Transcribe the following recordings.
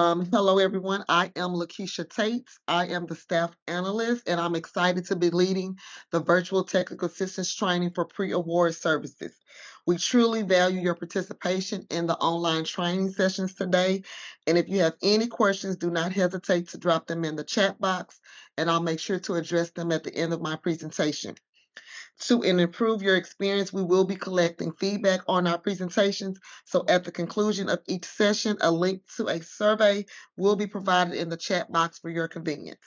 Hello, everyone. I am Lakeisha Tate. I am the staff analyst, and I'm excited to be leading the virtual technical assistance training for pre-award services. We truly value your participation in the online training sessions today. And if you have any questions, do not hesitate to drop them in the chat box, and I'll make sure to address them at the end of my presentation. To improve your experience, we will be collecting feedback on our presentations. So at the conclusion of each session, a link to a survey will be provided in the chat box for your convenience.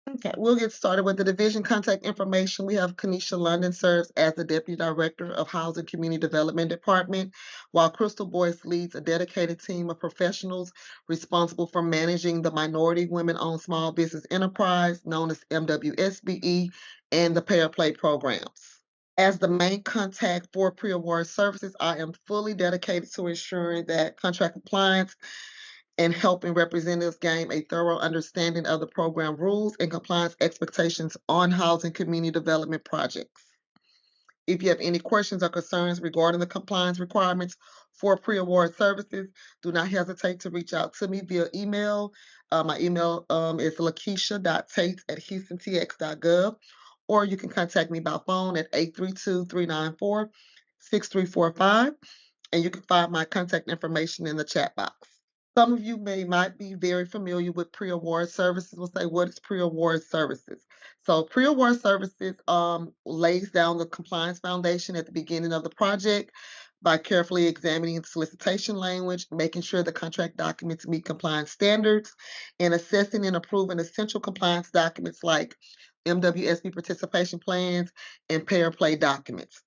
Okay, we'll get started with the division contact information. We have Kanisha London serves as the Deputy Director of Housing Community Development Department, while Crystal Boyce leads a dedicated team of professionals responsible for managing the Minority Women-Owned Small Business Enterprise, known as MWSBE, and the Pay or Play programs. As the main contact for pre-award services, I am fully dedicated to ensuring that contract compliance and helping representatives gain a thorough understanding of the program rules and compliance expectations on housing community development projects. If you have any questions or concerns regarding the compliance requirements for pre-award services, do not hesitate to reach out to me via email. My email is lakeisha.tate@houstontx.gov, or you can contact me by phone at 832-394-6345, and you can find my contact information in the chat box. Some of you might be very familiar with pre-award services. We'll say, what is pre-award services? So pre-award services lays down the compliance foundation at the beginning of the project by carefully examining the solicitation language, making sure the contract documents meet compliance standards, and assessing and approving essential compliance documents like MWSB participation plans and pay or play documents.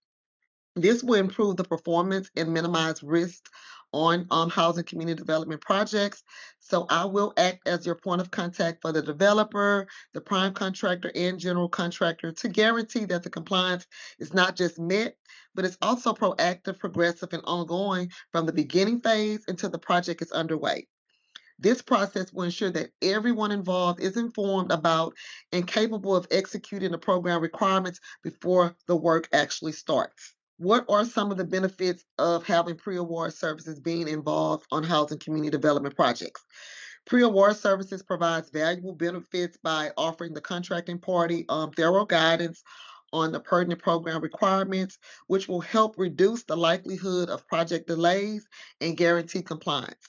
This will improve the performance and minimize risk on housing community development projects. So I will act as your point of contact for the developer, the prime contractor, and general contractor to guarantee that the compliance is not just met, but it's also proactive, progressive, and ongoing from the beginning phase until the project is underway. This process will ensure that everyone involved is informed about and capable of executing the program requirements before the work actually starts. What are some of the benefits of having pre-award services being involved on housing community development projects? Pre-award services provides valuable benefits by offering the contracting party thorough guidance on the pertinent program requirements, which will help reduce the likelihood of project delays and guarantee compliance.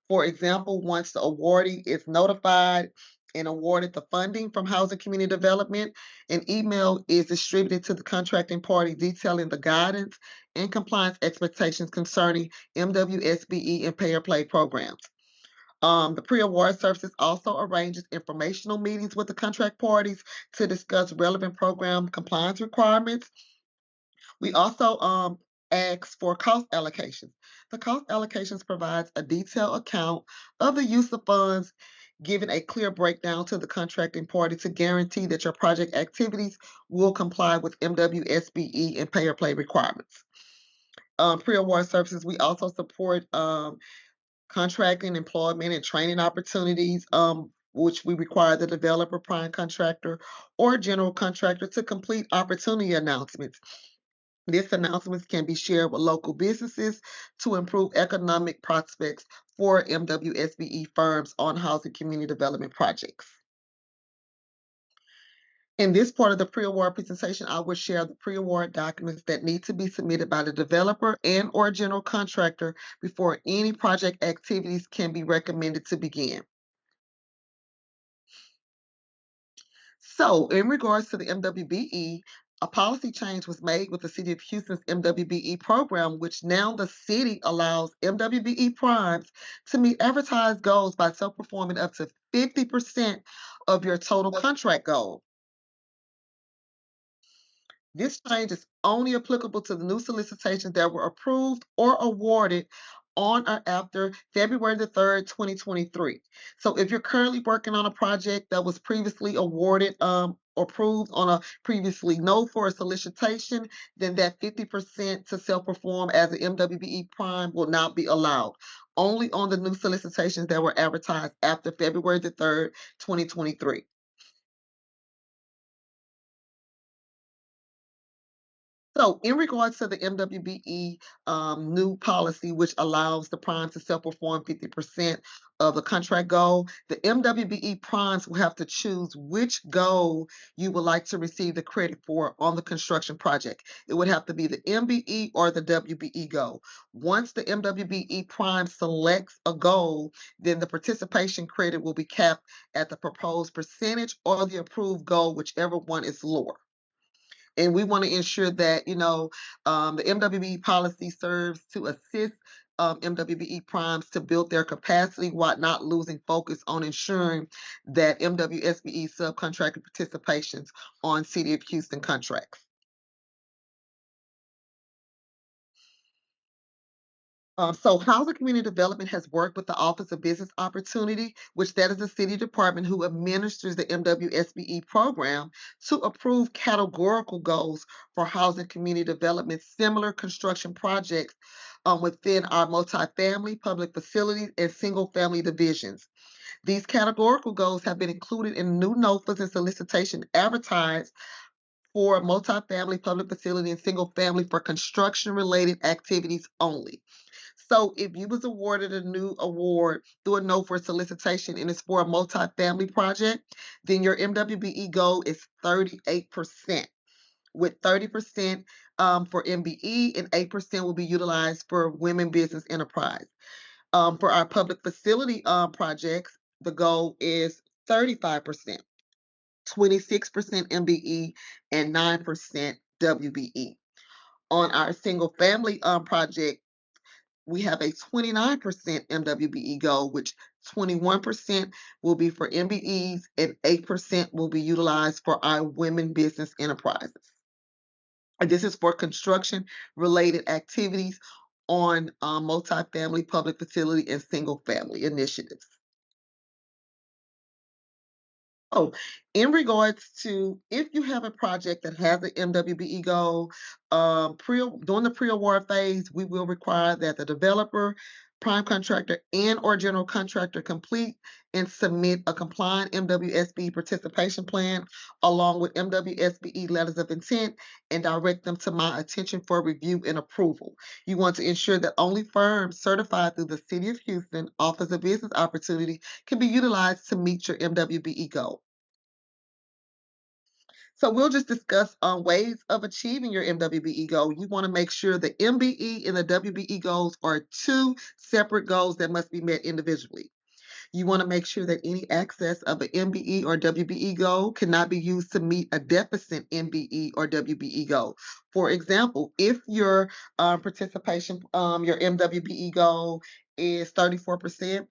For example, once the awardee is notified and awarded the funding from Housing Community Development, an email is distributed to the contracting party detailing the guidance and compliance expectations concerning MWSBE and Pay or Play programs. The pre-award services also arranges informational meetings with the contract parties to discuss relevant program compliance requirements. We also ask for cost allocations. The cost allocations provides a detailed account of the use of funds, giving a clear breakdown to the contracting party to guarantee that your project activities will comply with MWSBE and pay or play requirements. Pre-award services, we also support contracting, employment, and training opportunities, which we require the developer, prime contractor, or general contractor to complete opportunity announcements. These announcements can be shared with local businesses to improve economic prospects for MWSBE firms on housing community development projects. In this part of the pre-award presentation, I will share the pre-award documents that need to be submitted by the developer and or general contractor before any project activities can be recommended to begin. So, in regards to the MWBE, a policy change was made with the City of Houston's MWBE program, which now the city allows MWBE primes to meet advertised goals by self-performing up to 50% of your total contract goal. This change is only applicable to the new solicitations that were approved or awarded on or after February the 3rd, 2023. So if you're currently working on a project that was previously awarded approved on a previously no for a solicitation, then that 50% to self-perform as an MWBE prime will not be allowed. Only on the new solicitations that were advertised after February the 3rd, 2023. So, in regards to the MWBE new policy, which allows the primes to self perform 50% of the contract goal, the MWBE primes will have to choose which goal you would like to receive the credit for on the construction project. It would have to be the MBE or the WBE goal. Once the MWBE prime selects a goal, then the participation credit will be capped at the proposed percentage or the approved goal, whichever one is lower. And we want to ensure that the MWBE policy serves to assist MWBE primes to build their capacity while not losing focus on ensuring that MWSBE subcontractor participations on City of Houston contracts. So Housing Community Development has worked with the Office of Business Opportunity, which that is the city department who administers the MWSBE program, to approve categorical goals for housing community development, similar construction projects within our multifamily, public facilities, and single-family divisions. These categorical goals have been included in new NOFAs and solicitation advertised for multifamily, public facility, and single-family for construction-related activities only. So if you was awarded a new award through a no for solicitation and it's for a multifamily project, then your MWBE goal is 38%, with 30% for MBE and 8% will be utilized for women business enterprise. For our public facility projects, the goal is 35%, 26% MBE, and 9% WBE. On our single family project, we have a 29% MWBE goal, which 21% will be for MBEs and 8% will be utilized for our women business enterprises. And this is for construction related activities on multifamily, public facility, and single family initiatives. Oh, in regards to if you have a project that has an MWBE goal, during the pre-award phase, we will require that the developer, prime contractor, and or general contractor complete and submit a compliant MWSB participation plan along with MWSBE letters of intent and direct them to my attention for review and approval. You want to ensure that only firms certified through the City of Houston Office of Business Opportunity can be utilized to meet your MWBE goal. So we'll just discuss ways of achieving your MWBE goal. You want to make sure the MBE and the WBE goals are two separate goals that must be met individually. You want to make sure that any excess of an MBE or WBE goal cannot be used to meet a deficit MBE or WBE goal. For example, if your your MWBE goal is 34%,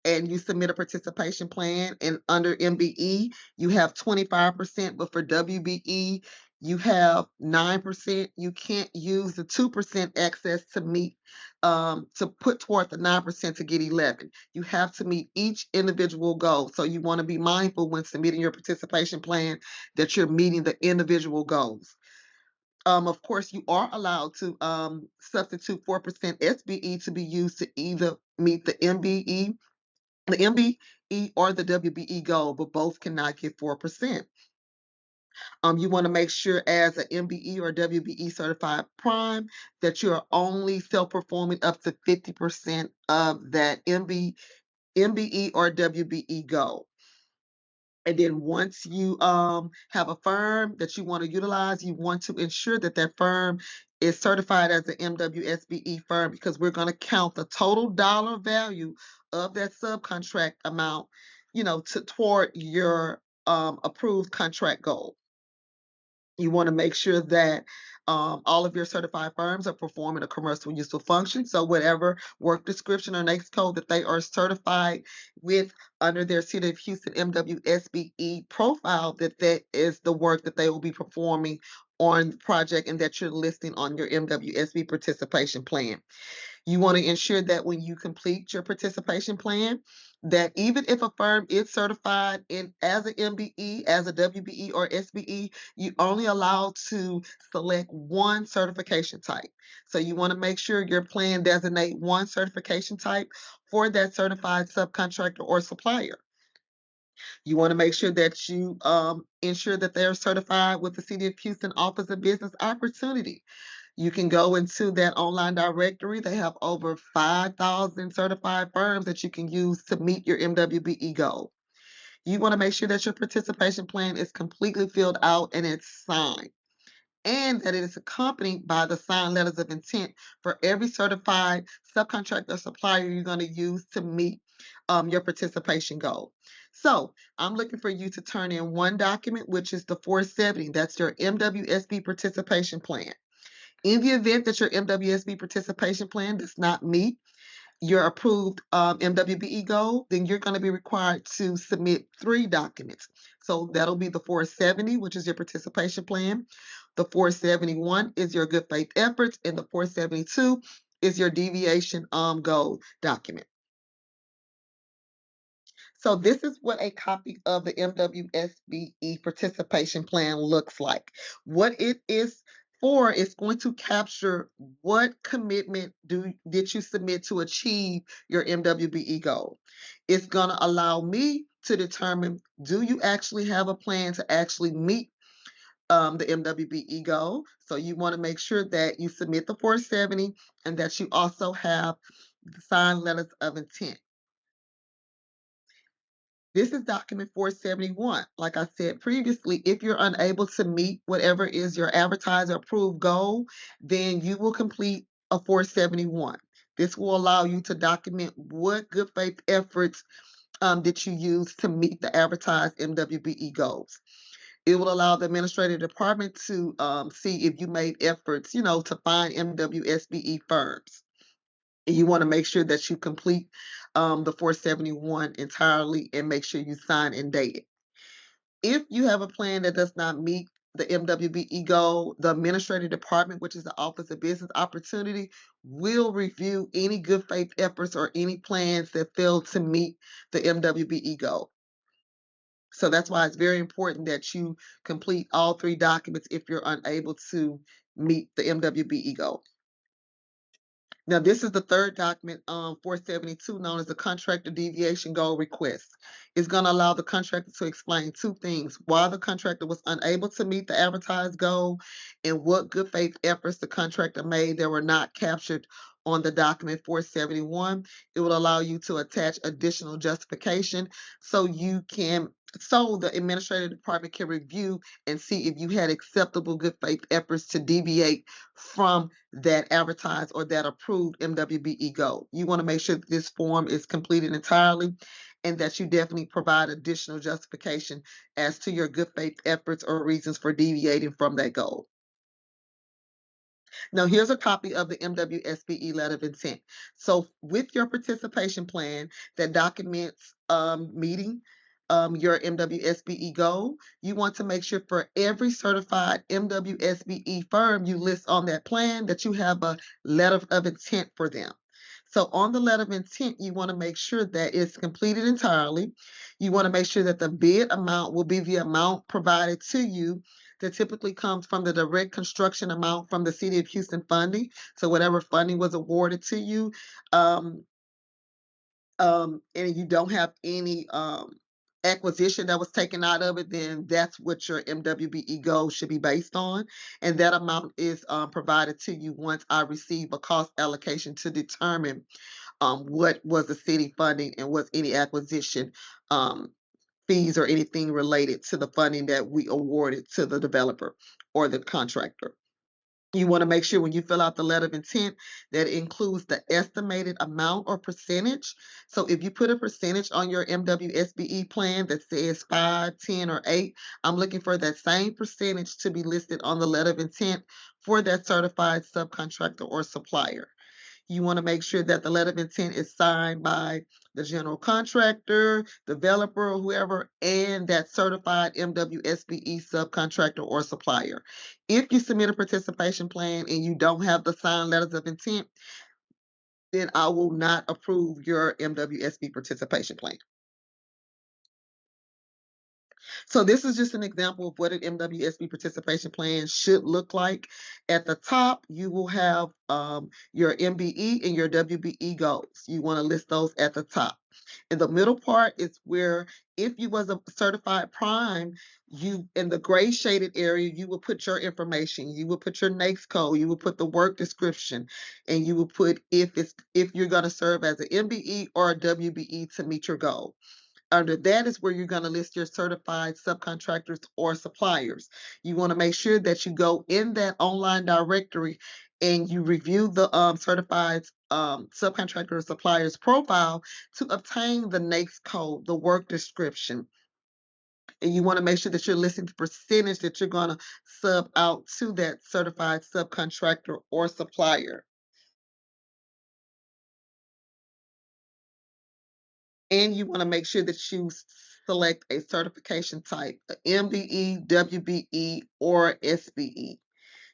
and you submit a participation plan, and under MBE you have 25%, but for WBE you have 9%. You can't use the 2% excess to meet to put toward the 9% to get 11. You have to meet each individual goal. So you want to be mindful when submitting your participation plan that you're meeting the individual goals. Of course, you are allowed to substitute 4% SBE to be used to either meet the MBE or the WBE goal, but both cannot get 4%. You want to make sure as an MBE or WBE certified prime that you're only self-performing up to 50% of that MBE or WBE goal. And then once you have a firm that you want to utilize, you want to ensure that that firm is certified as an MWSBE firm, because we're going to count the total dollar value of that subcontract amount, toward your approved contract goal. You want to make sure that all of your certified firms are performing a commercial useful function. So whatever work description or NAICS code that they are certified with under their City of Houston MWSBE profile, that is the work that they will be performing on the project and that you're listing on your MWSB participation plan. You want to ensure that when you complete your participation plan, that even if a firm is certified in as an MBE, as a WBE, or SBE, you only allowed to select one certification type. So you want to make sure your plan designate one certification type for that certified subcontractor or supplier. You want to make sure that you ensure that they are certified with the City of Houston Office of Business Opportunity. You can go into that online directory. They have over 5,000 certified firms that you can use to meet your MWBE goal. You want to make sure that your participation plan is completely filled out and it's signed, and that it is accompanied by the signed letters of intent for every certified subcontractor or supplier you're going to use to meet your participation goal. So I'm looking for you to turn in one document, which is the 470. That's your MWSB participation plan. In the event that your MWSB participation plan does not meet your approved MWBE goal, then you're going to be required to submit 3 documents. So that'll be the 470, which is your participation plan. The 471 is your good faith efforts, and the 472 is your deviation goal document. So this is what a copy of the MWSBE participation plan looks like. What it is for is going to capture what commitment did you submit to achieve your MWBE goal. It's going to allow me to determine, do you actually have a plan to actually meet the MWBE goal? So you want to make sure that you submit the 470 and that you also have the signed letters of intent. This is document 471. Like I said previously, if you're unable to meet whatever is your advertiser approved goal, then you will complete a 471. This will allow you to document what good faith efforts did you use to meet the advertised MWBE goals. It will allow the administrative department to see if you made efforts, to find MWSBE firms. You want to make sure that you complete the 471 entirely and make sure you sign and date it. If you have a plan that does not meet the MWBE goal, the administrative department, which is the Office of Business Opportunity, will review any good faith efforts or any plans that fail to meet the MWBE goal. So that's why it's very important that you complete all 3 documents if you're unable to meet the MWBE goal. Now, this is the third document, 472, known as the contractor deviation goal request. It's going to allow the contractor to explain 2 things: why the contractor was unable to meet the advertised goal, and what good faith efforts the contractor made that were not captured on the document 471. It will allow you to attach additional justification so the administrative department can review and see if you had acceptable good faith efforts to deviate from that advertised or that approved MWBE goal. You want to make sure that this form is completed entirely and that you definitely provide additional justification as to your good faith efforts or reasons for deviating from that goal. Now, here's a copy of the MWSBE letter of intent. So with your participation plan that documents meeting your MWSBE goal, you want to make sure for every certified MWSBE firm you list on that plan that you have a letter of intent for them. So on the letter of intent, you want to make sure that it's completed entirely. You want to make sure that the bid amount will be the amount provided to you that typically comes from the direct construction amount from the City of Houston funding. So whatever funding was awarded to you, and you don't have any acquisition that was taken out of it, then that's what your MWBE goal should be based on. And that amount is provided to you once I receive a cost allocation to determine what was the city funding and was any acquisition fees or anything related to the funding that we awarded to the developer or the contractor. You want to make sure when you fill out the letter of intent that it includes the estimated amount or percentage. So if you put a percentage on your MWSBE plan that says 5, 10, or 8, I'm looking for that same percentage to be listed on the letter of intent for that certified subcontractor or supplier. You want to make sure that the letter of intent is signed by the general contractor, developer, or whoever, and that certified MWSBE subcontractor or supplier. If you submit a participation plan and you don't have the signed letters of intent, then I will not approve your MWSB participation plan. So this is just an example of what an MWSB participation plan should look like. At the top, you will have your MBE and your WBE goals. You want to list those at the top. In the middle part is where, if you was a certified prime, you, in the gray shaded area, you will put your information. You will put your NAICS code. You will put the work description, and you will put if you're going to serve as an MBE or a WBE to meet your goal. Under that is where you're going to list your certified subcontractors or suppliers. You want to make sure that you go in that online directory and you review the certified subcontractor or suppliers profile to obtain the NAICS code, the work description. And you want to make sure that you're listing the percentage that you're going to sub out to that certified subcontractor or supplier. And you want to make sure that you select a certification type, MBE, WBE, or SBE.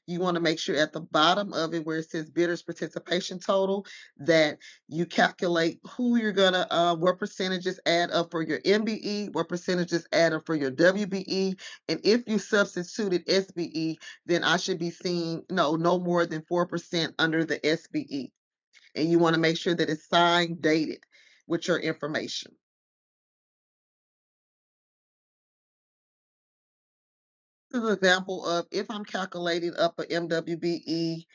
You want to make sure at the bottom of it where it says bidder's participation total that you calculate who you're going to, what percentages add up for your MBE, what percentages add up for your WBE. And if you substituted SBE, then I should be seeing no more than 4% under the SBE. And you want to make sure that it's signed, dated with your information. This is an example of if I'm calculating up a MWBE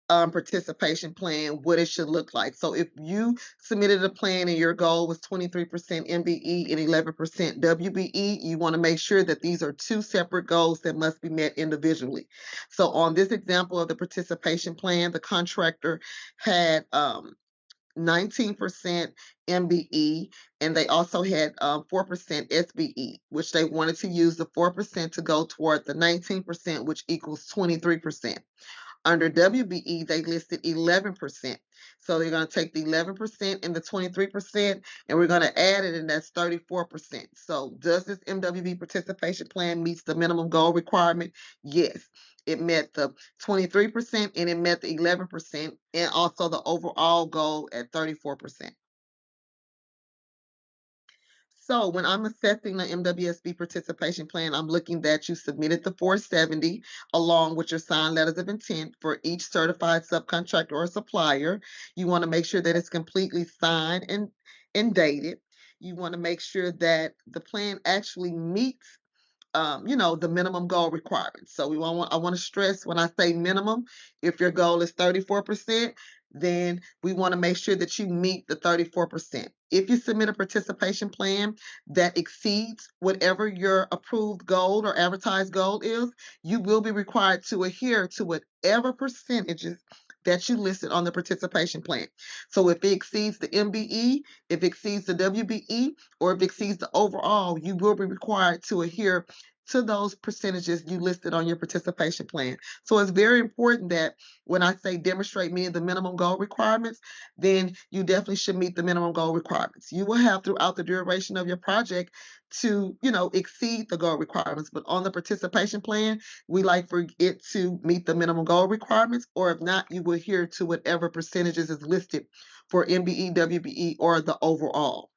participation plan, what it should look like. So if you submitted a plan and your goal was 23% MBE and 11% WBE, you want to make sure that these are two separate goals that must be met individually. So on this example of the participation plan, the contractor had 19% MBE, and they also had 4% SBE, which they wanted to use the 4% to go toward the 19%, which equals 23%. Under WBE, they listed 11%. So they're going to take the 11% and the 23%, and we're going to add it, and that's 34%. So does this MWB participation plan meets the minimum goal requirement? Yes. It met the 23% and it met the 11% and also the overall goal at 34%. So when I'm assessing the MWSB participation plan, I'm looking that you submitted the 470 along with your signed letters of intent for each certified subcontractor or supplier. You want to make sure that it's completely signed and dated. You want to make sure that the plan actually meets the minimum goal requirements. So I want to stress when I say minimum, if your goal is 34%, then we want to make sure that you meet the 34%. If you submit a participation plan that exceeds whatever your approved goal or advertised goal is, you will be required to adhere to whatever percentages that you listed on the participation plan. So if it exceeds the MBE, if it exceeds the WBE, or if it exceeds the overall, you will be required to adhere to those percentages you listed on your participation plan. So it's very important that when I say demonstrate meeting the minimum goal requirements, then you definitely should meet the minimum goal requirements. You will have throughout the duration of your project to, exceed the goal requirements, but on the participation plan, we like for it to meet the minimum goal requirements, or if not, you will adhere to whatever percentages is listed for MBE, WBE, or the overall.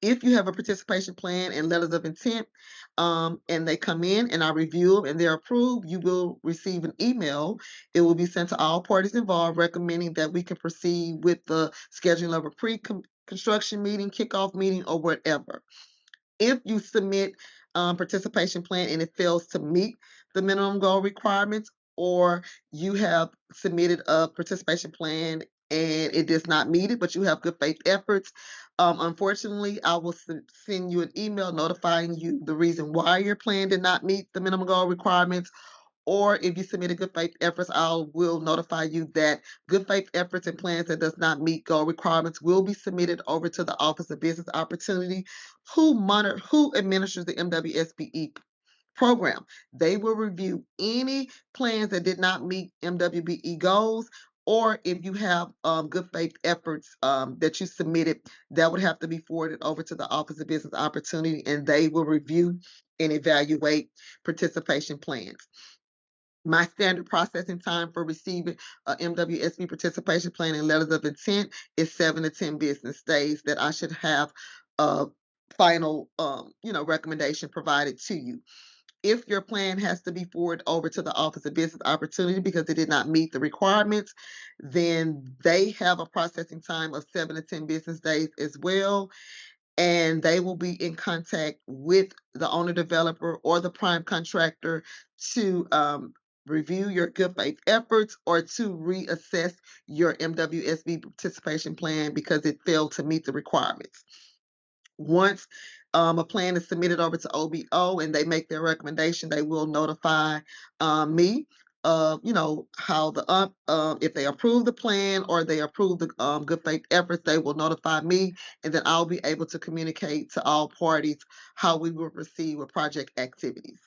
If you have a participation plan and letters of intent, and they come in and I review them and they're approved, you will receive an email. It will be sent to all parties involved recommending that we can proceed with the scheduling of a pre-construction meeting, kickoff meeting, or whatever. If you submit participation plan and it fails to meet the minimum goal requirements, or you have submitted a participation plan and it does not meet it, but you have good faith efforts, unfortunately, I will send you an email notifying you the reason why your plan did not meet the minimum goal requirements. Or if you submit a good faith efforts, I will notify you that good faith efforts and plans that does not meet goal requirements will be submitted over to the Office of Business Opportunity, who administers the MWSBE program. They will review any plans that did not meet MWBE goals, or if you have good faith efforts that you submitted, that would have to be forwarded over to the Office of Business Opportunity, and they will review and evaluate participation plans. My standard processing time for receiving a MWSB participation plan and letters of intent is 7 to 10 business days that I should have final recommendation provided to you. If your plan has to be forwarded over to the Office of Business Opportunity because it did not meet the requirements, then they have a processing time of 7 to 10 business days as well, and they will be in contact with the owner developer or the prime contractor to review your good faith efforts or to reassess your MWSB participation plan because it failed to meet the requirements. Once a plan is submitted over to OBO and they make their recommendation, they will notify me of, how if they approve the plan or they approve the good faith efforts, they will notify me, and then I'll be able to communicate to all parties how we will proceed with project activities.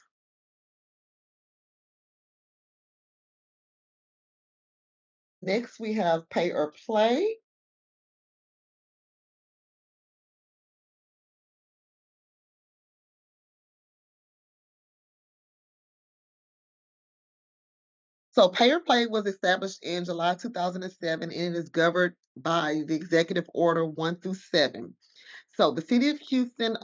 Next, we have pay or play. So pay or play was established in July 2007 and it is governed by the Executive Order 1 through 7. So the City of Houston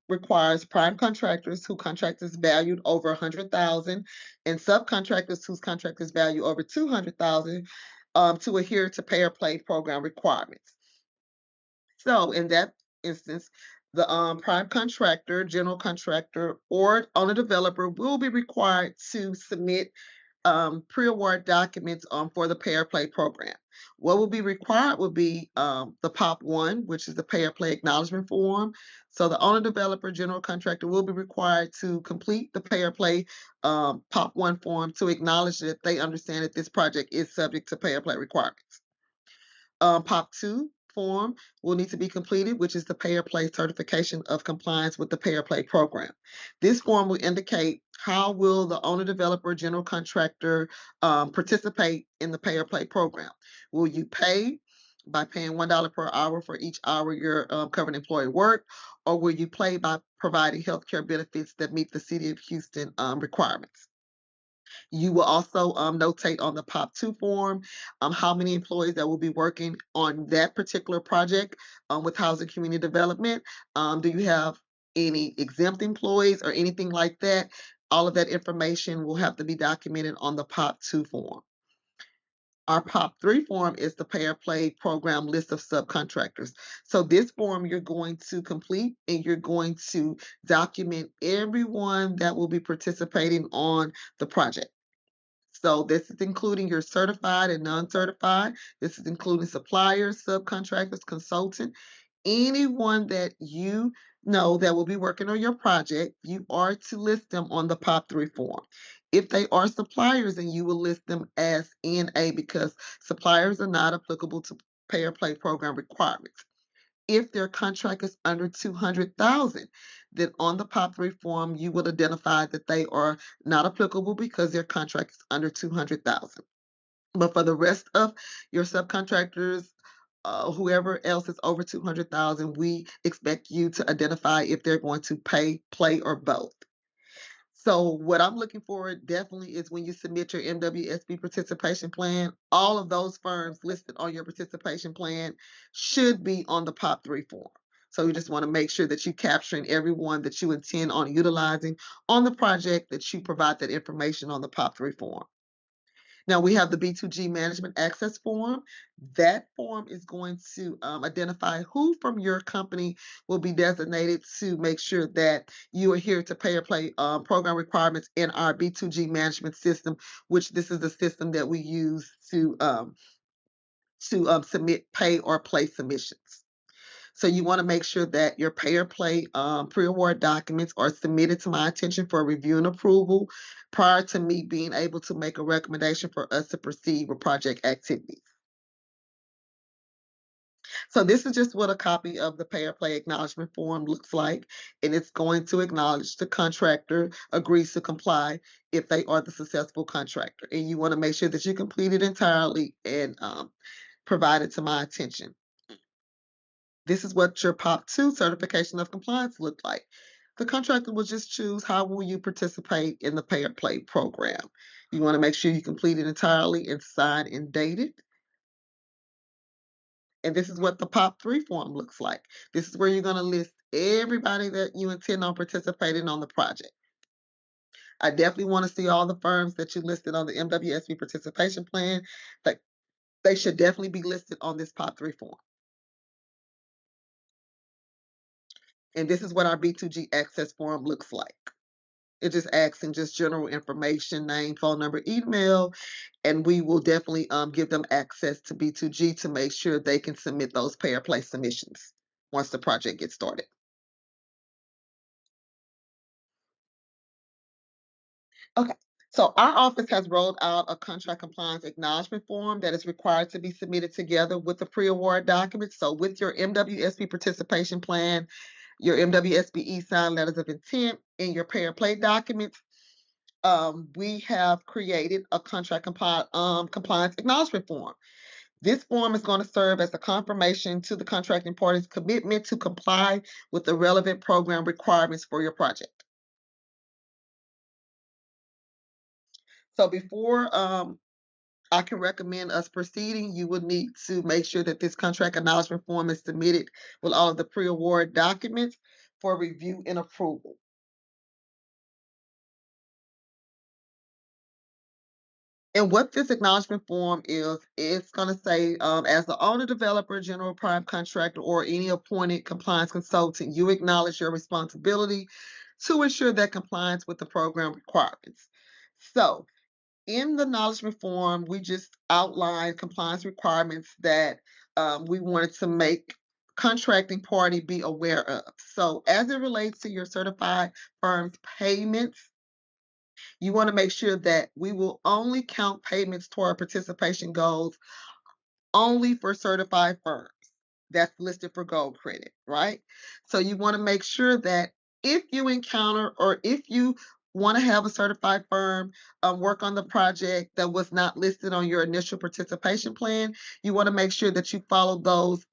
requires prime contractors whose contract is valued over 100,000 and subcontractors whose contract is valued over 200,000 to adhere to pay or play program requirements. So in that instance, the prime contractor, general contractor, or owner developer will be required to submit pre-award documents for the pay or play program. What will be required will be the POP1, which is the pay or play acknowledgement form. So the owner developer general contractor will be required to complete the pay or play POP1 form to acknowledge that they understand that this project is subject to pay or play requirements. POP2 form will need to be completed, which is the pay or play certification of compliance with the pay or play program. This form will indicate how will the owner developer general contractor participate in the pay or play program. Will you pay by paying $1 per hour for each hour your covered employee work, or will you pay by providing healthcare benefits that meet the City of Houston requirements? You will also notate on the POP2 form how many employees that will be working on that particular project with housing community development. Do you have any exempt employees or anything like that? All of that information will have to be documented on the POP2 form. Our POP3 form is the pay or play program list of subcontractors. So this form you're going to complete and you're going to document everyone that will be participating on the project. So this is including your certified and non-certified. This is including suppliers, subcontractors, consultant, anyone that you know that will be working on your project. You are to list them on the POP3 form. If they are suppliers, then you will list them as NA because suppliers are not applicable to pay or play program requirements. If their contract is under 200,000, then on the POP3 form, you would identify that they are not applicable because their contract is under 200,000. But for the rest of your subcontractors, whoever else is over 200,000, we expect you to identify if they're going to pay, play, or both. So what I'm looking for definitely is when you submit your MWSB participation plan, all of those firms listed on your participation plan should be on the POP3 form. So you just want to make sure that you're capturing everyone that you intend on utilizing on the project, that you provide that information on the POP3 form. Now we have the B2G management access form. That form is going to identify who from your company will be designated to make sure that you adhere to pay or play program requirements in our B2G management system, which this is the system that we use to submit pay or play submissions. So you want to make sure that your pay or play pre-award documents are submitted to my attention for review and approval prior to me being able to make a recommendation for us to proceed with project activities. So this is just what a copy of the pay or play acknowledgement form looks like, and it's going to acknowledge the contractor agrees to comply if they are the successful contractor. And you want to make sure that you complete it entirely and provide it to my attention. This is what your POP2 certification of compliance looked like. The contractor will just choose how will you participate in the pay or play program. You want to make sure you complete it entirely and sign and date it. And this is what the POP3 form looks like. This is where you're going to list everybody that you intend on participating on the project. I definitely want to see all the firms that you listed on the MWSB participation plan. Like, they should definitely be listed on this POP3 form. And this is what our B2G access form looks like. It just asks in just general information, name, phone number, email, and we will definitely give them access to B2G to make sure they can submit those pay or play submissions once the project gets started. Okay, so our office has rolled out a contract compliance acknowledgement form that is required to be submitted together with the pre-award documents. So with your MWSB participation plan, your MWSBE signed letters of intent, and your pay or play documents, we have created a contract compliance acknowledgement form. This form is going to serve as a confirmation to the contracting party's commitment to comply with the relevant program requirements for your project. So before I can recommend us proceeding, you would need to make sure that this contract acknowledgement form is submitted with all of the pre-award documents for review and approval. And what this acknowledgement form is, it's going to say, as the owner, developer, general prime contractor, or any appointed compliance consultant, you acknowledge your responsibility to ensure that compliance with the program requirements. So, in the acknowledgement form, we just outlined compliance requirements that we wanted to make contracting party be aware of. So, as it relates to your certified firm's payments, you want to make sure that we will only count payments toward participation goals only for certified firms that's listed for gold credit, right? So you want to make sure that if you encounter or if you want to have a certified firm work on the project that was not listed on your initial participation plan, you want to make sure that you follow those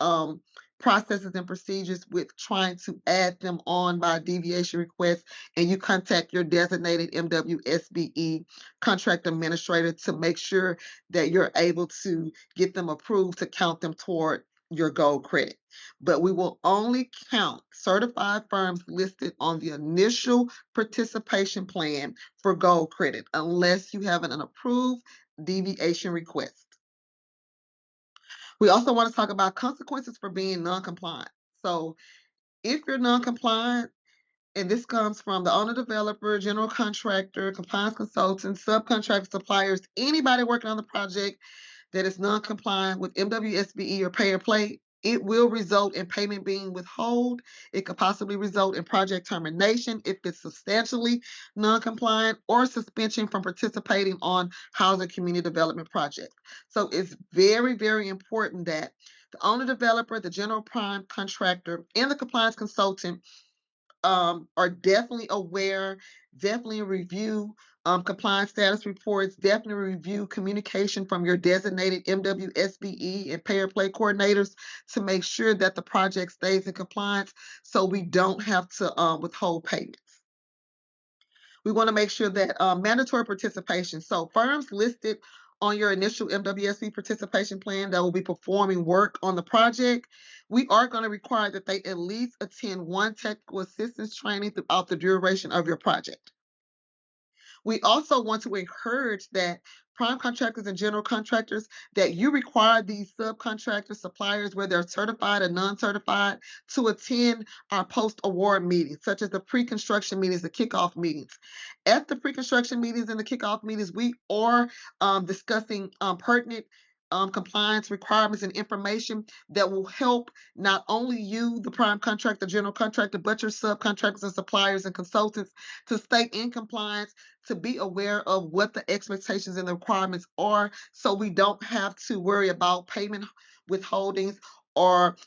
processes and procedures with trying to add them on by deviation request, and you contact your designated MWSBE contract administrator to make sure that you're able to get them approved to count them toward your gold credit. But we will only count certified firms listed on the initial participation plan for gold credit unless you have an approved deviation request. We also want to talk about consequences for being non-compliant. So if you're non-compliant, and this comes from the owner developer, general contractor, compliance consultant, subcontract suppliers, anybody working on the project that is non-compliant with MWSBE or pay or play, it will result in payment being withheld. It could possibly result in project termination if it's substantially non-compliant, or suspension from participating on housing community development projects. So it's very, very important that the owner developer, the general prime contractor, and the compliance consultant are definitely aware, definitely review compliance status reports, definitely review communication from your designated MWSBE and pay or play coordinators to make sure that the project stays in compliance so we don't have to withhold payments. We want to make sure that mandatory participation. So firms listed on your initial MWSB participation plan that will be performing work on the project, we are going to require that they at least attend one technical assistance training throughout the duration of your project. We also want to encourage that prime contractors and general contractors, that you require these subcontractors, suppliers, whether they're certified or non-certified, to attend our post-award meetings, such as the pre-construction meetings, the kickoff meetings. At the pre-construction meetings and the kickoff meetings, we are discussing pertinent compliance requirements and information that will help not only you, the prime contractor, general contractor, but your subcontractors and suppliers and consultants to stay in compliance, to be aware of what the expectations and the requirements are, so we don't have to worry about payment withholdings or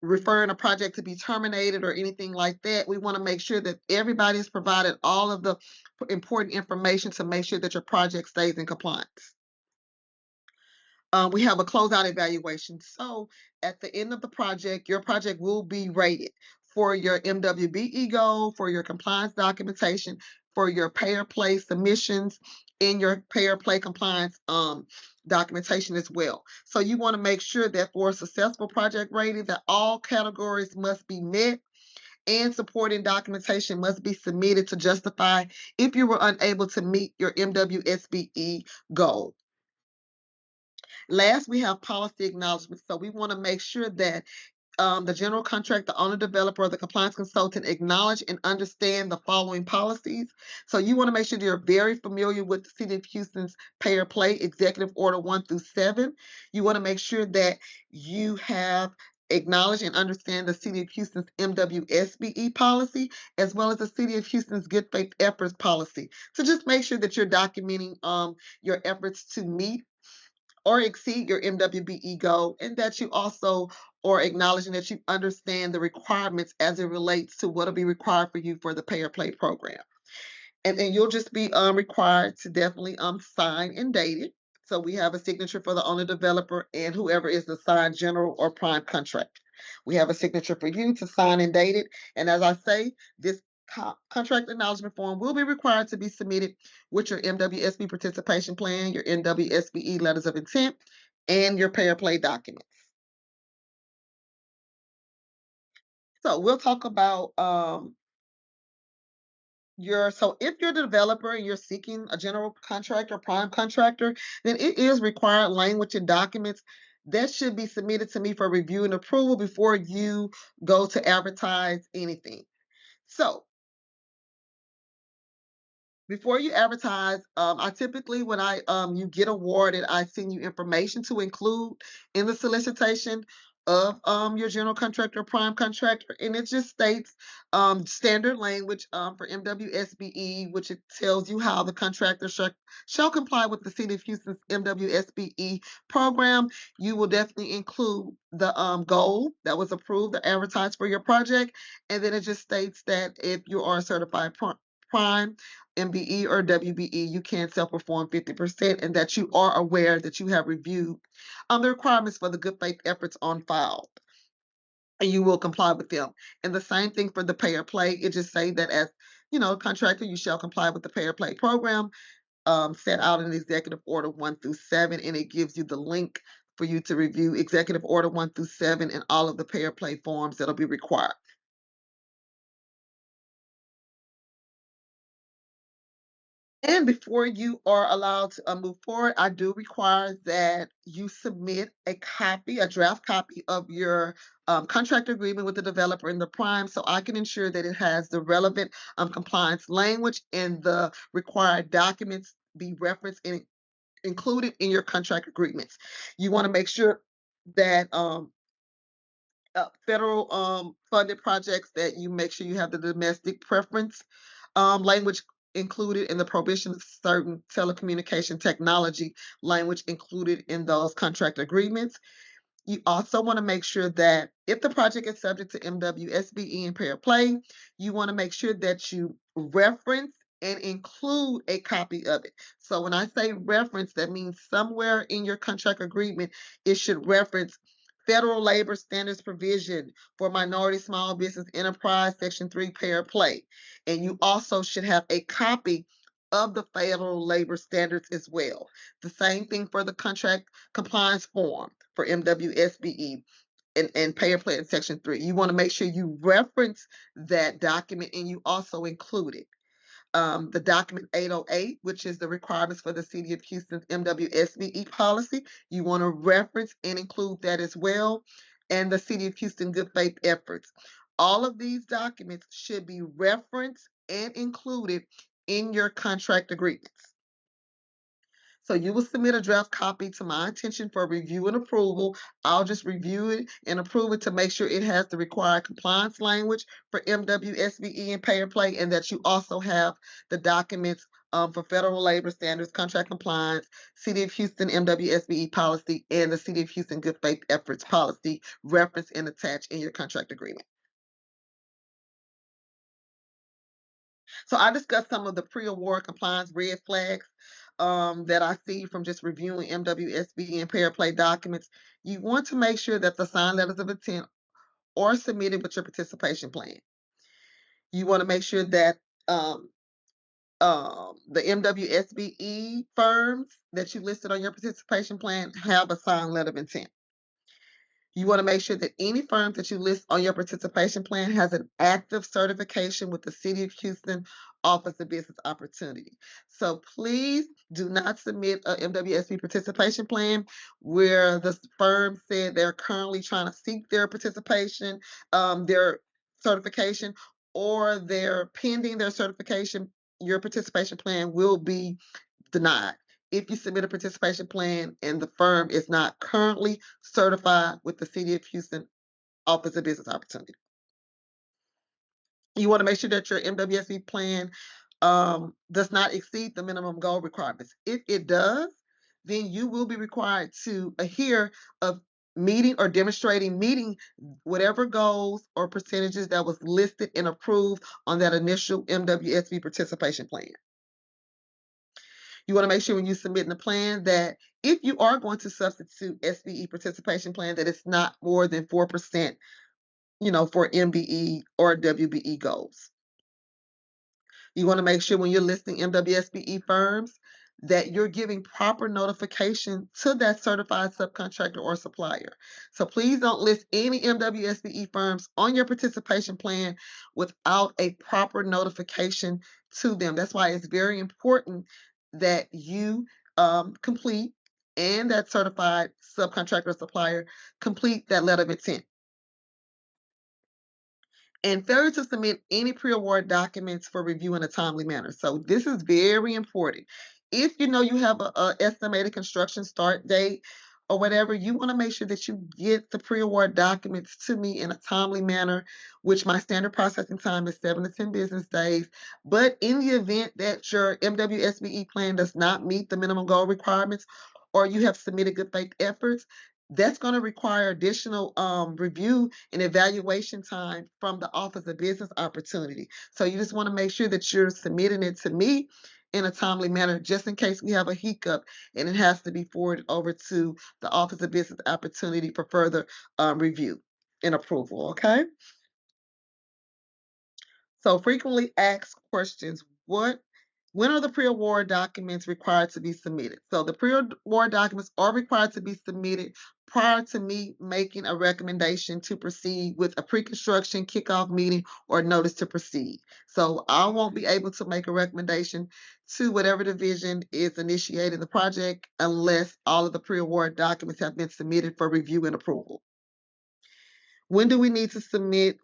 referring a project to be terminated or anything like that. We want to make sure that everybody is provided all of the important information to make sure that your project stays in compliance. We have a closeout evaluation. So at the end of the project, your project will be rated for your MWBE goal, for your compliance documentation, for your payer play submissions in your payer play compliance documentation as well. So you want to make sure that for a successful project rating that all categories must be met and supporting documentation must be submitted to justify if you were unable to meet your MWSBE goal. Last, we have policy acknowledgement. So we want to make sure that the general contractor, owner, developer, or the compliance consultant acknowledge and understand the following policies. So you want to make sure you're very familiar with the City of Houston's Pay or Play Executive Order 1 through 7. You want to make sure that you have acknowledged and understand the City of Houston's MWSBE policy, as well as the City of Houston's Good Faith Efforts policy. So just make sure that you're documenting your efforts to meet or exceed your MWBE goal, and that you also are acknowledging that you understand the requirements as it relates to what will be required for you for the Pay or Play program. And then you'll just be required to definitely sign and date it. So we have a signature for the owner, developer, and whoever is the signed general or prime contractor. We have a signature for you to sign and date it. And as I say, this contract acknowledgement form will be required to be submitted with your MWSB participation plan, your MWSBE letters of intent, and your pay or play documents. So we'll talk about so if you're the developer and you're seeking a general contractor, prime contractor, then it is required language and documents that should be submitted to me for review and approval before you go to advertise anything. So before you advertise, I typically, when you get awarded, I send you information to include in the solicitation of your general contractor, prime contractor, and it just states standard language for MWSBE, which it tells you how the contractor shall comply with the City of Houston's MWSBE program. You will definitely include the goal that was approved or advertised for your project, and then it just states that if you are a certified prime, MBE or WBE, you can self-perform 50%, and that you are aware that you have reviewed the requirements for the good faith efforts on file, and you will comply with them. And the same thing for the pay or play. It just say that as contractor, you shall comply with the pay or play program set out in Executive Order 1 through 7, and it gives you the link for you to review Executive Order 1 through 7 and all of the pay or play forms that'll be required. And before you are allowed to move forward, I do require that you submit a draft copy of your contract agreement with the developer and the prime, so I can ensure that it has the relevant compliance language and the required documents be referenced and included in your contract agreements. You want to make sure that federal funded projects, that you make sure you have the domestic preference language included in the prohibition of certain telecommunication technology language included in those contract agreements. You also want to make sure that if the project is subject to MWSBE and Pay or Play, you want to make sure that you reference and include a copy of it. So when I say reference, that means somewhere in your contract agreement, it should reference Federal Labor Standards provision for minority small business enterprise, Section 3, Pay or Play. And you also should have a copy of the Federal Labor Standards as well. The same thing for the contract compliance form for MWSBE and Pay or Play in Section 3. You want to make sure you reference that document and you also include it. The document 808, which is the requirements for the City of Houston's MWSBE policy. You want to reference and include that as well. And the City of Houston Good Faith Efforts. All of these documents should be referenced and included in your contract agreements. So you will submit a draft copy to my attention for review and approval. I'll just review it and approve it to make sure it has the required compliance language for MWSBE and Pay or Play, and that you also have the documents for Federal Labor Standards, contract compliance, City of Houston MWSBE policy, and the City of Houston Good Faith Efforts policy referenced and attached in your contract agreement. So I discussed some of the pre-award compliance red flags that I see from just reviewing MWSB and Pay or Play documents. You want to make sure that the signed letters of intent are submitted with your participation plan. You want to make sure that the MWSBE firms that you listed on your participation plan have a signed letter of intent. You want to make sure that any firm that you list on your participation plan has an active certification with the City of Houston Office of Business Opportunity. So please do not submit a MWSB participation plan where the firm said they're currently trying to seek their participation, their certification, or they're pending their certification. Your participation plan will be denied if you submit a participation plan and the firm is not currently certified with the City of Houston Office of Business Opportunity. You want to make sure that your MWSB plan does not exceed the minimum goal requirements. If it does, then you will be required to adhere of meeting or demonstrating meeting whatever goals or percentages that was listed and approved on that initial MWSB participation plan. You want to make sure when you submit the plan that if you are going to substitute SBE participation plan, that it's not more than 4%, for MBE or WBE goals. You want to make sure when you're listing MWSBE firms that you're giving proper notification to that certified subcontractor or supplier. So please don't list any MWSBE firms on your participation plan without a proper notification to them. That's why it's very important that you complete and that certified subcontractor or supplier complete that letter of intent. And failure to submit any pre-award documents for review in a timely manner. So this is very important. If you know you have a estimated construction start date or whatever, you want to make sure that you get the pre-award documents to me in a timely manner, which my standard processing time is 7 to 10 business days. But in the event that your MWSBE plan does not meet the minimum goal requirements, or you have submitted good faith efforts, that's going to require additional review and evaluation time from the Office of Business Opportunity. So you just want to make sure that you're submitting it to me in a timely manner, just in case we have a hiccup and it has to be forwarded over to the Office of Business Opportunity for further review and approval, okay? So frequently asked questions. When are the pre-award documents required to be submitted? So the pre-award documents are required to be submitted prior to me making a recommendation to proceed with a pre-construction kickoff meeting or notice to proceed. So I won't be able to make a recommendation to whatever division is initiating the project unless all of the pre-award documents have been submitted for review and approval. When do we need to submit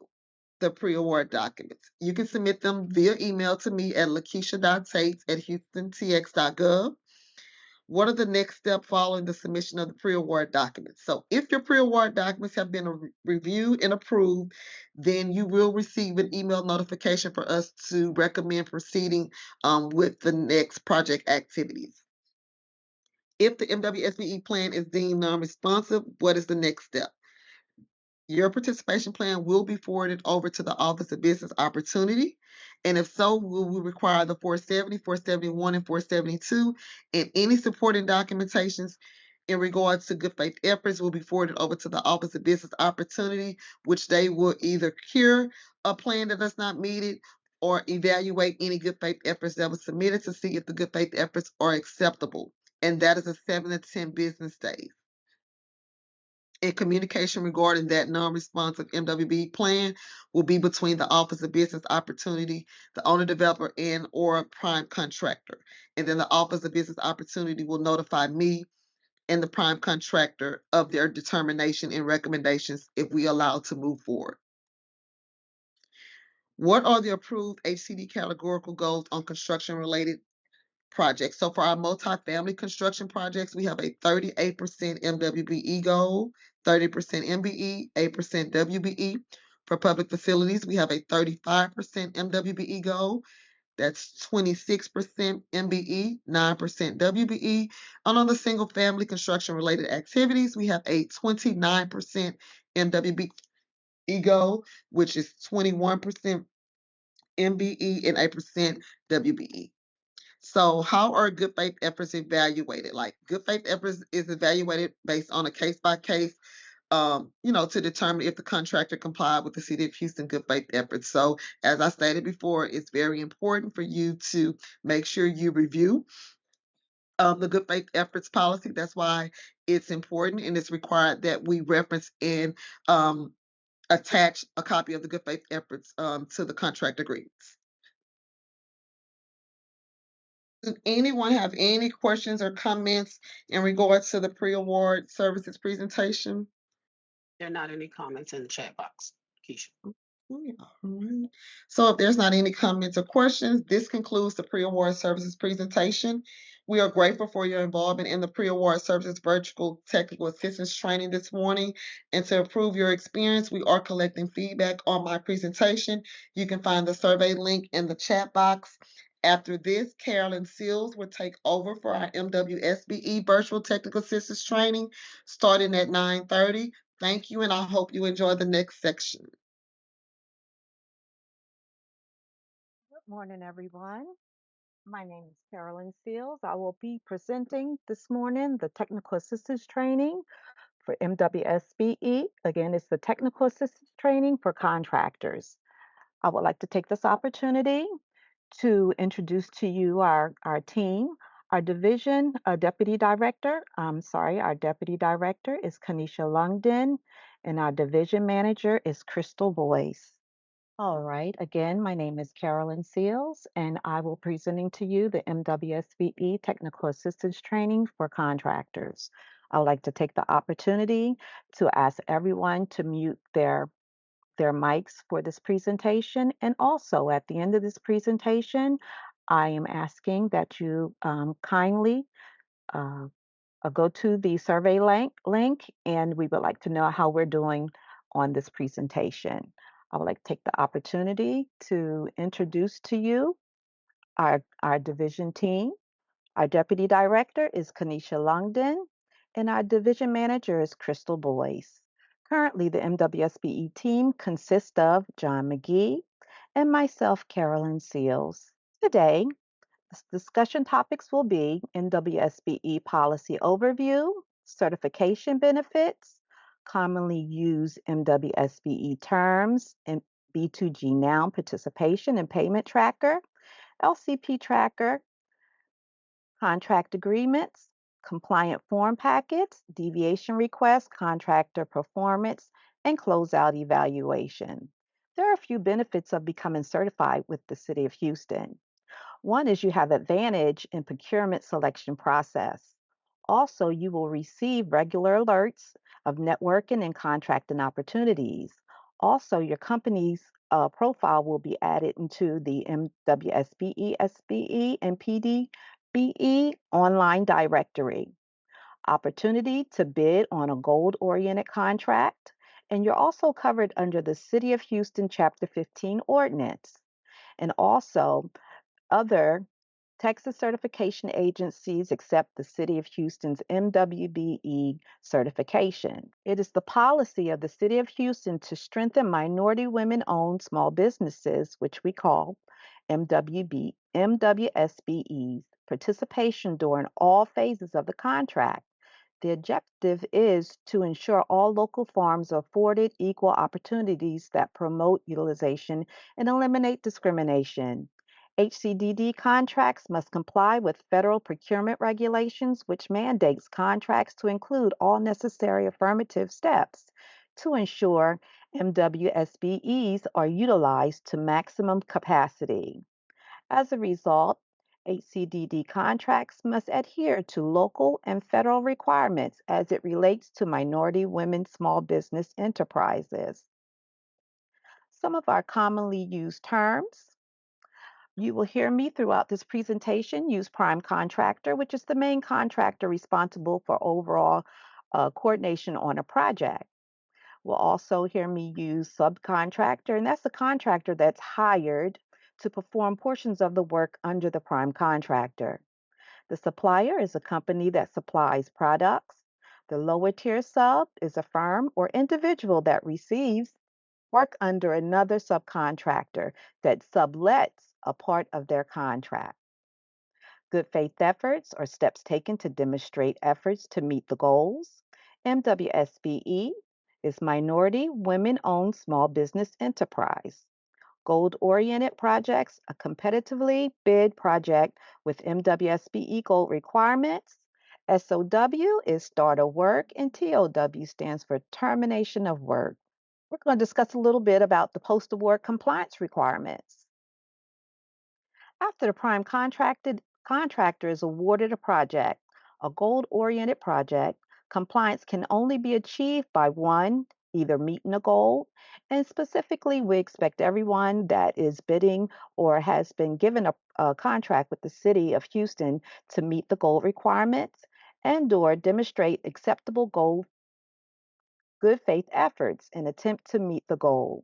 the pre-award documents? You can submit them via email to me at lakeisha.tates@houstontx.gov. What are the next steps following the submission of the pre-award documents? So if your pre-award documents have been reviewed and approved, then you will receive an email notification for us to recommend proceeding with the next project activities. If the MWSBE plan is deemed non-responsive, what is the next step? Your participation plan will be forwarded over to the Office of Business Opportunity. And if so, we will require the 470, 471, and 472, and any supporting documentations in regards to good faith efforts will be forwarded over to the Office of Business Opportunity, which they will either cure a plan that does not meet it or evaluate any good faith efforts that were submitted to see if the good faith efforts are acceptable. And that is a 7 to 10 business days. And communication regarding that non-responsive MWB plan will be between the Office of Business Opportunity, the owner developer, and or prime contractor. And then the Office of Business Opportunity will notify me and the prime contractor of their determination and recommendations if we allow to move forward. What are the approved HCD categorical goals on construction-related projects? So for our multifamily construction projects, we have a 38% MWBE goal, 30% MBE, 8% WBE. For public facilities, we have a 35% MWBE goal. That's 26% MBE, 9% WBE. And on the single family construction related activities, we have a 29% MWBE goal, which is 21% MBE and 8% WBE. So how are good faith efforts evaluated? Like good faith efforts is evaluated based on a case-by-case to determine if the contractor complied with the City of Houston good faith efforts. So, as I stated before, it's very important for you to make sure you review the good faith efforts policy. That's why it's important and it's required that we reference and attach a copy of the good faith efforts to the contract agreements. Does anyone have any questions or comments in regards to the pre-award services presentation? There are not any comments in the chat box, Keisha. Okay, all right. So if there's not any comments or questions, this concludes the pre-award services presentation. We are grateful for your involvement in the pre-award services virtual technical assistance training this morning. And to improve your experience, we are collecting feedback on my presentation. You can find the survey link in the chat box. After this, Carolyn Seals will take over for our MWSBE virtual technical assistance training starting at 9:30. Thank you, and I hope you enjoy the next section. Good morning, everyone. My name is Carolyn Seals. I will be presenting this morning the technical assistance training for MWSBE. Again, it's the technical assistance training for contractors. I would like to take this opportunity to introduce to you our team. Our division deputy director, our deputy director is Kanisha Lungden, and our division manager is Crystal Boyce. All right. Again, my name is Carolyn Seals, and I will be presenting to you the MWSBE Technical Assistance Training for Contractors. I would like to take the opportunity to ask everyone to mute their mics for this presentation. And also, at the end of this presentation, I am asking that you kindly uh, go to the survey link, and we would like to know how we're doing on this presentation. I would like to take the opportunity to introduce to you our division team. Our deputy director is Kanisha Longden, and our division manager is Crystal Boyce. Currently, the MWSBE team consists of John McGee and myself, Carolyn Seals. Today, discussion topics will be NWSBE policy overview, certification benefits, commonly used MWSBE terms, and B2G noun participation and payment tracker, LCP tracker, contract agreements, compliant form packets, deviation requests, contractor performance, and closeout evaluation. There are a few benefits of becoming certified with the City of Houston. One is you have advantage in procurement selection process. Also, you will receive regular alerts of networking and contracting opportunities. Also, your company's profile will be added into the MWSBE, SBE, and PDBE online directory. Opportunity to bid on a gold-oriented contract. And you're also covered under the City of Houston Chapter 15 ordinance. And also, other Texas certification agencies accept the City of Houston's MWBE certification. It is the policy of the City of Houston to strengthen minority women owned small businesses, which we call MWSBEs, participation during all phases of the contract. The objective is to ensure all local farms are afforded equal opportunities that promote utilization and eliminate discrimination. HCDD contracts must comply with federal procurement regulations, which mandates contracts to include all necessary affirmative steps to ensure MWSBEs are utilized to maximum capacity. As a result, HCDD contracts must adhere to local and federal requirements as it relates to minority women small business enterprises. Some of our commonly used terms. You will hear me throughout this presentation use prime contractor, which is the main contractor responsible for overall coordination on a project. We'll also hear me use subcontractor, and that's the contractor that's hired to perform portions of the work under the prime contractor. The supplier is a company that supplies products. The lower tier sub is a firm or individual that receives work under another subcontractor that sublets a part of their contract. Good faith efforts are steps taken to demonstrate efforts to meet the goals. MWSBE is minority women-owned small business enterprise. Gold-oriented projects, a competitively bid project with MWSBE gold requirements. SOW is start of work, and TOW stands for termination of work. We're going to discuss a little bit about the post-award compliance requirements. After the prime contractor is awarded a gold-oriented project, compliance can only be achieved by one, either meeting a goal, and specifically, we expect everyone that is bidding or has been given a contract with the city of Houston to meet the goal requirements and/or demonstrate acceptable goal good faith efforts in attempt to meet the goal.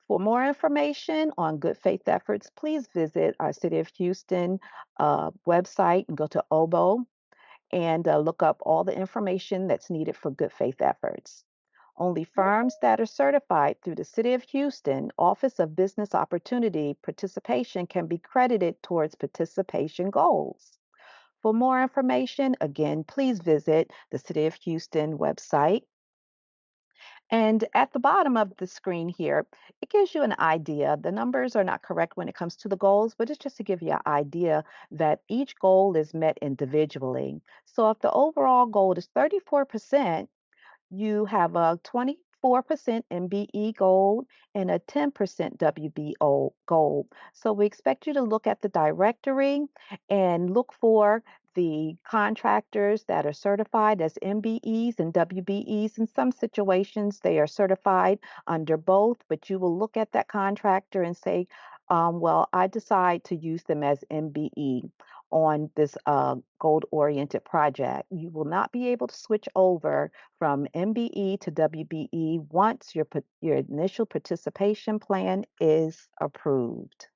For more information on good faith efforts, please visit our City of Houston website and go to OBO and look up all the information that's needed for good faith efforts. Only firms that are certified through the City of Houston Office of Business Opportunity participation can be credited towards participation goals. For more information, again, please visit the City of Houston website. And at the bottom of the screen here, it gives you an idea. The numbers are not correct when it comes to the goals, but it's just to give you an idea that each goal is met individually. So if the overall goal is 34%, you have a 24% MBE gold and a 10% WBO gold. So we expect you to look at the directory and look for the contractors that are certified as MBEs and WBEs. In some situations, they are certified under both, but you will look at that contractor and say, well, I decide to use them as MBE on this gold-oriented project. You will not be able to switch over from MBE to WBE once your initial participation plan is approved.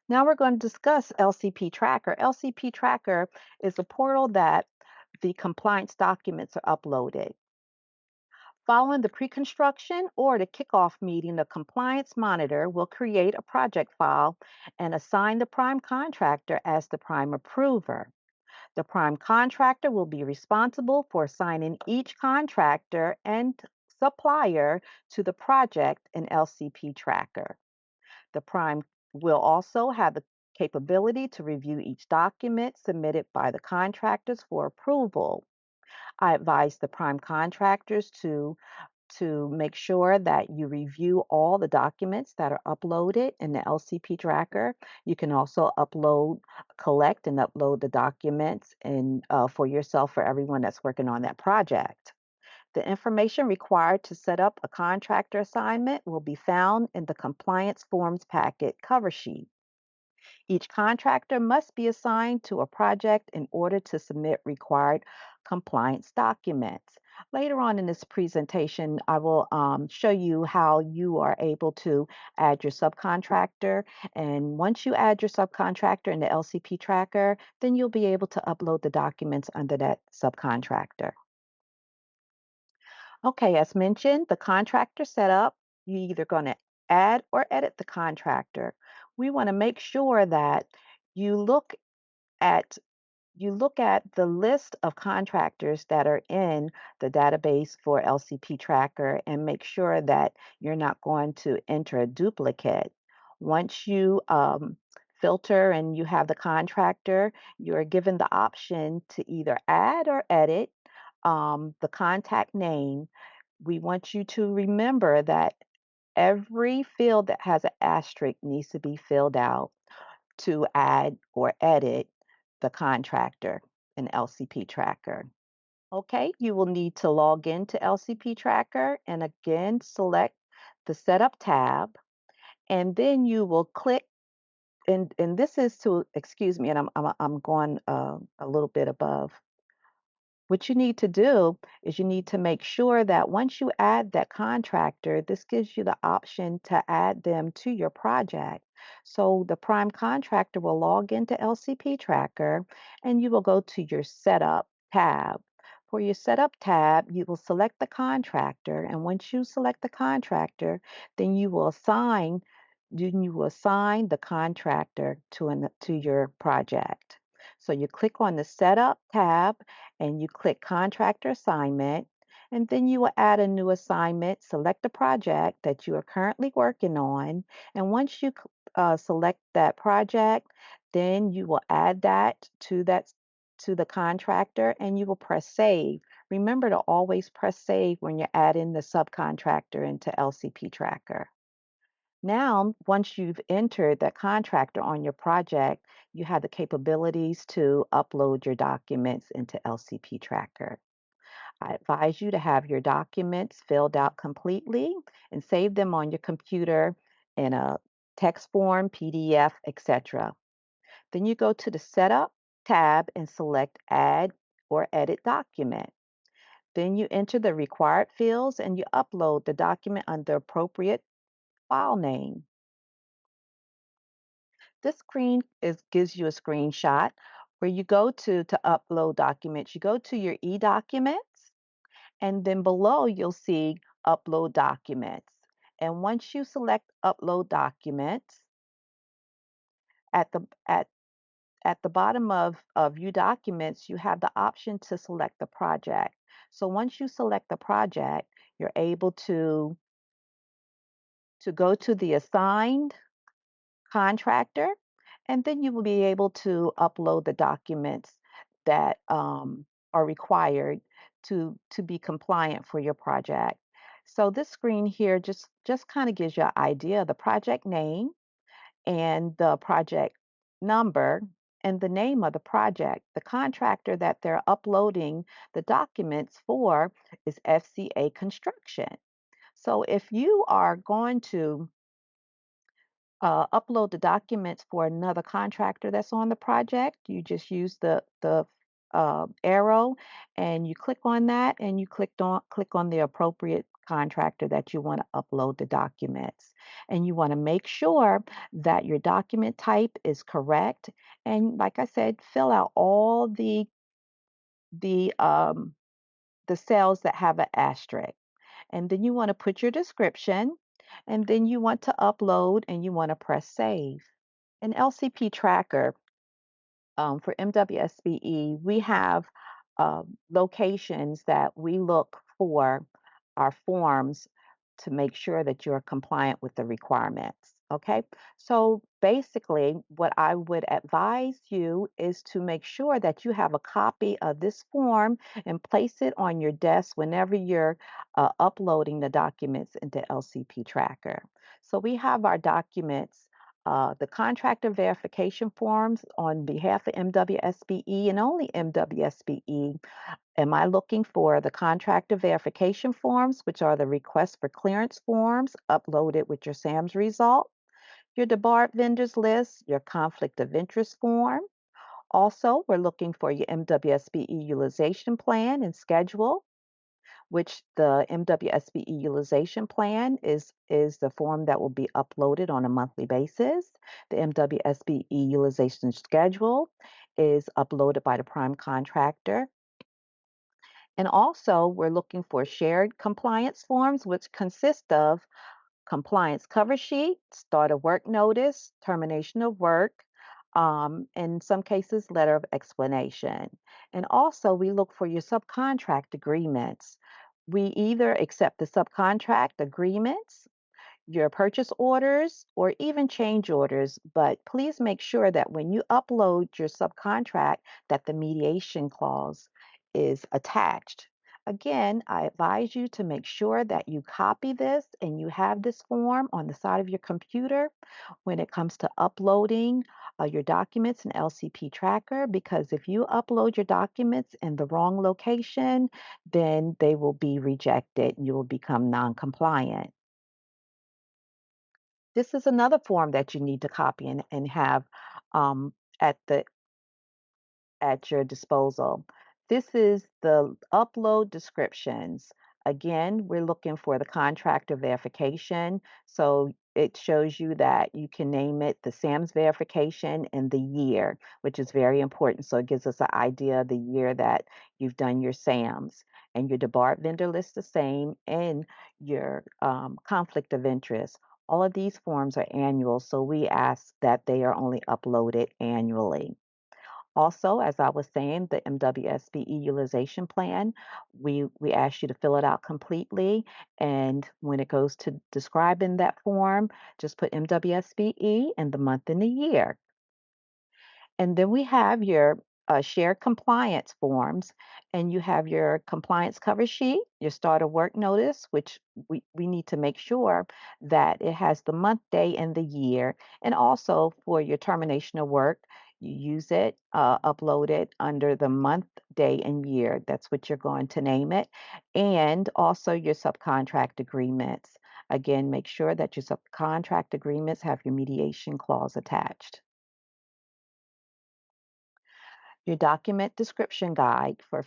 Now we're going to discuss LCP Tracker. LCP Tracker is a portal that the compliance documents are uploaded. Following the pre-construction or the kickoff meeting, the compliance monitor will create a project file and assign the prime contractor as the prime approver. The prime contractor will be responsible for assigning each contractor and supplier to the project in LCP Tracker. The prime will also have the capability to review each document submitted by the contractors for approval. I advise the prime contractors to make sure that you review all the documents that are uploaded in the LCP tracker. You can also collect and upload the documents for yourself, for everyone that's working on that project. The information required to set up a contractor assignment will be found in the compliance forms packet cover sheet. Each contractor must be assigned to a project in order to submit required compliance documents. Later on in this presentation, I will show you how you are able to add your subcontractor. And once you add your subcontractor in the LCP tracker, then you'll be able to upload the documents under that subcontractor. Okay, as mentioned, the contractor setup, you're either going to add or edit the contractor. We want to make sure that you look at the list of contractors that are in the database for LCP Tracker and make sure that you're not going to enter a duplicate. Once you filter and you have the contractor, you're given the option to either add or edit the contact name. We want you to remember that every field that has an asterisk needs to be filled out to add or edit the contractor in LCP Tracker. Okay, you will need to log into LCP Tracker and again select the Setup tab, and then you will click. And this is to, excuse me, and I'm going a little bit above. What you need to do is you need to make sure that once you add that contractor, this gives you the option to add them to your project. So the prime contractor will log into LCP Tracker and you will go to your Setup tab. For your Setup tab, you will select the contractor, and once you select the contractor, then you will assign the contractor to your project. So you click on the Setup tab and you click Contractor Assignment, and then you will add a new assignment, select the project that you are currently working on, and once you select that project, then you will add that to the contractor and you will press Save. Remember to always press Save when you're adding the subcontractor into LCP Tracker. Now, once you've entered that contractor on your project, you have the capabilities to upload your documents into LCP Tracker. I advise you to have your documents filled out completely and save them on your computer in a text form, PDF, etc. Then you go to the Setup tab and select Add or Edit Document. Then you enter the required fields and you upload the document under appropriate file name. This screen gives you a screenshot where you go to upload documents. You go to your e-documents, and then below you'll see upload documents. And once you select upload documents, at the at at the bottom of you documents, you have the option to select the project. So once you select the project, you're able to go to the assigned contractor, and then you will be able to upload the documents that are required to be compliant for your project. So this screen here just kind of gives you an idea of the project name and the project number and the name of the project. The contractor that they're uploading the documents for is FCA Construction. So if you are going to upload the documents for another contractor that's on the project, you just use the arrow and you click on that and you click on the appropriate contractor that you want to upload the documents. And you want to make sure that your document type is correct. And like I said, fill out all the um, the cells that have an asterisk. And then you want to put your description, and then you want to upload and you want to press save. In LCP Tracker, for MWSBE, we have locations that we look for our forms to make sure that you're compliant with the requirements. Okay, so basically, what I would advise you is to make sure that you have a copy of this form and place it on your desk whenever you're uploading the documents into LCP Tracker. So we have our documents, the contractor verification forms on behalf of MWSBE and only MWSBE. Am I looking for the contractor verification forms, which are the request for clearance forms uploaded with your SAMS result, your debarred vendors list, your conflict of interest form. Also, we're looking for your MWSBE utilization plan and schedule, which the MWSBE utilization plan is the form that will be uploaded on a monthly basis. The MWSBE utilization schedule is uploaded by the prime contractor. And also, we're looking for shared compliance forms, which consist of compliance cover sheet, start of work notice, termination of work, in some cases, letter of explanation. And also, we look for your subcontract agreements. We either accept the subcontract agreements, your purchase orders, or even change orders, but please make sure that when you upload your subcontract that the mediation clause is attached. Again, I advise you to make sure that you copy this and you have this form on the side of your computer when it comes to uploading your documents in LCP Tracker, because if you upload your documents in the wrong location, then they will be rejected and you will become non-compliant. This is another form that you need to copy and have um, at the at your disposal. This is the upload descriptions. Again, we're looking for the contractor verification. So it shows you that you can name it the SAMS verification and the year, which is very important. So it gives us an idea of the year that you've done your SAMS. And your debarred vendor list the same, and your conflict of interest. All of these forms are annual, so we ask that they are only uploaded annually. Also, as I was saying, the MWSBE utilization plan, we ask you to fill it out completely. And when it goes to describing that form, just put MWSBE and the month and the year. And then we have your shared compliance forms, and you have your compliance cover sheet, your start of work notice, which we need to make sure that it has the month, day, and the year. And also for your termination of work, you use it, upload it under the month, day, and year. That's what you're going to name it. And also your subcontract agreements. Again, make sure that your subcontract agreements have your mediation clause attached. Your document description guide for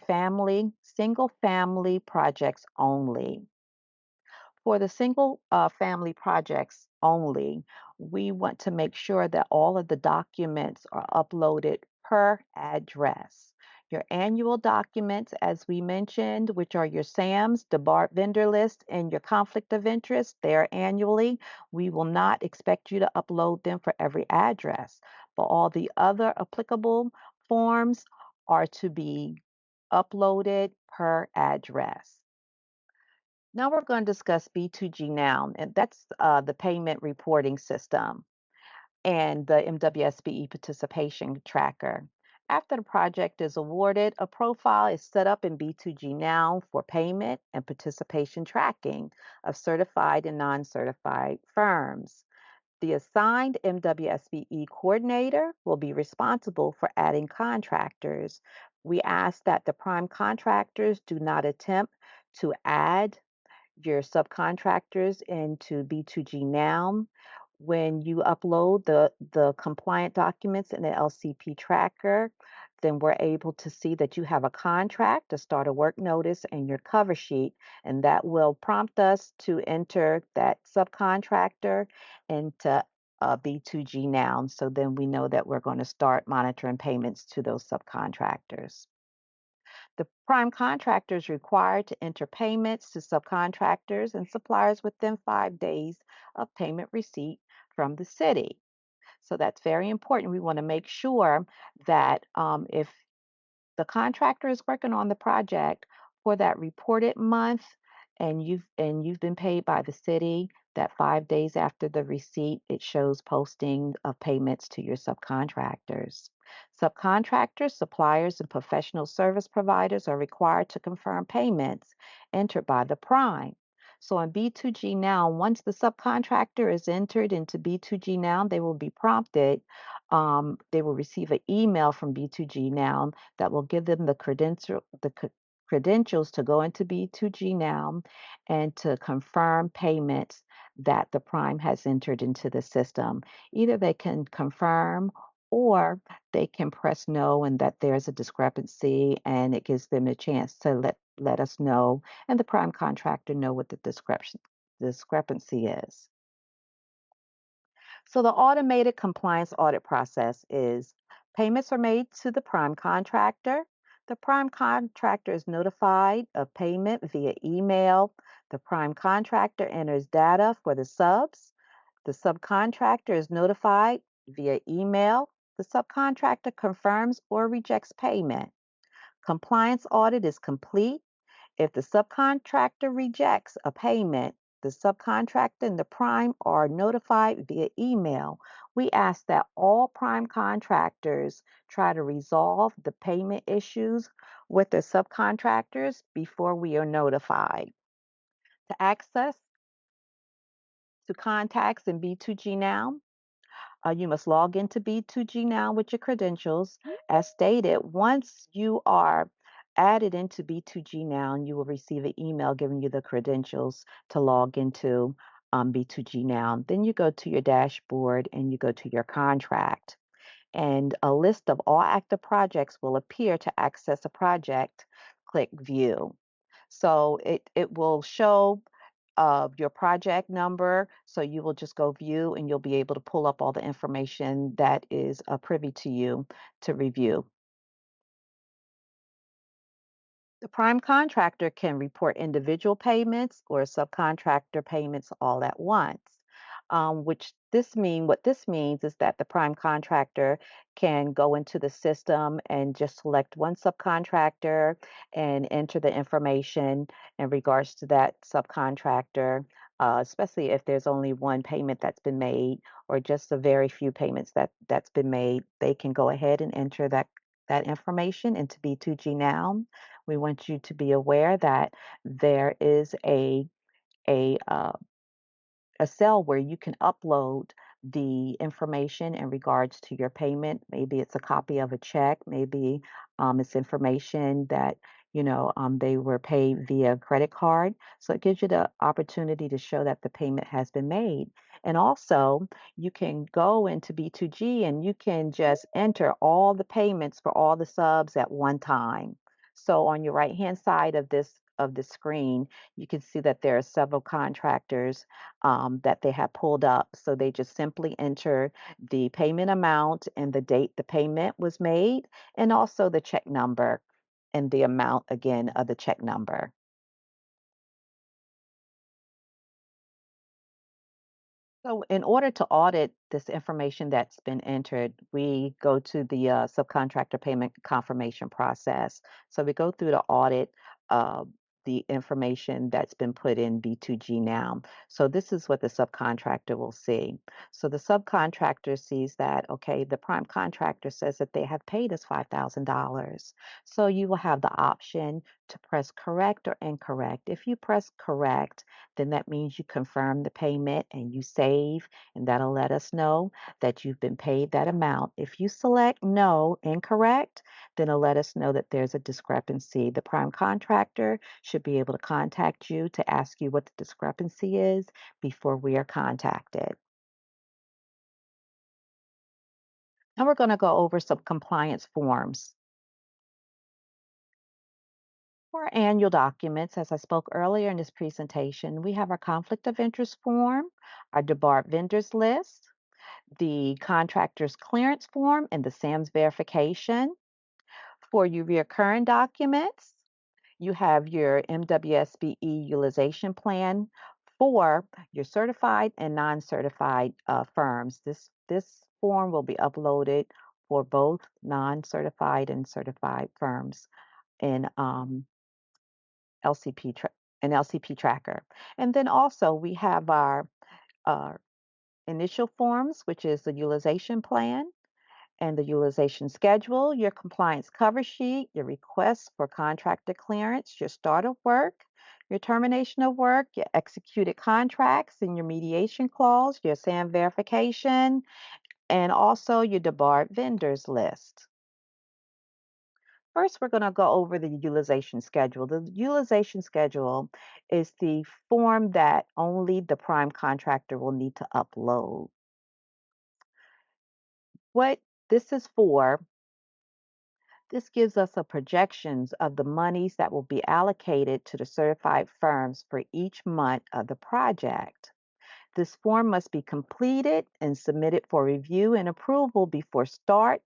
single family projects only. For the single family projects only, we want to make sure that all of the documents are uploaded per address. Your annual documents, as we mentioned, which are your SAMs, the BART vendor list, and your conflict of interest, they're annually. We will not expect you to upload them for every address, but all the other applicable forms are to be uploaded per address. Now we're going to discuss B2G now, and that's the payment reporting system and the MWSBE participation tracker. After the project is awarded, a profile is set up in B2G Now for payment and participation tracking of certified and non-certified firms. The assigned MWSBE coordinator will be responsible for adding contractors. We ask that the prime contractors do not attempt to add your subcontractors into B2G Now. When you upload the compliant documents in the LCP tracker, then we're able to see that you have a contract, a start a work notice, and your cover sheet, and that will prompt us to enter that subcontractor into B2G Now. So then we know that we're going to start monitoring payments to those subcontractors. The prime contractor is required to enter payments to subcontractors and suppliers within 5 days of payment receipt from the city. So that's very important. We want to make sure that if the contractor is working on the project for that reported month and you've been paid by the city, that 5 days after the receipt it shows posting of payments to your subcontractors. Subcontractors, suppliers, and professional service providers are required to confirm payments entered by the prime. So in B2G Now, once the subcontractor is entered into B2G Now, they will be prompted. They will receive an email from B2G Now that will give them the credentials to go into B2G Now and to confirm payments that the prime has entered into the system. Either they can confirm or they can press no and that there's a discrepancy and it gives them a chance to let us know and the prime contractor know what the discrepancy is. So the automated compliance audit process is payments are made to the prime contractor. The prime contractor is notified of payment via email. The prime contractor enters data for the subs. The subcontractor is notified via email. The subcontractor confirms or rejects payment. Compliance audit is complete if the subcontractor rejects a payment, the subcontractor and the prime are notified via email. We ask that all prime contractors try to resolve the payment issues with their subcontractors before we are notified. To access to contacts in B2G Now, you must log into B2G Now with your credentials. As stated, once you are added into B2G Now, you will receive an email giving you the credentials to log into B2G Now. Then you go to your dashboard and you go to your contract. And a list of all active projects will appear to access a project. Click View. So it will show your project number. So you will just go view and you'll be able to pull up all the information that is privy to you to review. The prime contractor can report individual payments or subcontractor payments all at once. What this means is that the prime contractor can go into the system and just select one subcontractor and enter the information in regards to that subcontractor, especially if there's only one payment that's been made or just a very few payments that's been made. They can go ahead and enter that information into B2G Now. We want you to be aware that there is a a cell where you can upload the information in regards to your payment. Maybe it's a copy of a check, maybe it's information that they were paid via credit card. So it gives you the opportunity to show that the payment has been made. And also, you can go into B2G and you can just enter all the payments for all the subs at one time. So on your right hand side of the screen, you can see that there are several contractors that they have pulled up. So they just simply enter the payment amount and the date the payment was made, and also the check number and the amount again of the check number. So, in order to audit this information that's been entered, we go to the subcontractor payment confirmation process. So, we go through the audit of the information that's been put in B2G Now. So, this is what the subcontractor will see. So, the subcontractor sees that, okay, the prime contractor says that they have paid us $5,000. So, you will have the option to press correct or incorrect. If you press correct, then that means you confirm the payment and you save, and that'll let us know that you've been paid that amount. If you select no, incorrect, then it'll let us know that there's a discrepancy. The prime contractor should be able to contact you to ask you what the discrepancy is before we are contacted. Now we're going to go over some compliance forms. For our annual documents, as I spoke earlier in this presentation, we have our conflict of interest form, our debarred vendors list, the contractor's clearance form, and the SAM's verification. For your recurring documents, you have your MWSBE utilization plan for your certified and non-certified firms. This form will be uploaded for both non-certified and certified firms in LCP tra- an LCP tracker. And then also we have our uh, initial forms, which is the utilization plan and the utilization schedule, your compliance cover sheet, your request for contractor clearance, your start of work, your termination of work, your executed contracts, and your mediation clause, your SAM verification, and also your debarred vendors list. First, we're going to go over the utilization schedule. The utilization schedule is the form that only the prime contractor will need to upload. What this is for, this gives us a projections of the monies that will be allocated to the certified firms for each month of the project. This form must be completed and submitted for review and approval before start.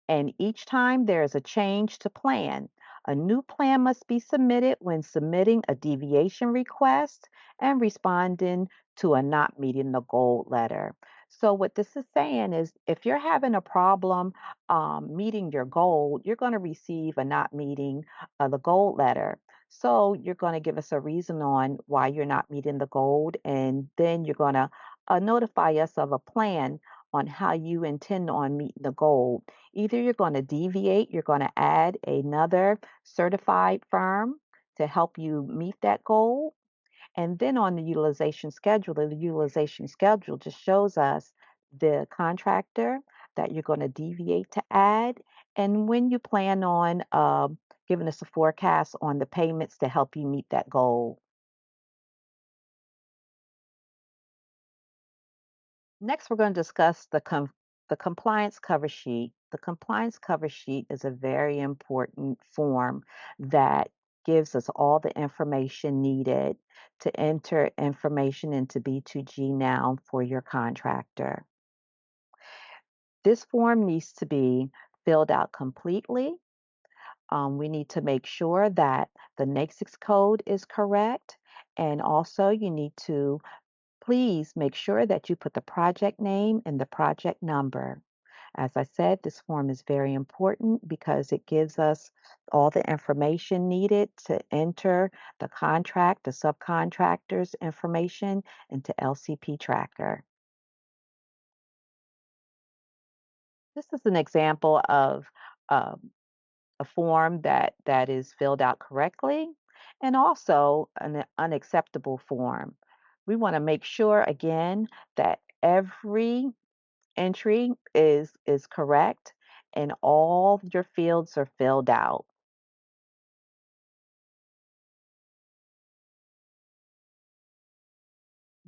And each time there is a change to plan, a new plan must be submitted when submitting a deviation request and responding to a not meeting the goal letter. So, what this is saying is if you're having a problem meeting your goal, you're going to receive a not meeting the goal letter. So, you're going to give us a reason on why you're not meeting the goal, and then you're going to notify us of a plan on how you intend on meeting the goal. Either you're going to deviate, you're going to add another certified firm to help you meet that goal. And then on the utilization schedule just shows us the contractor that you're going to deviate to add and when you plan on giving us a forecast on the payments to help you meet that goal. Next, we're going to discuss the compliance cover sheet. The compliance cover sheet is a very important form that gives us all the information needed to enter information into B2G Now for your contractor. This form needs to be filled out completely. We need to make sure that the NAICS code is correct, and also you need to Please make sure that you put the project name and the project number. As I said, this form is very important because it gives us all the information needed to enter the contract, the subcontractor's information into LCP Tracker. This is an example of um, a form that is filled out correctly and also an unacceptable form. We want to make sure again that every entry is correct and all your fields are filled out.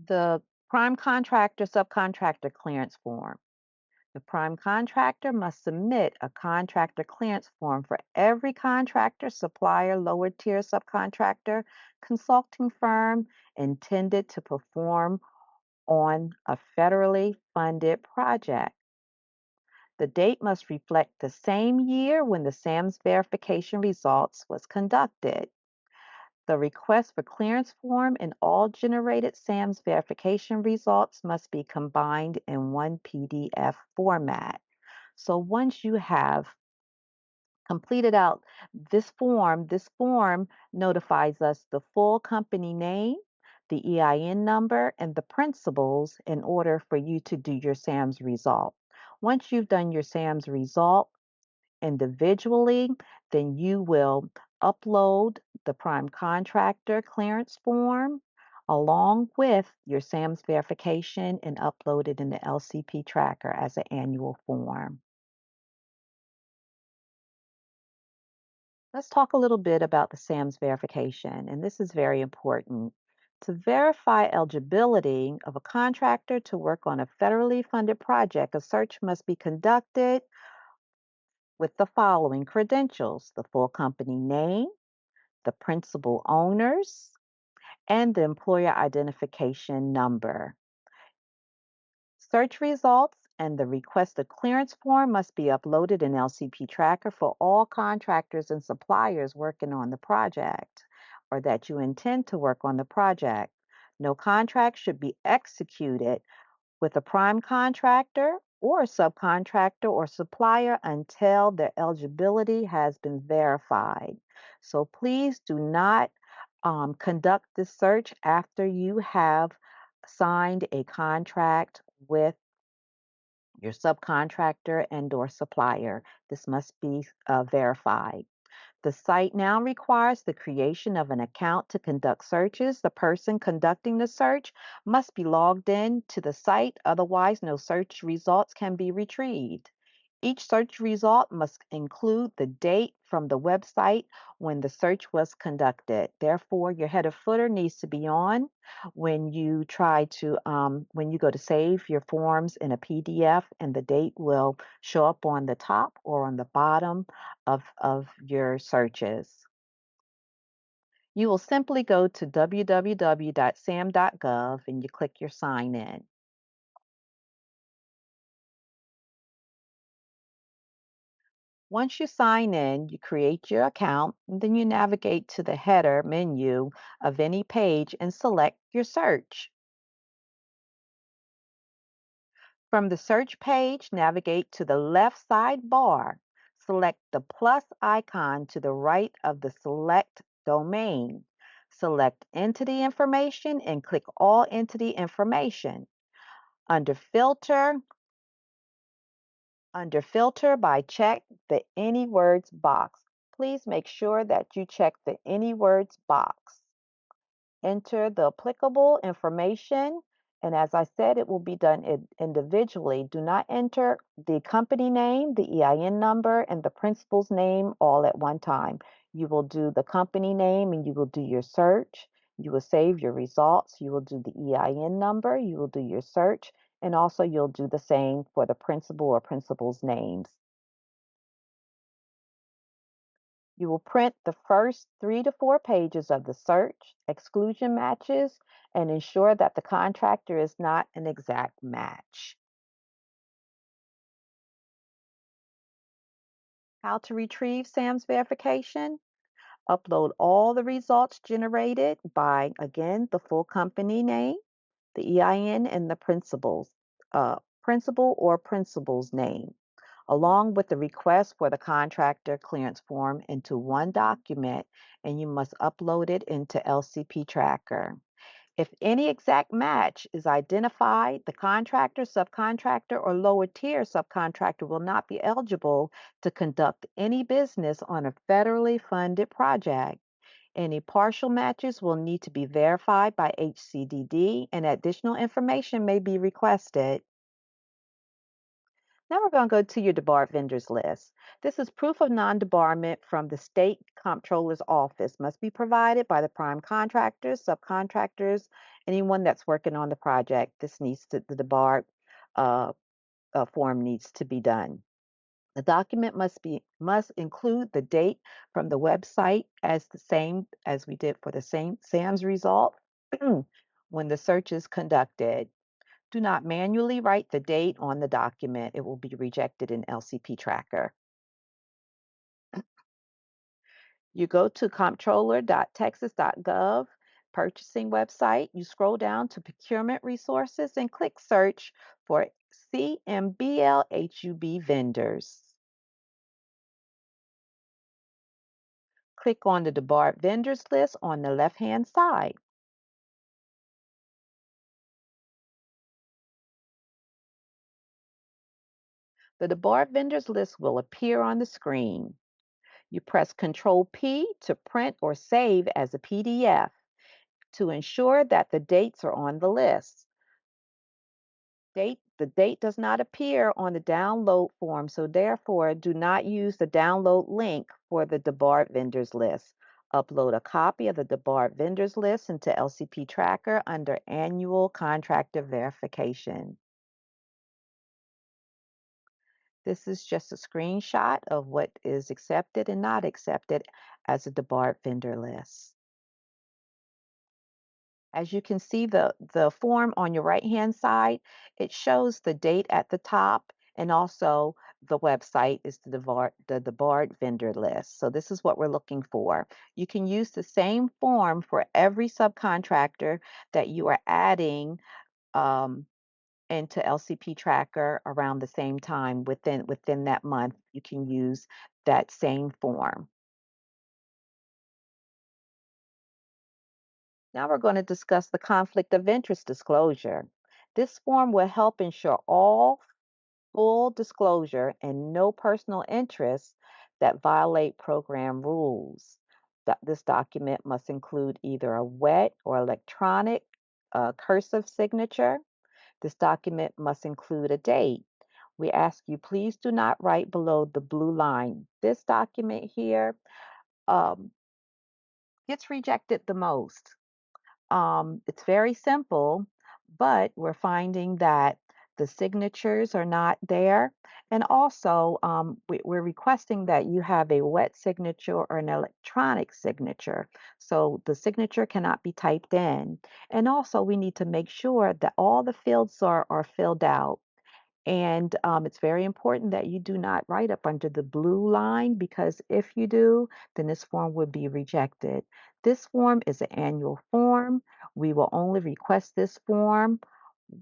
The prime contractor subcontractor clearance form. The prime contractor must submit a contractor clearance form for every contractor, supplier, lower tier subcontractor, consulting firm intended to perform on a federally funded project. The date must reflect the same year when the SAMS verification results was conducted. The request for clearance form and all generated SAMS verification results must be combined in one PDF format. So once you have completed out this form notifies us the full company name, the EIN number, and the principals in order for you to do your SAMS result. Once you've done your SAMS result individually, then you will upload the prime contractor clearance form along with your SAMS verification and upload it in the LCP tracker as an annual form. Let's talk a little bit about the SAMS verification, and this is very important. To verify eligibility of a contractor to work on a federally funded project, a search must be conducted with the following credentials: the full company name, the principal owners, and the employer identification number. Search results and the requested clearance form must be uploaded in LCP Tracker for all contractors and suppliers working on the project or that you intend to work on the project. No contract should be executed with a prime contractor or a subcontractor or supplier until their eligibility has been verified. So please do not conduct this search after you have signed a contract with your subcontractor and or supplier. This must be verified. The site now requires the creation of an account to conduct searches. The person conducting the search must be logged in to the site, otherwise no search results can be retrieved. Each search result must include the date from the website when the search was conducted. Therefore, your header footer needs to be on when you go to save your forms in a PDF, and the date will show up on the top or on the bottom of your searches. You will simply go to www.sam.gov and you click your sign in. Once you sign in, you create your account, and then you navigate to the header menu of any page and select your search. From the search page, navigate to the left sidebar. Select the plus icon to the right of the select domain. Select entity information and click all entity information. Under filter, by check the any words box. Please make sure that you check the any words box. Enter the applicable information, and as I said, it will be done individually. Do not enter the company name, the EIN number, and the principal's name all at one time. You will do the company name and you will do your search. You will save your results. You will do the EIN number. You will do your search. And also you'll do the same for the principal or principal's names. You will print the first 3 to 4 pages of the search, exclusion matches, and ensure that the contractor is not an exact match. How to retrieve SAMS verification? Upload all the results generated by, again, the full company name, the EIN, and the principal or principal's name, along with the request for the contractor clearance form into one document, and you must upload it into LCP Tracker. If any exact match is identified, the contractor, subcontractor, or lower tier subcontractor will not be eligible to conduct any business on a federally funded project. Any partial matches will need to be verified by HCDD, and additional information may be requested. Now we're going to go to your debarred vendors list. This is proof of non-debarment from the state comptroller's office. Must be provided by the prime contractors, subcontractors, anyone that's working on the project. The debarred uh, form needs to be done. The document must include the date from the website as the same as we did for the same SAM's result when the search is conducted. Do not manually write the date on the document. It will be rejected in LCP Tracker. You go to comptroller.texas.gov purchasing website. You scroll down to procurement resources and click search for CMBL vendors. Click on the debarred vendors list on the left-hand side. The debarred vendors list will appear on the screen. You press Control P to print or save as a PDF to ensure that the dates are on the list. The date does not appear on the download form, so therefore do not use the download link for the debarred vendors list. Upload a copy of the debarred vendors list into LCP Tracker under Annual Contractor Verification. This is just a screenshot of what is accepted and not accepted as a debarred vendor list. As you can see, the form on your right-hand side, it shows the date at the top, and also the website is the debarred vendor list. So this is what we're looking for. You can use the same form for every subcontractor that you are adding into LCP Tracker around the same time within that month. You can use that same form. Now we're going to discuss the conflict of interest disclosure. This form will help ensure all full disclosure and no personal interests that violate program rules. This document must include either a wet or electronic cursive signature. This document must include a date. We ask you please do not write below the blue line. This document here um, gets rejected the most. It's very simple, but we're finding that the signatures are not there. And also, we're requesting that you have a wet signature or an electronic signature. So the signature cannot be typed in. And also, we need to make sure that all the fields are filled out. And it's very important that you do not write up under the blue line, because if you do, then this form would be rejected. This form is an annual form. We will only request this form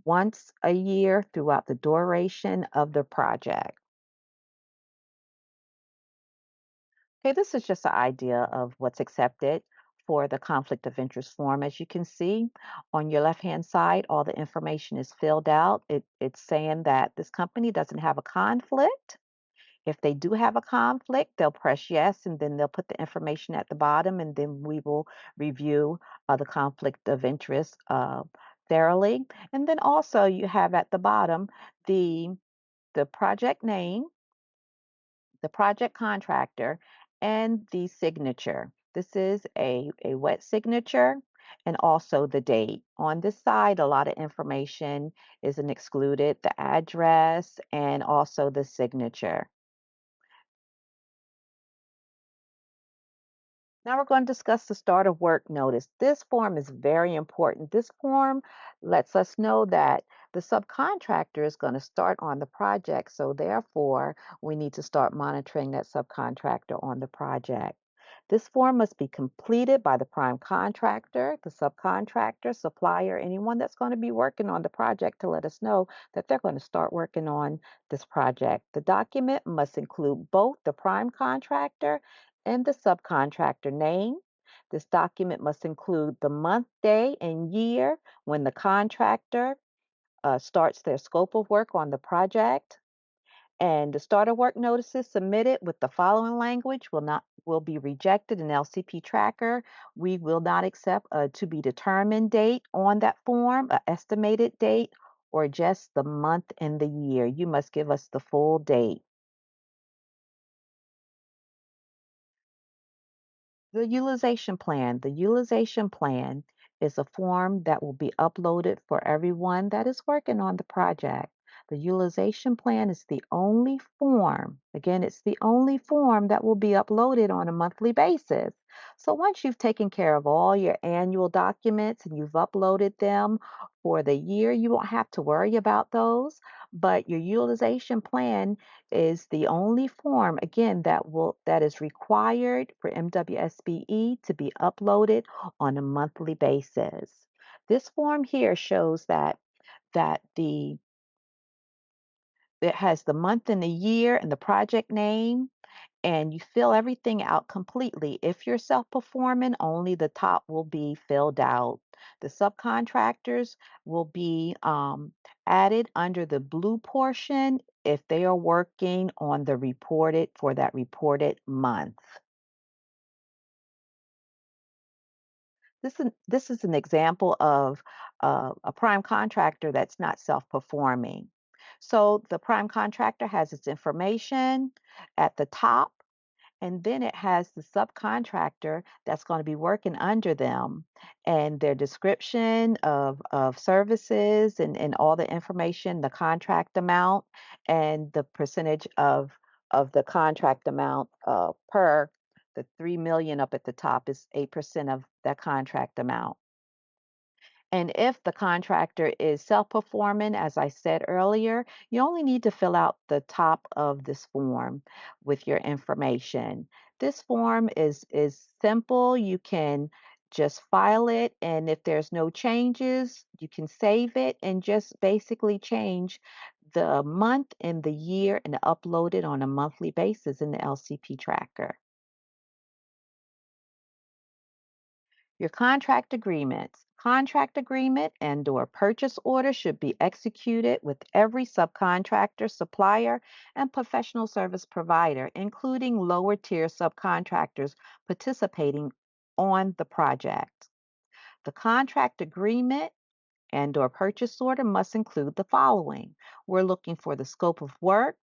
once a year throughout the duration of the project. Okay, this is just an idea of what's accepted for the conflict of interest form. As you can see on your left-hand side, all the information is filled out. It's saying that this company doesn't have a conflict. If they do have a conflict, they'll press yes, and then they'll put the information at the bottom, and then we will review the conflict of interest thoroughly. And then also you have at the bottom the project name, the project contractor, and the signature. This is a wet signature, and also the date. On this side, a lot of information isn't excluded, the address and also the signature. Now we're going to discuss the start of work notice. This form is very important. This form lets us know that the subcontractor is going to start on the project. So therefore, we need to start monitoring that subcontractor on the project. This form must be completed by the prime contractor, the subcontractor, supplier, anyone that's going to be working on the project to let us know that they're going to start working on this project. The document must include both the prime contractor and the subcontractor name. This document must include the month, day, and year when the contractor starts their scope of work on the project. And the starter work notices submitted with the following language will be rejected in LCP Tracker. We will not accept a to be determined date on that form, an estimated date, or just the month and the year. You must give us the full date. The utilization plan. The utilization plan is a form that will be uploaded for everyone that is working on the project. The utilization plan is the only form, again, it's the only form that will be uploaded on a monthly basis. So once you've taken care of all your annual documents and you've uploaded them for the year, you won't have to worry about those. But your utilization plan is the only form, again, that is required for MWSBE to be uploaded on a monthly basis. This form here shows that it has the month and the year and the project name, and you fill everything out completely. If you're self-performing, only the top will be filled out. The subcontractors will be added under the blue portion if they are working on the reported for that reported month. This is an example of a prime contractor that's not self-performing. So the prime contractor has its information at the top, and then it has the subcontractor that's going to be working under them and their description of services and all the information, the contract amount, and the percentage of the contract amount per the 3 million up at the top is 8% of that contract amount. And if the contractor is self-performing, as I said earlier, you only need to fill out the top of this form with your information. This form is simple. You can just file it, and if there's no changes, you can save it and just basically change the month and the year and upload it on a monthly basis in the LCP tracker. Your contract agreements. Contract agreement and/or purchase order should be executed with every subcontractor, supplier, and professional service provider, including lower tier subcontractors participating on the project. The contract agreement and/or purchase order must include the following. We're looking for the scope of work,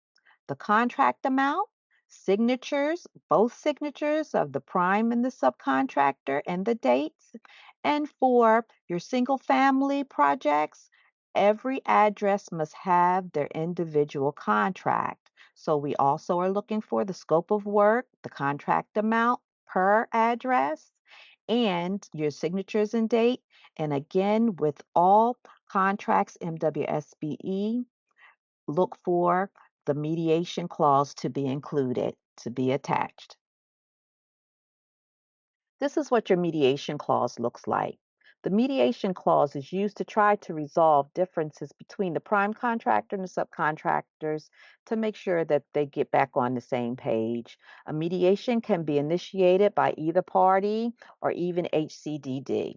the contract amount, signatures, both signatures of the prime and the subcontractor, and the dates. And for your single family projects, every address must have their individual contract. So we also are looking for the scope of work, the contract amount per address, and your signatures and date. And again, with all contracts MWSBE, look for the mediation clause to be included, to be attached. This is what your mediation clause looks like. The mediation clause is used to try to resolve differences between the prime contractor and the subcontractors to make sure that they get back on the same page. A mediation can be initiated by either party or even HCDD.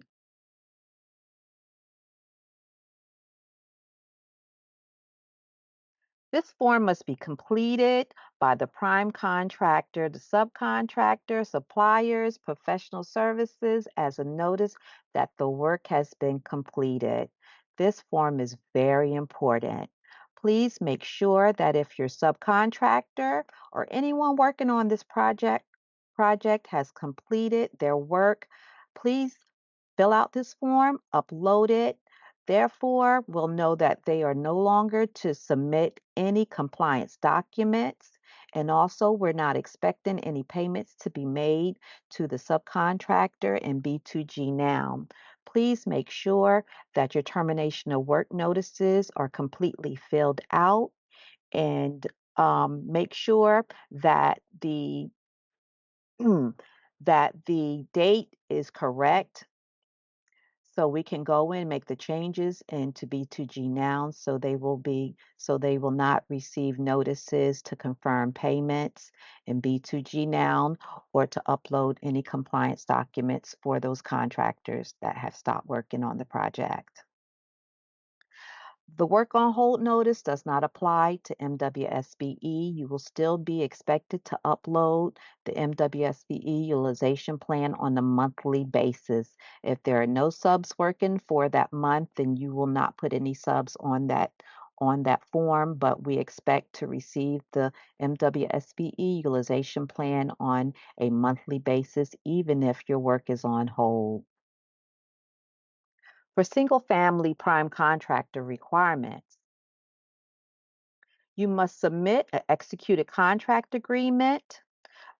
This form must be completed by the prime contractor, the subcontractor, suppliers, professional services as a notice that the work has been completed. This form is very important. Please make sure that if your subcontractor or anyone working on this project has completed their work, please fill out this form, upload it. Therefore, we'll know that they are no longer to submit any compliance documents. And also, we're not expecting any payments to be made to the subcontractor in B2G now. Please make sure that your termination of work notices are completely filled out, and make sure that that the date is correct so we can go in, make the changes into B2G now so they will not receive notices to confirm payments in B2G now or to upload any compliance documents for those contractors that have stopped working on the project. The work on hold notice does not apply to MWSBE. You will still be expected to upload the MWSBE utilization plan on a monthly basis. If there are no subs working for that month, then you will not put any subs on that form, but we expect to receive the MWSBE utilization plan on a monthly basis, even if your work is on hold. For single family prime contractor requirements, you must submit an executed contract agreement,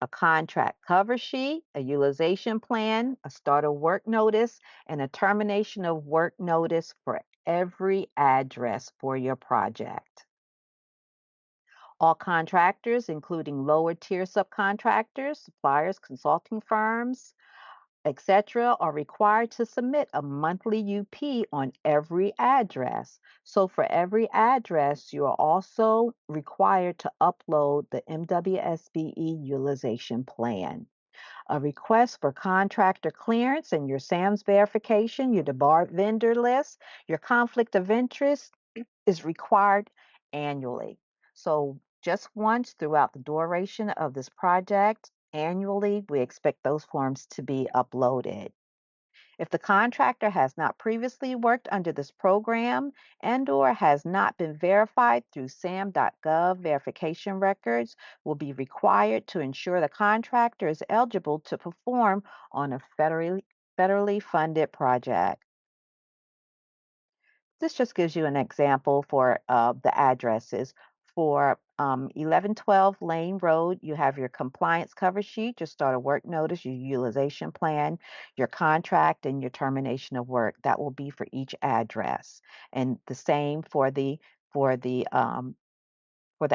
a contract cover sheet, a utilization plan, a start of work notice, and a termination of work notice for every address for your project. All contractors, including lower tier subcontractors, suppliers, consulting firms, etc., are required to submit a monthly UP on every address. So for every address, you are also required to upload the MWSBE utilization plan. A request for contractor clearance and your SAMS verification, your debarred vendor list, your conflict of interest is required annually. So just once throughout the duration of this project, annually, we expect those forms to be uploaded. If the contractor has not previously worked under this program and/or has not been verified through sam.gov verification records, will be required to ensure the contractor is eligible to perform on a federally funded project. This just gives you an example for the addresses. For 1112 Lane Road, you have your compliance cover sheet, your start of work notice, your utilization plan, your contract, and your termination of work. That will be for each address. And the same for the for the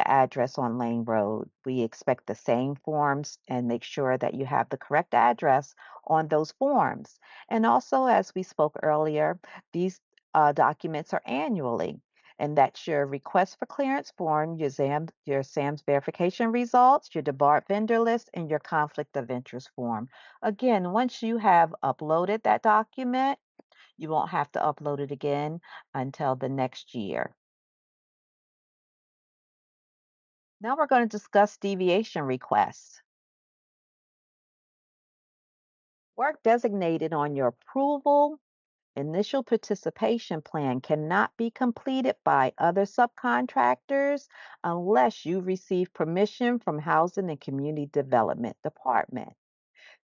address on Lane Road. We expect the same forms and make sure that you have the correct address on those forms. And also, as we spoke earlier, these documents are annually. And that's your request for clearance form, your SAMS verification results, your debarred vendor list, and your conflict of interest form. Again, once you have uploaded that document, you won't have to upload it again until the next year. Now we're going to discuss deviation requests. Work designated on your approval initial participation plan cannot be completed by other subcontractors unless you receive permission from Housing and Community Development Department.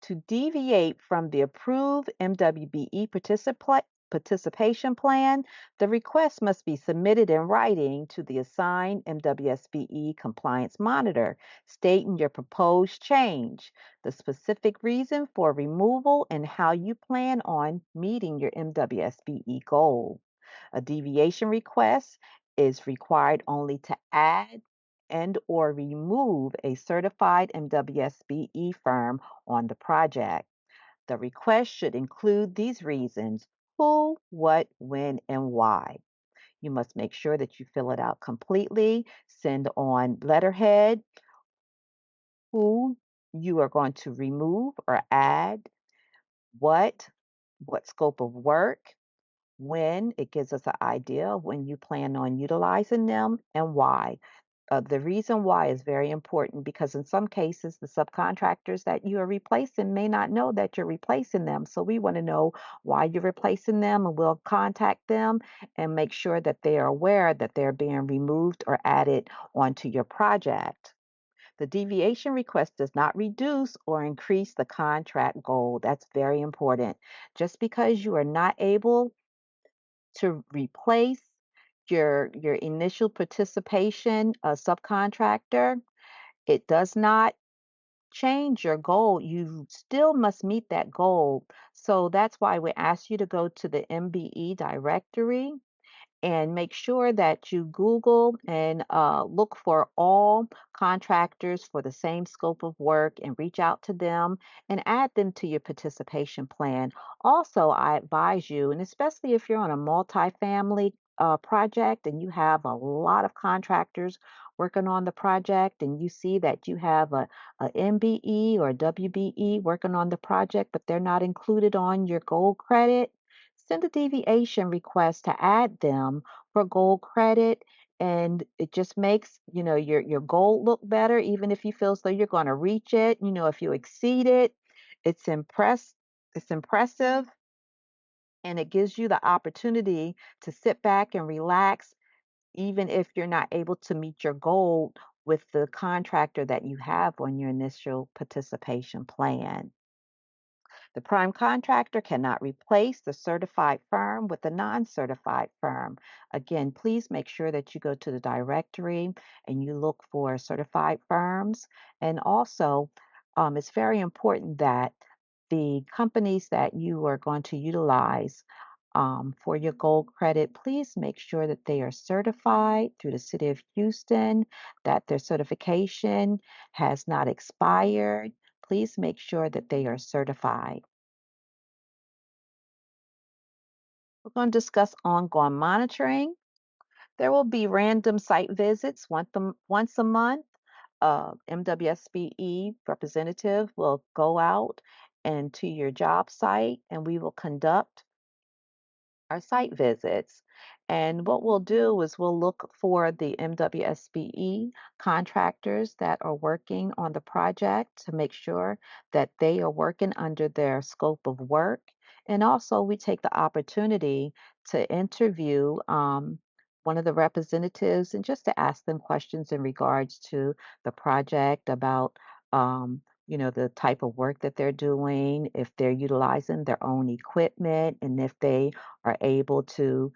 To deviate from the approved MWBE participation plan, the request must be submitted in writing to the assigned MWSBE compliance monitor, stating your proposed change, the specific reason for removal, and how you plan on meeting your MWSBE goal. A deviation request is required only to add and or remove a certified MWSBE firm on the project. The request should include these reasons: who, what, when, and why. You must make sure that you fill it out completely, send on letterhead who you are going to remove or add, what, what scope of work, when, it gives us an idea of when you plan on utilizing them, and why. The reason why is very important because in some cases, the subcontractors that you are replacing may not know that you're replacing them. So we want to know why you're replacing them, and we'll contact them and make sure that they are aware that they're being removed or added onto your project. The deviation request does not reduce or increase the contract goal. That's very important. Just because you are not able to replace your initial participation subcontractor, it does not change your goal. You still must meet that goal. So that's why we ask you to go to the MBE directory and make sure that you Google and look for all contractors for the same scope of work and reach out to them and add them to your participation plan. Also, I advise you, and especially if you're on a multifamily project and you have a lot of contractors working on the project and you see that you have a MBE or a WBE working on the project, but they're not included on your gold credit, send a deviation request to add them for gold credit. And it just makes, your goal look better, even if you feel as though you're going to reach it. If you exceed it, it's impressive, and it gives you the opportunity to sit back and relax, even if you're not able to meet your goal with the contractor that you have on your initial participation plan. The prime contractor cannot replace the certified firm with a non-certified firm. Again, please make sure that you go to the directory and you look for certified firms. And also, it's very important that the companies that you are going to utilize for your gold credit, please make sure that they are certified through the City of Houston, that their certification has not expired. Please make sure that they are certified. We're going to discuss ongoing monitoring. There will be random site visits once a month. MWSBE representative will go out and to your job site, and we will conduct our site visits. And what we'll do is we'll look for the MWSBE contractors that are working on the project to make sure that they are working under their scope of work. And also, we take the opportunity to interview one of the representatives and just to ask them questions in regards to the project about. The type of work that they're doing, if they're utilizing their own equipment, and if they are able to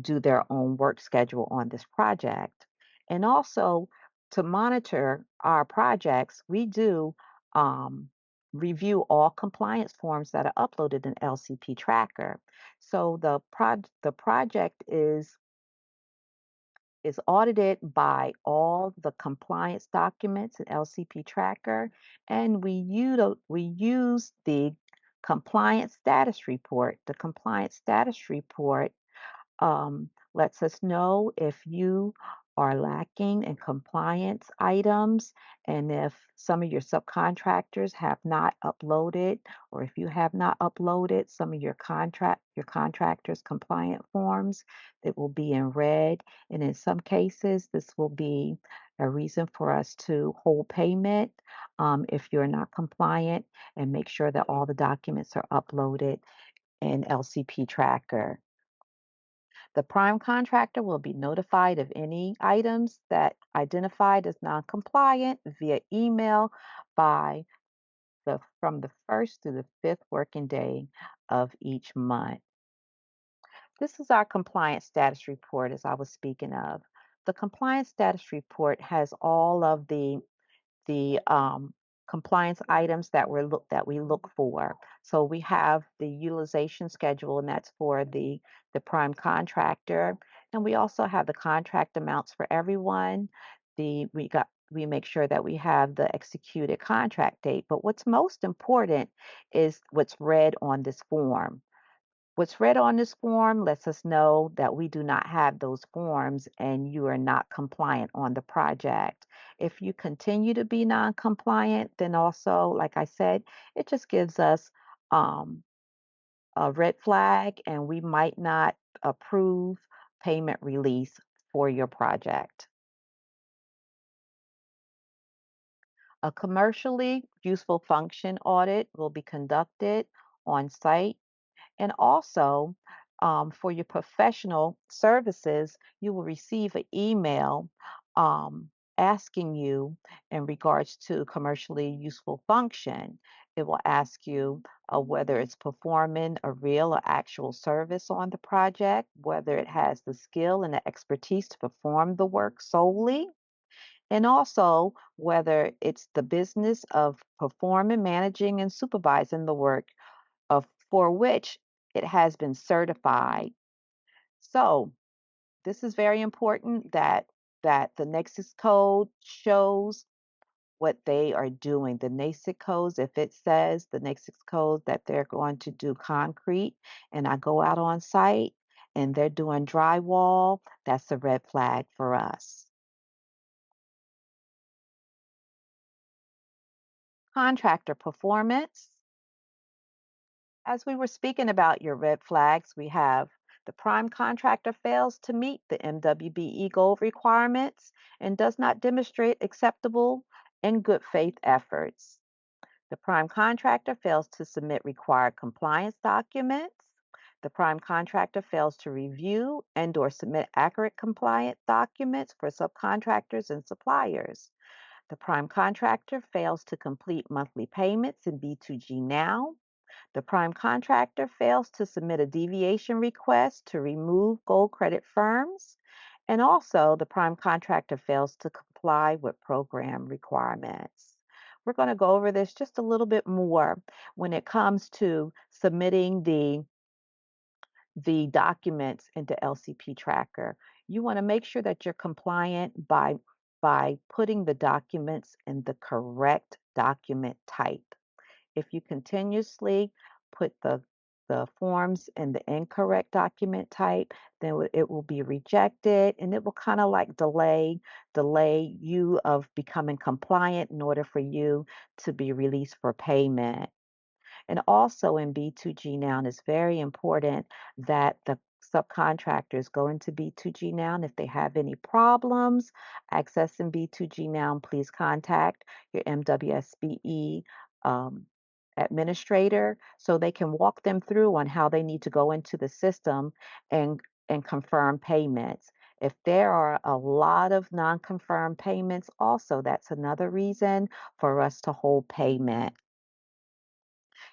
do their own work schedule on this project. And also to monitor our projects, we do review all compliance forms that are uploaded in LCP Tracker. So the project is audited by all the compliance documents in LCP Tracker, and we use the compliance status report. The compliance status report lets us know if you are lacking in compliance items and if some of your subcontractors have not uploaded, or if you have not uploaded some of your contractors compliant forms, that will be in red. And in some cases this will be a reason for us to hold payment if you're not compliant, and make sure that all the documents are uploaded in LCP Tracker. The prime contractor will be notified of any items that identified as non-compliant via email by from the first to the fifth working day of each month. This is our compliance status report, as I was speaking of. The compliance status report has all of the compliance items that we look for. So we have the utilization schedule, and that's for the prime contractor, and we also have the contract amounts for everyone. We make sure that we have the executed contract date. But what's most important is what's read on this form. What's read on this form lets us know that we do not have those forms and you are not compliant on the project. If you continue to be non-compliant, then also, like I said, it just gives us um, a red flag and we might not approve payment release for your project. A commercially useful function audit will be conducted on site. And also, for your professional services, you will receive an email asking you in regards to commercially useful function. It will ask you whether it's performing a real or actual service on the project, whether it has the skill and the expertise to perform the work solely, and also whether it's the business of performing, managing, and supervising the work of for which it has been certified. So This is very important that the Nexus code shows what they are doing. The NASIC codes, if it says the NASIC code that they're going to do concrete and I go out on site and they're doing drywall, that's a red flag for us. Contractor performance. As we were speaking about your red flags, we have the prime contractor fails to meet the MWBE goal requirements and does not demonstrate acceptable and good faith efforts. The prime contractor fails to submit required compliance documents. The prime contractor fails to review and/or submit accurate compliant documents for subcontractors and suppliers. The prime contractor fails to complete monthly payments in B2G Now. The prime contractor fails to submit a deviation request to remove gold credit firms. And also, the prime contractor fails to comply with program requirements. We're going to go over this just a little bit more when it comes to submitting the documents into LCP Tracker. You want to make sure that you're compliant by putting the documents in the correct document type. If you continuously put the forms in the incorrect document type, then it will be rejected and it will kind of like delay you of becoming compliant in order for you to be released for payment. And also in B2G Now, it's very important that the subcontractors go into B2G Now. And if they have any problems accessing B2G Now, please contact your MWSBE um, administrator so they can walk them through on how they need to go into the system and confirm payments. If there are a lot of non-confirmed payments, also that's another reason for us to hold payment.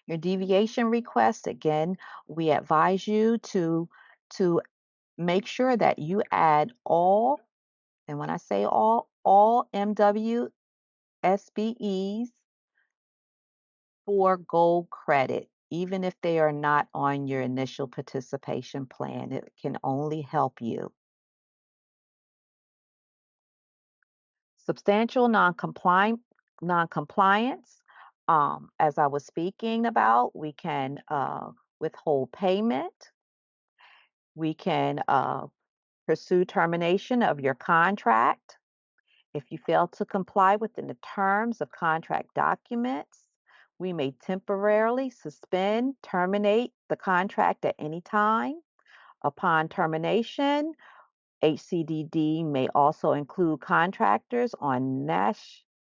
Your deviation request, again, we advise you to make sure that you add all, and when I say all MWSBEs for gold credit, even if they are not on your initial participation plan. It can only help you. Substantial non-compliance. As I was speaking about, we can withhold payment. We can pursue termination of your contract. If you fail to comply within the terms of contract documents, we may temporarily suspend, terminate the contract at any time. Upon termination, HCDD may also include contractors on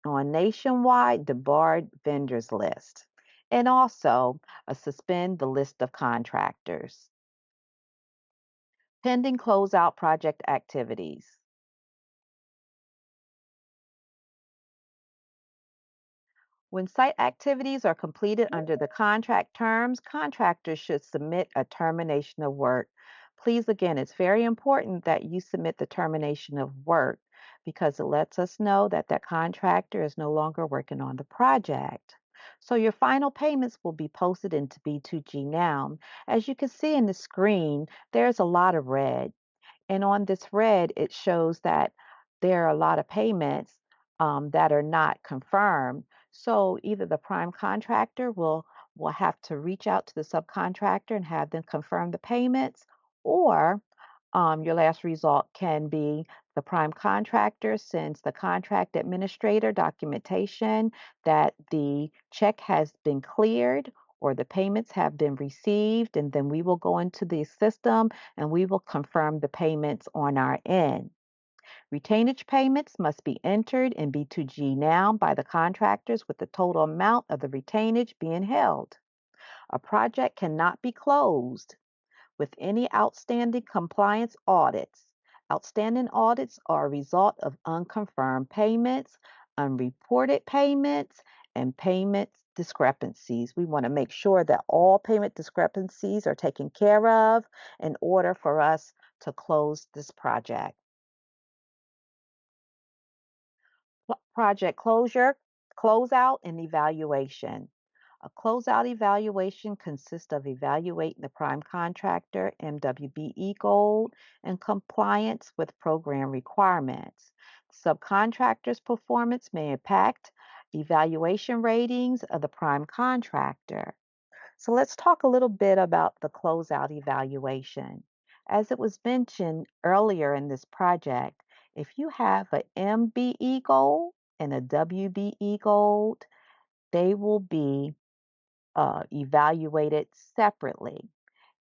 nationwide debarred vendors list and also suspend the list of contractors. Pending closeout project activities. When site activities are completed under the contract terms, contractors should submit a termination of work. Please, again, it's very important that you submit the termination of work because it lets us know that that contractor is no longer working on the project. So your final payments will be posted into B2G Now. As you can see in the screen, there's a lot of red. And on this red, it shows that there are a lot of payments that are not confirmed. So either the prime contractor will have to reach out to the subcontractor and have them confirm the payments, or your last result can be the prime contractor sends the contract administrator documentation that the check has been cleared or the payments have been received, and then we will go into the system and we will confirm the payments on our end. Retainage payments must be entered in B2G Now by the contractors with the total amount of the retainage being held. A project cannot be closed with any outstanding compliance audits. Outstanding audits are a result of unconfirmed payments, unreported payments, and payment discrepancies. We want to make sure that all payment discrepancies are taken care of in order for us to close this project. Project closure, closeout, and evaluation. A closeout evaluation consists of evaluating the prime contractor, MWBE goal, and compliance with program requirements. Subcontractors' performance may impact evaluation ratings of the prime contractor. So let's talk a little bit about the closeout evaluation. As it was mentioned earlier in this project, if you have an MBE goal and a WBE goal, they will be evaluated separately.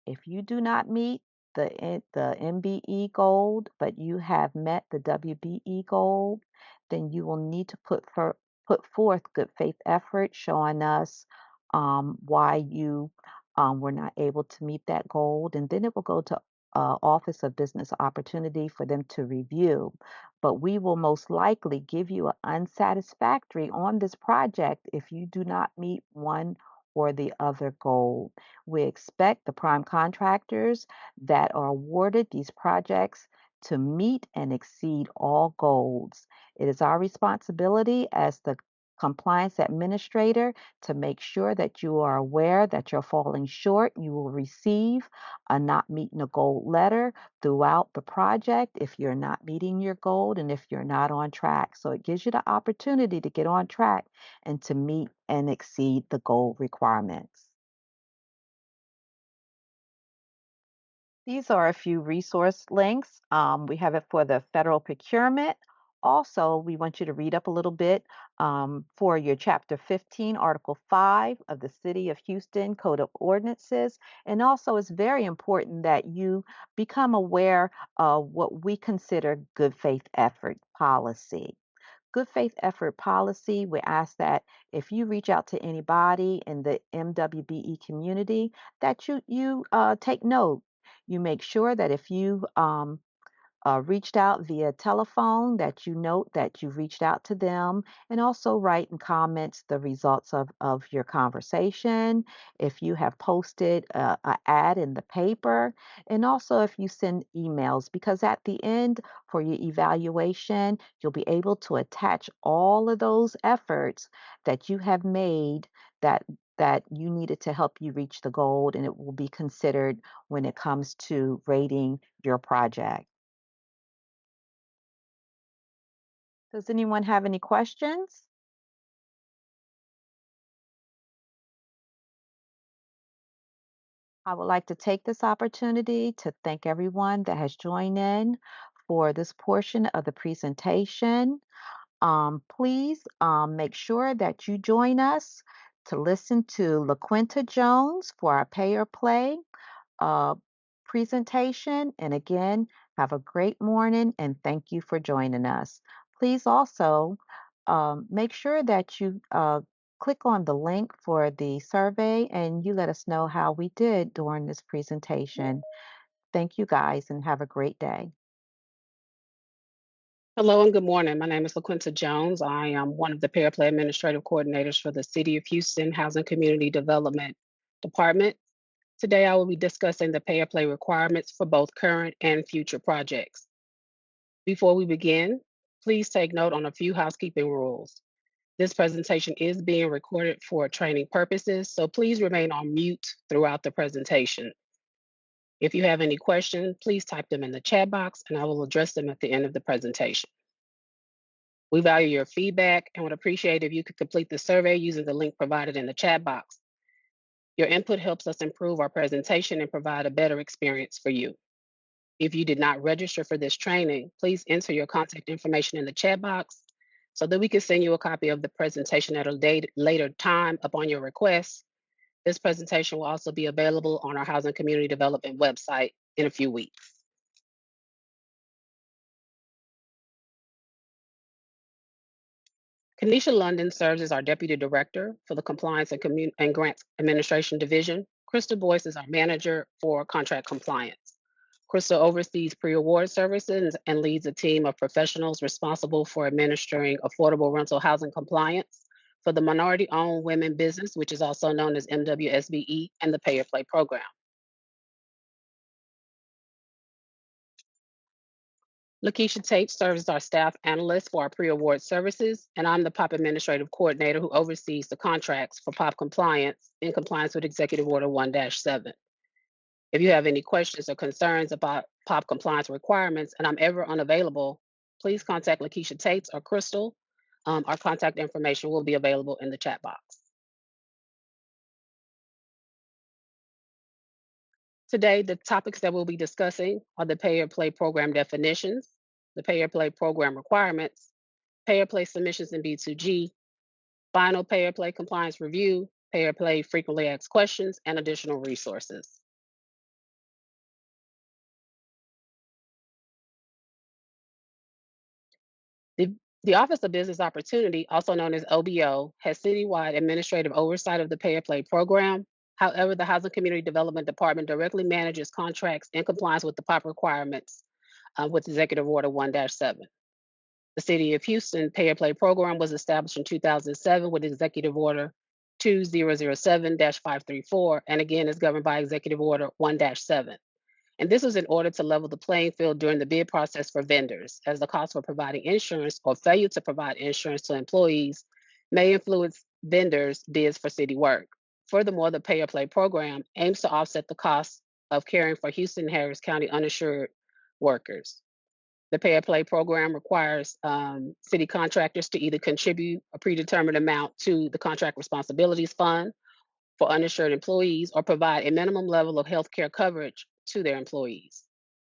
If you do not meet the MBE goal, but you have met the WBE goal, then you will need to put forth good faith effort showing us why you were not able to meet that goal, and then it will go to Office of Business Opportunity for them to review. But we will most likely give you an unsatisfactory on this project if you do not meet one or the other goal. We expect the prime contractors that are awarded these projects to meet and exceed all goals. It is our responsibility as the compliance administrator to make sure that you are aware that you're falling short. You will receive a not meeting a goal letter throughout the project if you're not meeting your goal and if you're not on track. So it gives you the opportunity to get on track and to meet and exceed the goal requirements. These are a few resource links. We have it for the federal procurement. Also, we want you to read up a little bit for your Chapter 15, Article 5 of the City of Houston Code of Ordinances. And also, it's very important that you become aware of what we consider good faith effort policy. Good faith effort policy, we ask that if you reach out to anybody in the MWBE community, that you take note. You make sure that if you reached out via telephone, that you note that you reached out to them, and also write in comments the results of your conversation. If you have posted an ad in the paper, and also if you send emails, because at the end for your evaluation, you'll be able to attach all of those efforts that you have made that you needed to help you reach the goal, and it will be considered when it comes to rating your project. Does anyone have any questions? I would like to take this opportunity to thank everyone that has joined in for this portion of the presentation. Please make sure that you join us to listen to LaQuinta Jones for our pay or play uh, presentation. And again, have a great morning and thank you for joining us. Please also make sure that you click on the link for the survey and you let us know how we did during this presentation. Thank you guys and have a great day. Hello and good morning. My name is LaQuinta Jones. I am one of the Pair Play Administrative Coordinators for the City of Houston Housing Community Development Department. Today, I will be discussing the pay or play requirements for both current and future projects. Before we begin, please take note on a few housekeeping rules. This presentation is being recorded for training purposes, so please remain on mute throughout the presentation. If you have any questions, please type them in the chat box and I will address them at the end of the presentation. We value your feedback and would appreciate if you could complete the survey using the link provided in the chat box. Your input helps us improve our presentation and provide a better experience for you. If you did not register for this training, please enter your contact information in the chat box so that we can send you a copy of the presentation at a later time upon your request. This presentation will also be available on our Housing Community Development website in a few weeks. Kanisha London serves as our Deputy Director for the Compliance and Grants Administration Division. Krista Boyce is our Manager for Contract Compliance. Krista oversees pre-award services and leads a team of professionals responsible for administering affordable rental housing compliance for the minority-owned women business, which is also known as MWSBE, and the Pay or Play program. Lakeisha Tate serves as our staff analyst for our pre-award services, and I'm the POP administrative coordinator who oversees the contracts for POP compliance in compliance with Executive Order 1-7. If you have any questions or concerns about POP compliance requirements and I'm ever unavailable, please contact Lakeisha Tate or Crystal. Our contact information will be available in the chat box. Today, the topics that we'll be discussing are the Pay or Play program definitions, the Pay or Play program requirements, Pay or Play submissions in B2G, final Pay or Play compliance review, Pay or Play frequently asked questions, and additional resources. The Office of Business Opportunity, also known as OBO, has citywide administrative oversight of the Pay or Play program. However, the Housing Community Development Department directly manages contracts in compliance with the POP requirements with Executive Order 1-7. The City of Houston Pay or Play program was established in 2007 with Executive Order 2007-534, and again is governed by Executive Order 1-7. And this was in order to level the playing field during the bid process for vendors, as the cost for providing insurance or failure to provide insurance to employees may influence vendors' bids for city work. Furthermore, the Pay or Play program aims to offset the cost of caring for Houston and Harris County uninsured workers. The Pay or Play program requires city contractors to either contribute a predetermined amount to the Contract Responsibilities Fund for uninsured employees or provide a minimum level of health care coverage to their employees.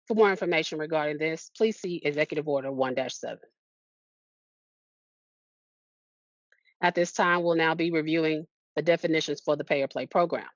For more information regarding this, please see Executive Order 1-7. At this time, we'll now be reviewing the definitions for the Pay or Play program.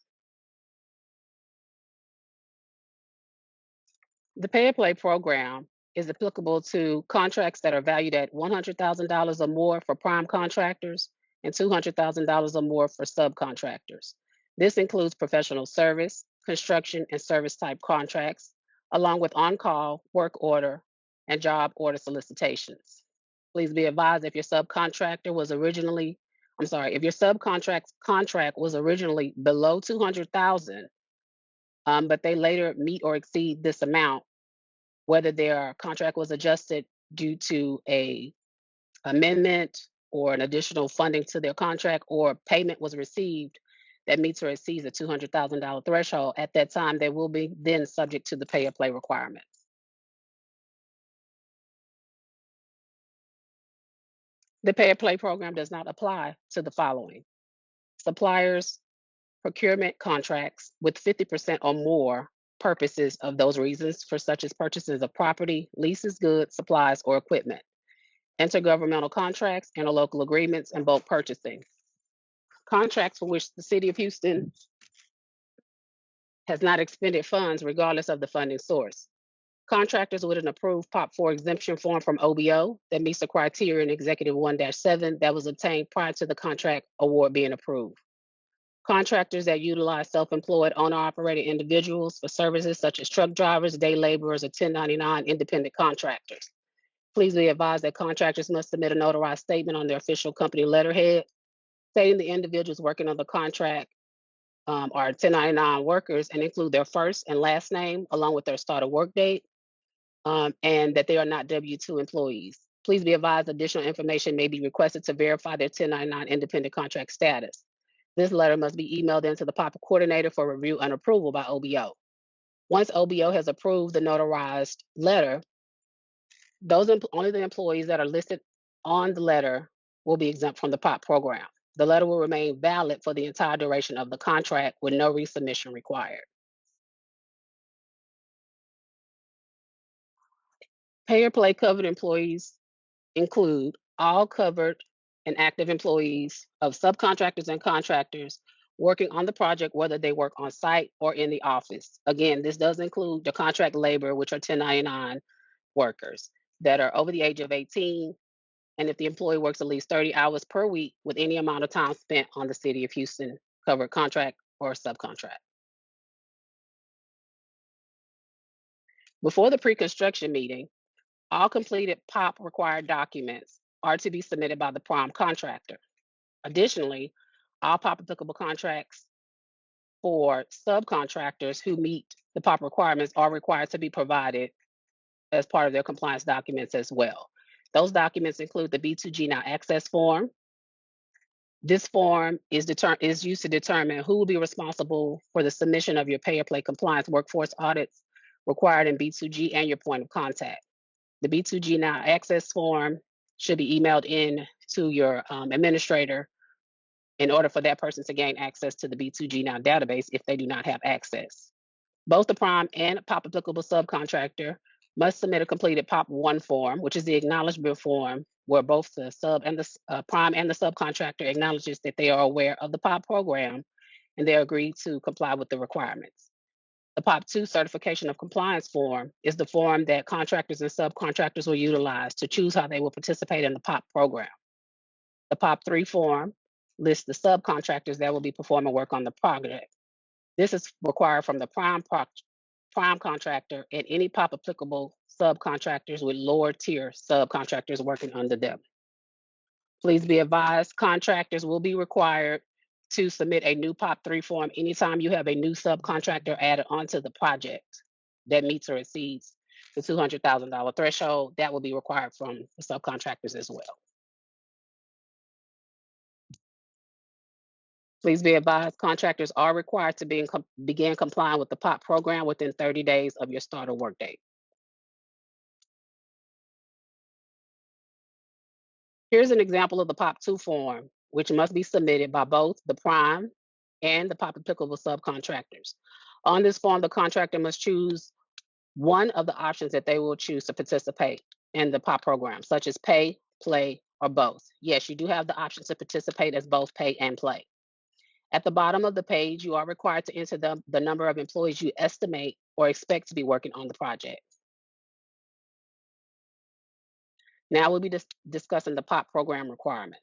The Pay or Play program is applicable to contracts that are valued at $100,000 or more for prime contractors and $200,000 or more for subcontractors. This includes professional service, construction, and service type contracts, along with on-call, work order, and job order solicitations. Please be advised if your subcontractor was originally, if your subcontract contract was originally below 200,000, but they later meet or exceed this amount, whether their contract was adjusted due to a amendment or an additional funding to their contract or payment was received that meets or exceeds the $200,000 threshold, at that time, they will be then subject to the Pay or Play requirements. The Pay or Play program does not apply to the following: suppliers, procurement contracts with 50% or more purposes of those reasons for such as purchases of property, leases, goods, supplies, or equipment, intergovernmental contracts, interlocal agreements, and bulk purchasing. Contracts for which the City of Houston has not expended funds regardless of the funding source. Contractors with an approved POP4 exemption form from OBO that meets the criteria in Executive 1-7 that was obtained prior to the contract award being approved. Contractors that utilize self-employed owner-operated individuals for services such as truck drivers, day laborers, or 1099 independent contractors. Please be advised that contractors must submit a notarized statement on their official company letterhead stating the individuals working on the contract are 1099 workers and include their first and last name along with their start of work date, and that they are not W-2 employees. Please be advised additional information may be requested to verify their 1099 independent contract status. This letter must be emailed into the POP coordinator for review and approval by OBO. Once OBO has approved the notarized letter, only the employees that are listed on the letter will be exempt from the POP program. The letter will remain valid for the entire duration of the contract with no resubmission required. Pay or Play covered employees include all covered and active employees of subcontractors and contractors working on the project, whether they work on site or in the office. Again, this does include the contract labor, which are 1099 workers that are over the age of 18, and if the employee works at least 30 hours per week with any amount of time spent on the City of Houston covered contract or subcontract. Before the pre-construction meeting, all completed POP required documents are to be submitted by the prime contractor. Additionally, all POP applicable contracts for subcontractors who meet the POP requirements are required to be provided as part of their compliance documents as well. Those documents include the B2G Now Access form. This form is used to determine who will be responsible for the submission of your pay or play compliance workforce audits required in B2G and your point of contact. The B2G Now Access form should be emailed in to your administrator in order for that person to gain access to the B2G Now database if they do not have access. Both the prime and POP applicable subcontractor must submit a completed POP 1 form, which is the acknowledgement form where both the sub and the prime and the subcontractor acknowledges that they are aware of the POP program and they agree to comply with the requirements. The POP 2 certification of compliance form is the form that contractors and subcontractors will utilize to choose how they will participate in the POP program. The POP 3 form lists the subcontractors that will be performing work on the project. This is required from the prime contractor and any POP applicable subcontractors with lower tier subcontractors working under them. Please be advised, contractors will be required to submit a new POP 3 form anytime you have a new subcontractor added onto the project that meets or exceeds the $200,000 threshold. That will be required from the subcontractors as well. Please be advised, contractors are required to begin complying with the POP program within 30 days of your start of work date. Here's an example of the POP 2 form, which must be submitted by both the prime and the POP applicable subcontractors. On this form, the contractor must choose one of the options that they will choose to participate in the POP program, such as pay, play, or both. Yes, you do have the option to participate as both pay and play. At the bottom of the page, you are required to enter the number of employees you estimate or expect to be working on the project. Now we'll be discussing the POP program requirements.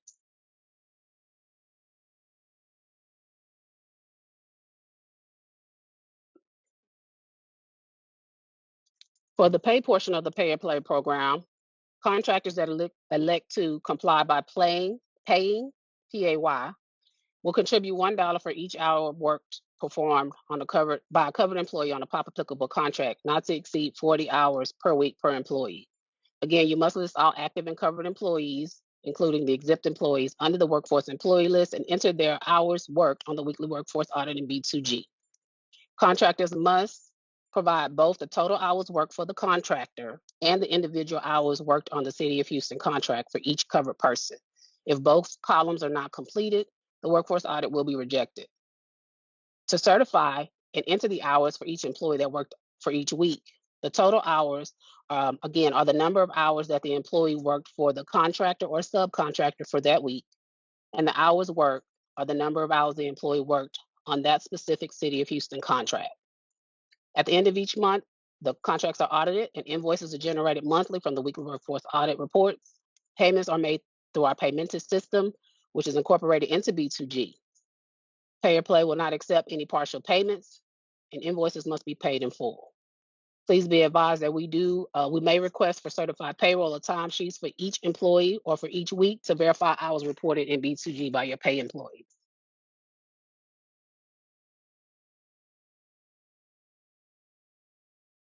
For the pay portion of the pay or play program, contractors that elect to comply by paying, PAY, will contribute $1 for each hour worked performed by a covered employee on a POP applicable contract, not to exceed 40 hours per week per employee. Again, you must list all active and covered employees, including the exempt employees, under the workforce employee list and enter their hours worked on the weekly workforce audit in B2G. Contractors must provide both the total hours worked for the contractor and the individual hours worked on the City of Houston contract for each covered person. If both columns are not completed, the workforce audit will be rejected. To certify and enter the hours for each employee that worked for each week, the total hours, again, are the number of hours that the employee worked for the contractor or subcontractor for that week, and the hours worked are the number of hours the employee worked on that specific City of Houston contract. At the end of each month, the contracts are audited and invoices are generated monthly from the weekly workforce audit reports. Payments are made through our Paymentus system, which is incorporated into B2G. Pay or play will not accept any partial payments, and invoices must be paid in full. Please be advised that we may request for certified payroll or timesheets for each employee or for each week to verify hours reported in B2G by your pay employees.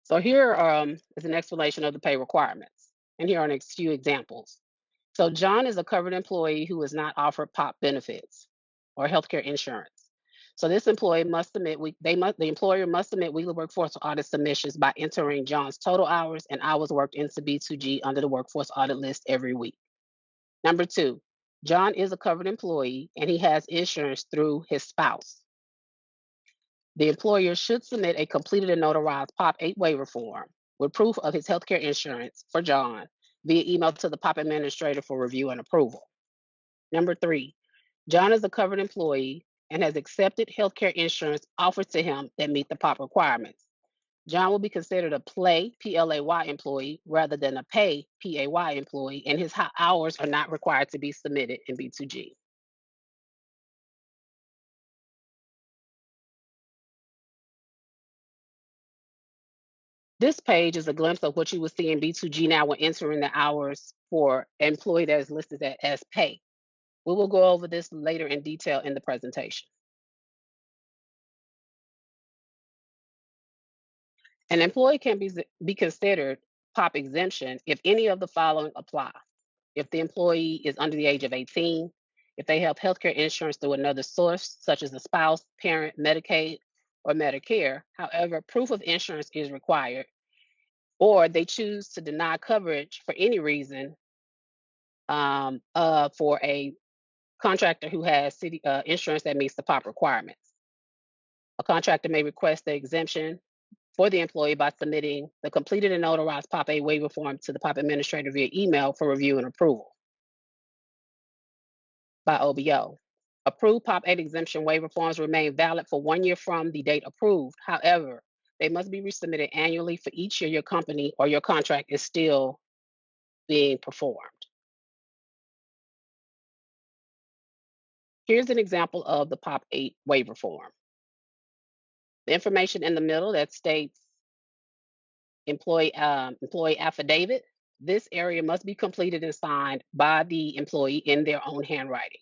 So here is an explanation of the pay requirements, and here are a few examples. So John is a covered employee who is not offered POP benefits or healthcare insurance. So this employee must submit, the employer must submit weekly workforce audit submissions by entering John's total hours and hours worked into B2G under the workforce audit list every week. Number 2, John is a covered employee and he has insurance through his spouse. The employer should submit a completed and notarized POP 8 waiver form with proof of his healthcare insurance for John via email to the POP administrator for review and approval. Number 3, John is a covered employee and has accepted healthcare insurance offered to him that meet the POP requirements. John will be considered a play, PLAY employee rather than a pay, PAY employee, and his hours are not required to be submitted in B2G. This page is a glimpse of what you will see in B2G now when entering the hours for an employee that is listed as pay. We will go over this later in detail in the presentation. An employee can be considered POP exemption if any of the following apply. If the employee is under the age of 18, if they have healthcare insurance through another source, such as a spouse, parent, Medicaid, or Medicare. However, proof of insurance is required, or they choose to deny coverage for any reason for a contractor who has city insurance that meets the POP requirements. A contractor may request the exemption for the employee by submitting the completed and notarized POP 8 waiver form to the POP administrator via email for review and approval by OBO. Approved POP 8 exemption waiver forms remain valid for 1 year from the date approved. However, they must be resubmitted annually for each year your company or your contract is still being performed. Here's an example of the POP 8 waiver form. The information in the middle that states employee affidavit. This area must be completed and signed by the employee in their own handwriting.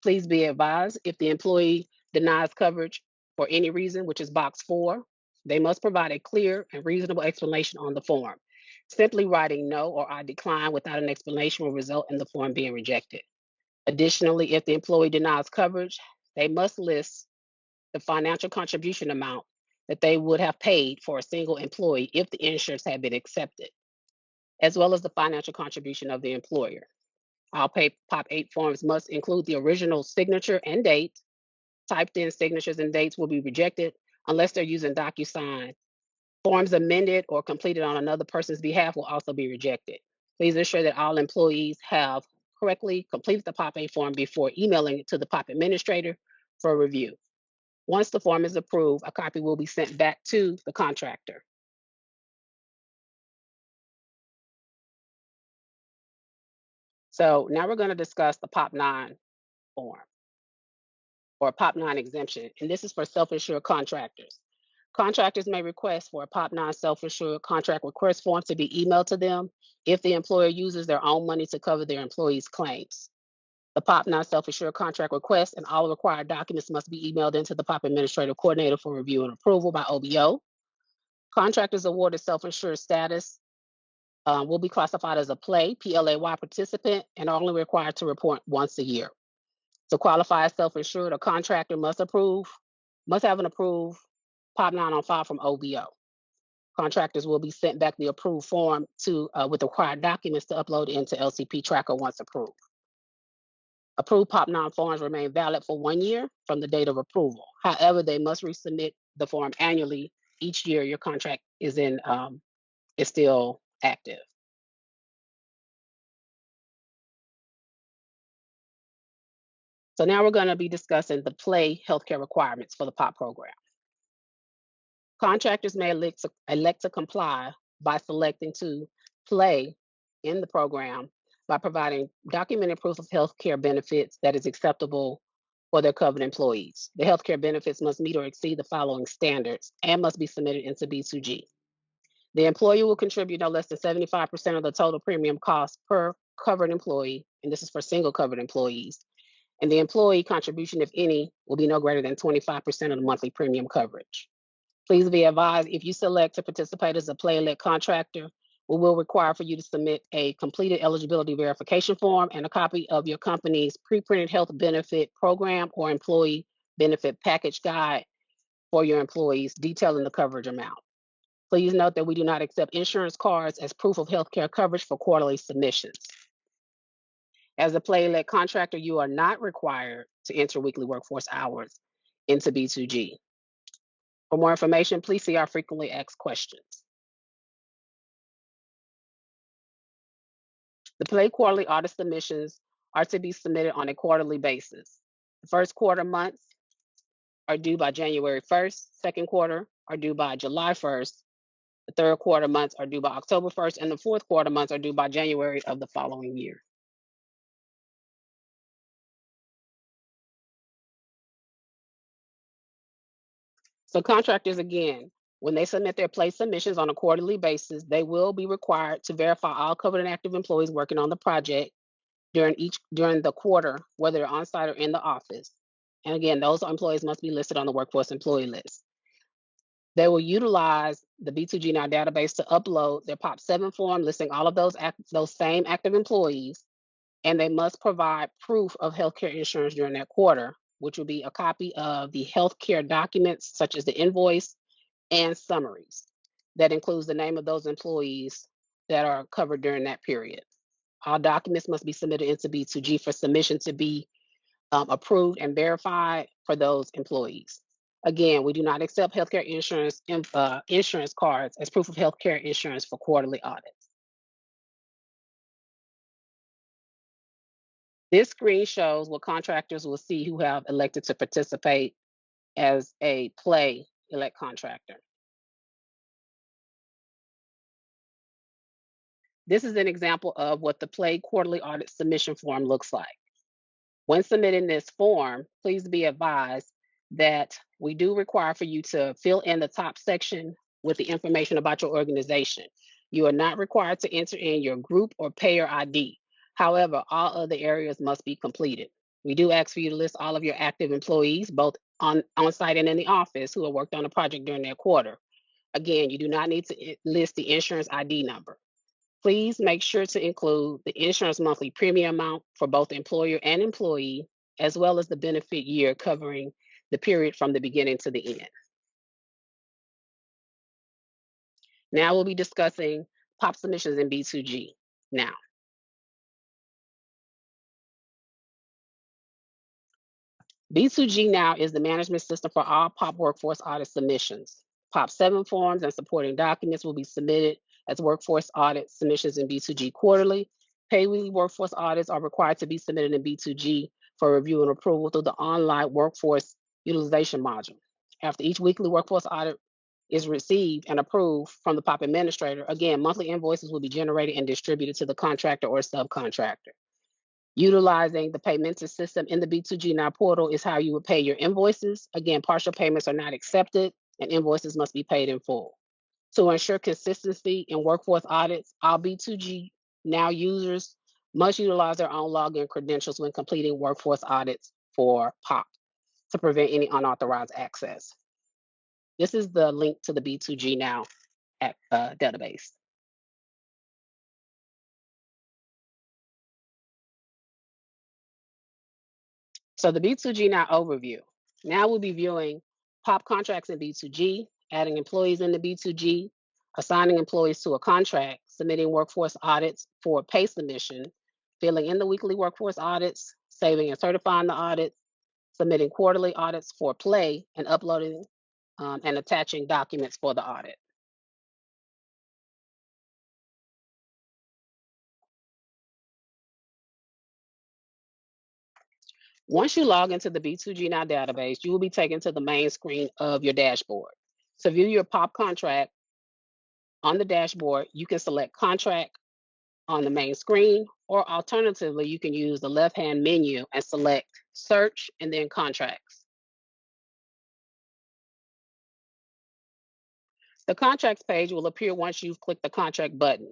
Please be advised if the employee denies coverage for any reason, which is box 4, they must provide a clear and reasonable explanation on the form. Simply writing no or I decline without an explanation will result in the form being rejected. Additionally, if the employee denies coverage, they must list the financial contribution amount that they would have paid for a single employee if the insurance had been accepted, as well as the financial contribution of the employer. All POP 8 forms must include the original signature and date. Typed in signatures and dates will be rejected unless they're using DocuSign. Forms amended or completed on another person's behalf will also be rejected. Please ensure that all employees have correctly completed the POP 8 form before emailing it to the POP administrator for review. Once the form is approved, a copy will be sent back to the contractor. So now we're going to discuss the POP 9 form or POP 9 exemption, and this is for self-insured contractors. Contractors may request for a POP 9 self-insured contract request form to be emailed to them if the employer uses their own money to cover their employees' claims. The POP 9 self-insured contract request and all required documents must be emailed into the POP administrative coordinator for review and approval by OBO. Contractors awarded self-insured status will be classified as a PLAY participant and are only required to report once a year. To qualify as self-insured, a contractor must have an approved POP 9 on file from OBO. Contractors will be sent back the approved form with the required documents to upload into LCP Tracker once approved. Approved POP 9 forms remain valid for 1 year from the date of approval. However, they must resubmit the form annually each year your contract is still active. So now we're going to be discussing the PLAY healthcare requirements for the POP program. Contractors may elect to comply by selecting to PLAY in the program by providing documented proof of healthcare benefits that is acceptable for their covered employees. The healthcare benefits must meet or exceed the following standards and must be submitted into B2G. The employer will contribute no less than 75% of the total premium cost per covered employee, and this is for single covered employees. And the employee contribution, if any, will be no greater than 25% of the monthly premium coverage. Please be advised, if you select to participate as a PLAY-led contractor, we will require for you to submit a completed eligibility verification form and a copy of your company's pre-printed health benefit program or employee benefit package guide for your employees detailing the coverage amount. Please note that we do not accept insurance cards as proof of healthcare coverage for quarterly submissions. As a PLAY-led contractor, you are not required to enter weekly workforce hours into B2G. For more information, please see our frequently asked questions. The PLAY quarterly audit submissions are to be submitted on a quarterly basis. The first quarter months are due by January 1st, second quarter are due by July 1st, the third quarter months are due by October 1st, and the fourth quarter months are due by January of the following year. So contractors, again, when they submit their PLAY submissions on a quarterly basis, they will be required to verify all covered and active employees working on the project during the quarter, whether they're on site or in the office. And again, those employees must be listed on the workforce employee list. They will utilize the B2G Now database to upload their POP 7 form listing all of those same active employees, and they must provide proof of healthcare insurance during that quarter, which will be a copy of the healthcare documents such as the invoice and summaries. That includes the name of those employees that are covered during that period. All documents must be submitted into B2G for submission to be approved and verified for those employees. Again, we do not accept healthcare insurance cards as proof of healthcare insurance for quarterly audits. This screen shows what contractors will see who have elected to participate as a PLAY elect contractor. This is an example of what the PLAY quarterly audit submission form looks like. When submitting this form, please be advised that we do require for you to fill in the top section with the information about your organization. You are not required to enter in your group or payer ID. However, all other areas must be completed. We do ask for you to list all of your active employees, both on site and in the office, who have worked on a project during that quarter. Again, you do not need to list the insurance ID number. Please make sure to include the insurance monthly premium amount for both employer and employee, as well as the benefit year covering the period from the beginning to the end. Now we'll be discussing POP submissions in B2G. Now, B2G Now is the management system for all POP workforce audit submissions. POP 7 forms and supporting documents will be submitted as workforce audit submissions in B2G quarterly. Pay weekly workforce audits are required to be submitted in B2G for review and approval through the online workforce utilization module. After each weekly workforce audit is received and approved from the POP administrator, again, monthly invoices will be generated and distributed to the contractor or subcontractor. Utilizing the payment system in the B2G Now portal is how you would pay your invoices. Again, partial payments are not accepted and invoices must be paid in full. To ensure consistency in workforce audits, all B2G Now users must utilize their own login credentials when completing workforce audits for POP to prevent any unauthorized access. This is the link to the B2G Now database. So the B2G Now overview. Now we'll be viewing POP contracts in B2G, adding employees in the B2G, assigning employees to a contract, submitting workforce audits for pay submission, filling in the weekly workforce audits, saving and certifying the audits, submitting quarterly audits for play, and uploading and attaching documents for the audit. Once you log into the B2G Now database, you will be taken to the main screen of your dashboard. To view your POP contract on the dashboard, you can select contract on the main screen, or alternatively, you can use the left-hand menu and select search and then contracts. The contracts page will appear once you've clicked the contract button.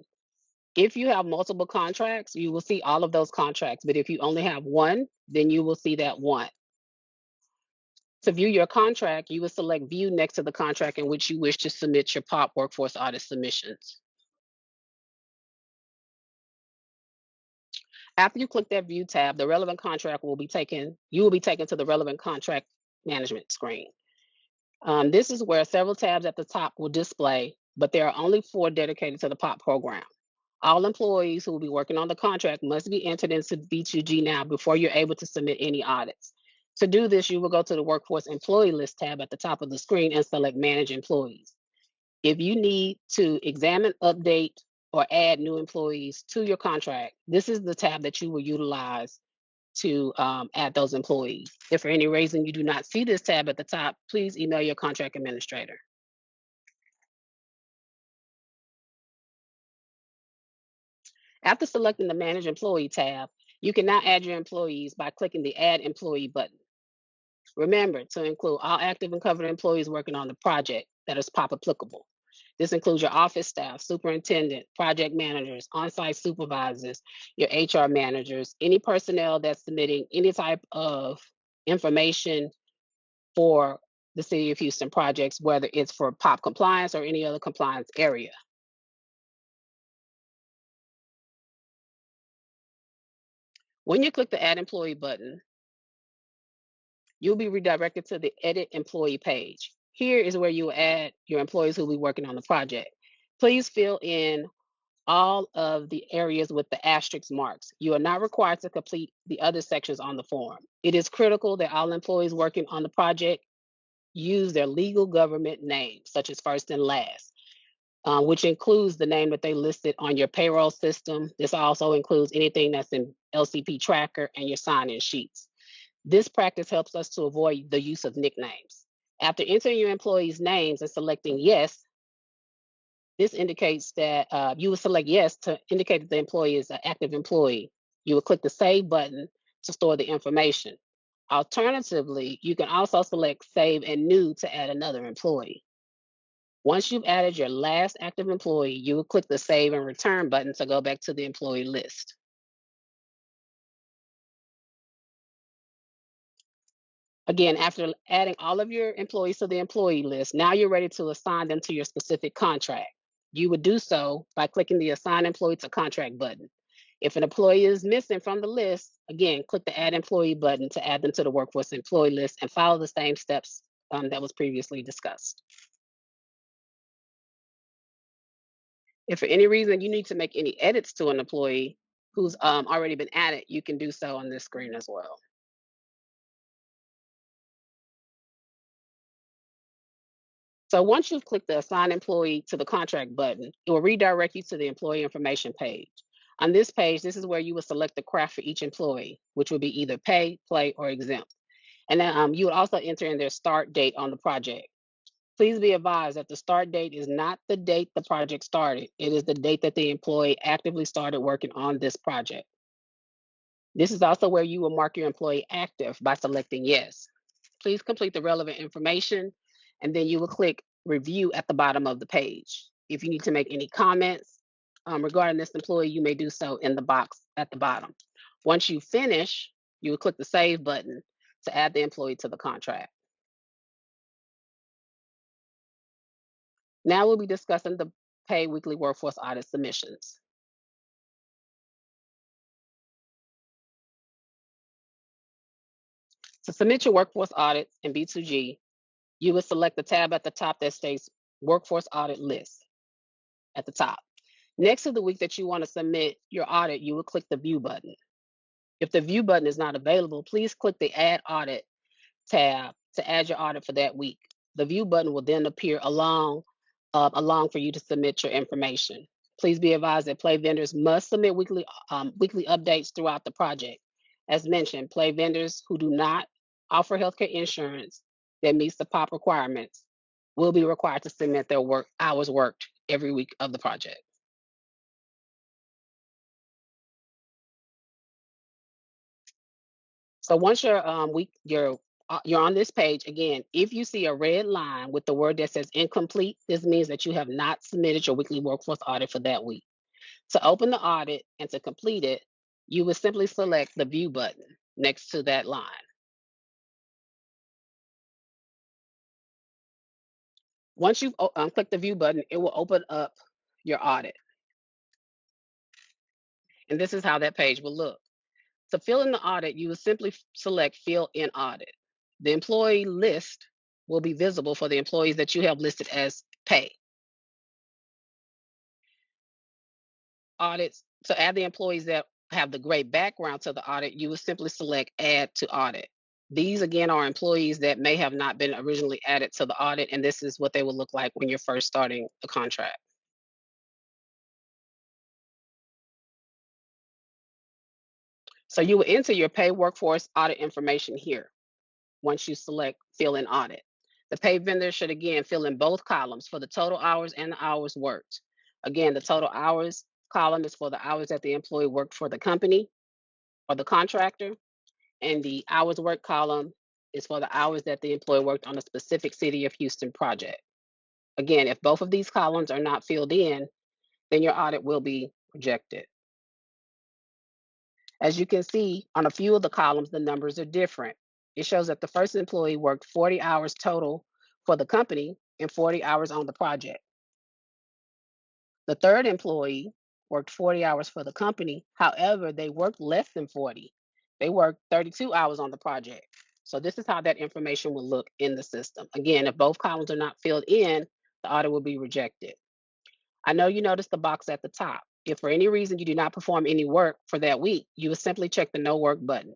If you have multiple contracts, you will see all of those contracts, but if you only have one, then you will see that one. To view your contract, you will select view next to the contract in which you wish to submit your POP workforce audit submissions. After you click that view tab, the relevant contract will be taken, you will be taken to the relevant contract management screen. This is where several tabs at the top will display, but there are only 4 dedicated to the POP program. All employees who will be working on the contract must be entered into B2G Now before you're able to submit any audits. To do this, you will go to the Workforce Employee List tab at the top of the screen and select Manage Employees. If you need to examine, update, or add new employees to your contract, this is the tab that you will utilize to add those employees. If for any reason you do not see this tab at the top, please email your contract administrator. After selecting the Manage Employee tab, you can now add your employees by clicking the Add Employee button. Remember to include all active and covered employees working on the project that is POP applicable. This includes your office staff, superintendent, project managers, on-site supervisors, your HR managers, any personnel that's submitting any type of information for the City of Houston projects, whether it's for POP compliance or any other compliance area. When you click the Add Employee button, you'll be redirected to the Edit Employee page. Here is where you add your employees who will be working on the project. Please fill in all of the areas with the asterisk marks. You are not required to complete the other sections on the form. It is critical that all employees working on the project use their legal government name, such as first and last, which includes the name that they listed on your payroll system. This also includes anything that's in LCP tracker and your sign-in sheets. This practice helps us to avoid the use of nicknames. After entering your employees' names and selecting yes, this indicates that you will select yes to indicate that the employee is an active employee. You will click the Save button to store the information. Alternatively, you can also select Save and New to add another employee. Once you've added your last active employee, you will click the Save and Return button to go back to the employee list. Again, after adding all of your employees to the employee list, now you're ready to assign them to your specific contract. You would do so by clicking the Assign Employee to Contract button. If an employee is missing from the list, again, click the Add Employee button to add them to the Workforce Employee list and follow the same steps that was previously discussed. If for any reason you need to make any edits to an employee who's already been added, you can do so on this screen as well. So once you've clicked the Assign Employee to the Contract button, it will redirect you to the Employee Information page. On this page, this is where you will select the craft for each employee, which will be either pay, play, or exempt. And then you will also enter in their start date on the project. Please be advised that the start date is not the date the project started. It is the date that the employee actively started working on this project. This is also where you will mark your employee active by selecting yes. Please complete the relevant information, and then you will click review at the bottom of the page. If you need to make any comments regarding this employee, you may do so in the box at the bottom. Once you finish, you will click the save button to add the employee to the contract. Now we'll be discussing the pay weekly workforce audit submissions. To submit your workforce audits in B2G, you will select the tab at the top that states Workforce Audit List at the top. Next to the week that you want to submit your audit, you will click the View button. If the View button is not available, please click the Add Audit tab to add your audit for that week. The View button will then appear along for you to submit your information. Please be advised that play vendors must submit weekly updates throughout the project. As mentioned, play vendors who do not offer healthcare insurance that meets the POP requirements will be required to submit their hours worked every week of the project. So once you're on this page, again, if you see a red line with the word that says incomplete, this means that you have not submitted your weekly workforce audit for that week. To open the audit and to complete it, you would simply select the View button next to that line. Once you've clicked the View button, it will open up your audit. And this is how that page will look. To fill in the audit, you will simply select Fill in Audit. The employee list will be visible for the employees that you have listed as pay. Audits, to add the employees that have the gray background to the audit, you will simply select Add to Audit. These, again, are employees that may have not been originally added to the audit, and this is what they will look like when you're first starting a contract. So you will enter your pay workforce audit information here once you select Fill in Audit. The pay vendor should, again, fill in both columns for the total hours and the hours worked. Again, the total hours column is for the hours that the employee worked for the company or the contractor, and the hours worked column is for the hours that the employee worked on a specific City of Houston project. Again, if both of these columns are not filled in, then your audit will be rejected. As you can see, on a few of the columns, the numbers are different. It shows that the first employee worked 40 hours total for the company and 40 hours on the project. The third employee worked 40 hours for the company. However, they worked less than 40. They worked 32 hours on the project. So this is how that information will look in the system. Again, if both columns are not filled in, the audit will be rejected. I know you noticed the box at the top. If for any reason you do not perform any work for that week, you will simply check the no work button.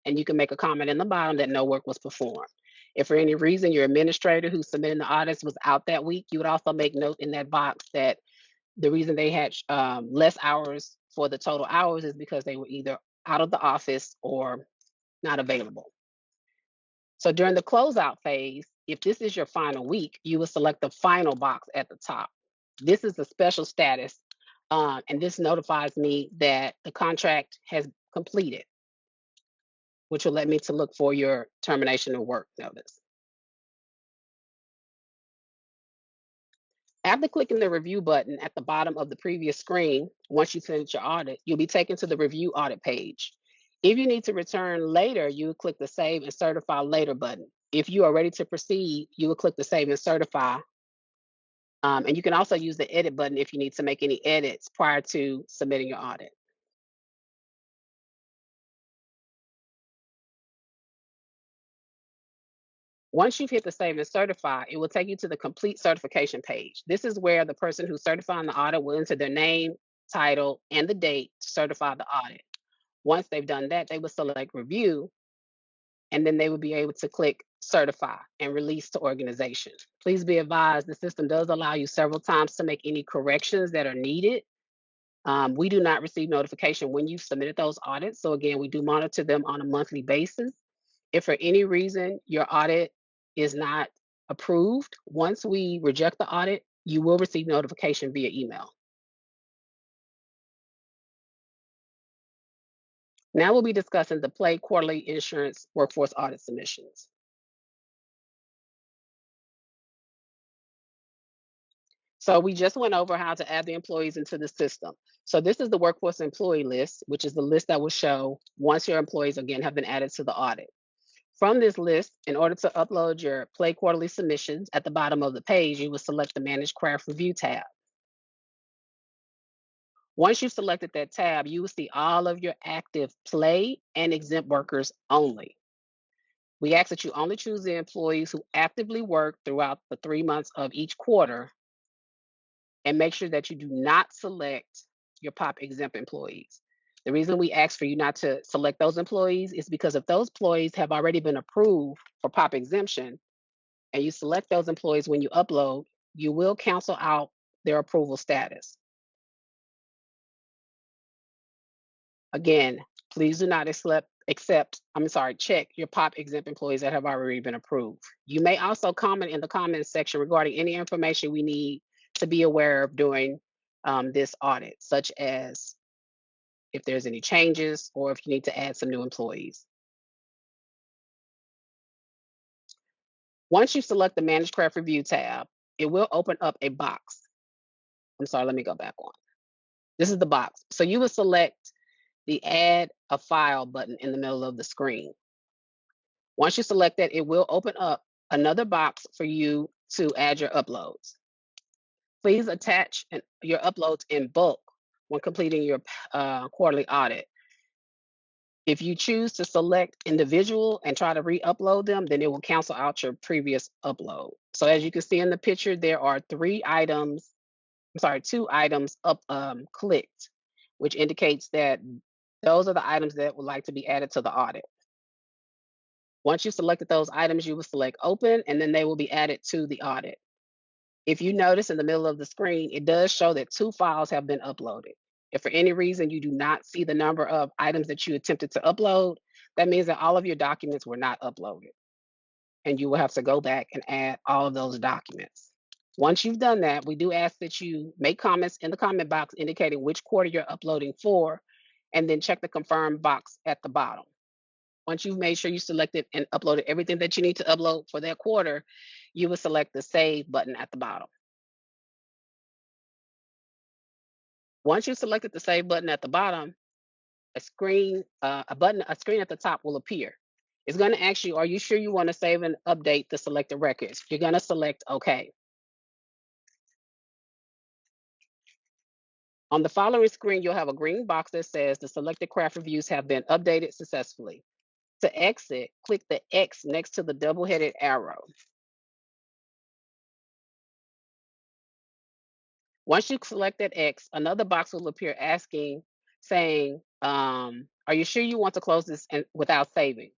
And you can make a comment in the bottom that no work was performed. If for any reason your administrator who submitted the audits was out that week, you would also make note in that box that the reason they had less hours for the total hours is because they were either out of the office or not available. So during the closeout phase, if this is your final week, you will select the final box at the top. This is a special status, and this notifies me that the contract has completed, which will let me to look for your termination of work notice. After clicking the review button at the bottom of the previous screen, once you finish your audit, you'll be taken to the review audit page. If you need to return later, you will click the Save and Certify Later button. If you are ready to proceed, you will click the Save and Certify. And you can also use the Edit button if you need to make any edits prior to submitting your audit. Once you've hit the Save and Certify, it will take you to the Complete Certification page. This is where the person who's certifying the audit will enter their name, title, and the date to certify the audit. Once they've done that, they will select Review, and then they will be able to click Certify and Release to Organization. Please be advised, the system does allow you several times to make any corrections that are needed. We do not receive notification when you've submitted those audits. So again, we do monitor them on a monthly basis. If for any reason your audit is not approved, once we reject the audit, you will receive notification via email. Now we'll be discussing the PLAY quarterly insurance workforce audit submissions. So we just went over how to add the employees into the system. So this is the workforce employee list, which is the list that will show once your employees again have been added to the audit. From this list, in order to upload your PLAY quarterly submissions, at the bottom of the page, you will select the Manage Craft Review tab. Once you've selected that tab, you will see all of your active PLAY and exempt workers only. We ask that you only choose the employees who actively work throughout the 3 months of each quarter, and make sure that you do not select your POP exempt employees. The reason we ask for you not to select those employees is because if those employees have already been approved for POP exemption and you select those employees when you upload, you will cancel out their approval status. Again, please do not check your POP exempt employees that have already been approved. You may also comment in the comments section regarding any information we need to be aware of during this audit, such as if there's any changes or if you need to add some new employees. Once you select the Manage Craft Review tab, it will open up a box. I'm sorry, let me go back on. This is the box. So you will select the Add a File button in the middle of the screen. Once you select that, it will open up another box for you to add your uploads. Please attach your uploads in bulk when completing your quarterly audit. If you choose to select individual and try to re-upload them, then it will cancel out your previous upload. So as you can see in the picture, there are two items clicked, which indicates that those are the items that would like to be added to the audit. Once you selected those items, you will select Open, and then they will be added to the audit. If you notice in the middle of the screen, it does show that 2 files have been uploaded. If for any reason you do not see the number of items that you attempted to upload, that means that all of your documents were not uploaded. And you will have to go back and add all of those documents. Once you've done that, we do ask that you make comments in the comment box indicating which quarter you're uploading for, and then check the confirm box at the bottom. Once you've made sure you selected and uploaded everything that you need to upload for that quarter, you will select the Save button at the bottom. Once you've selected the Save button at the bottom, a screen at the top will appear. It's going to ask you, are you sure you want to save and update the selected records? You're going to select OK. On the following screen, you'll have a green box that says the selected craft reviews have been updated successfully. To exit, click the X next to the double-headed arrow. Once you select that X, another box will appear saying, are you sure you want to close this without saving?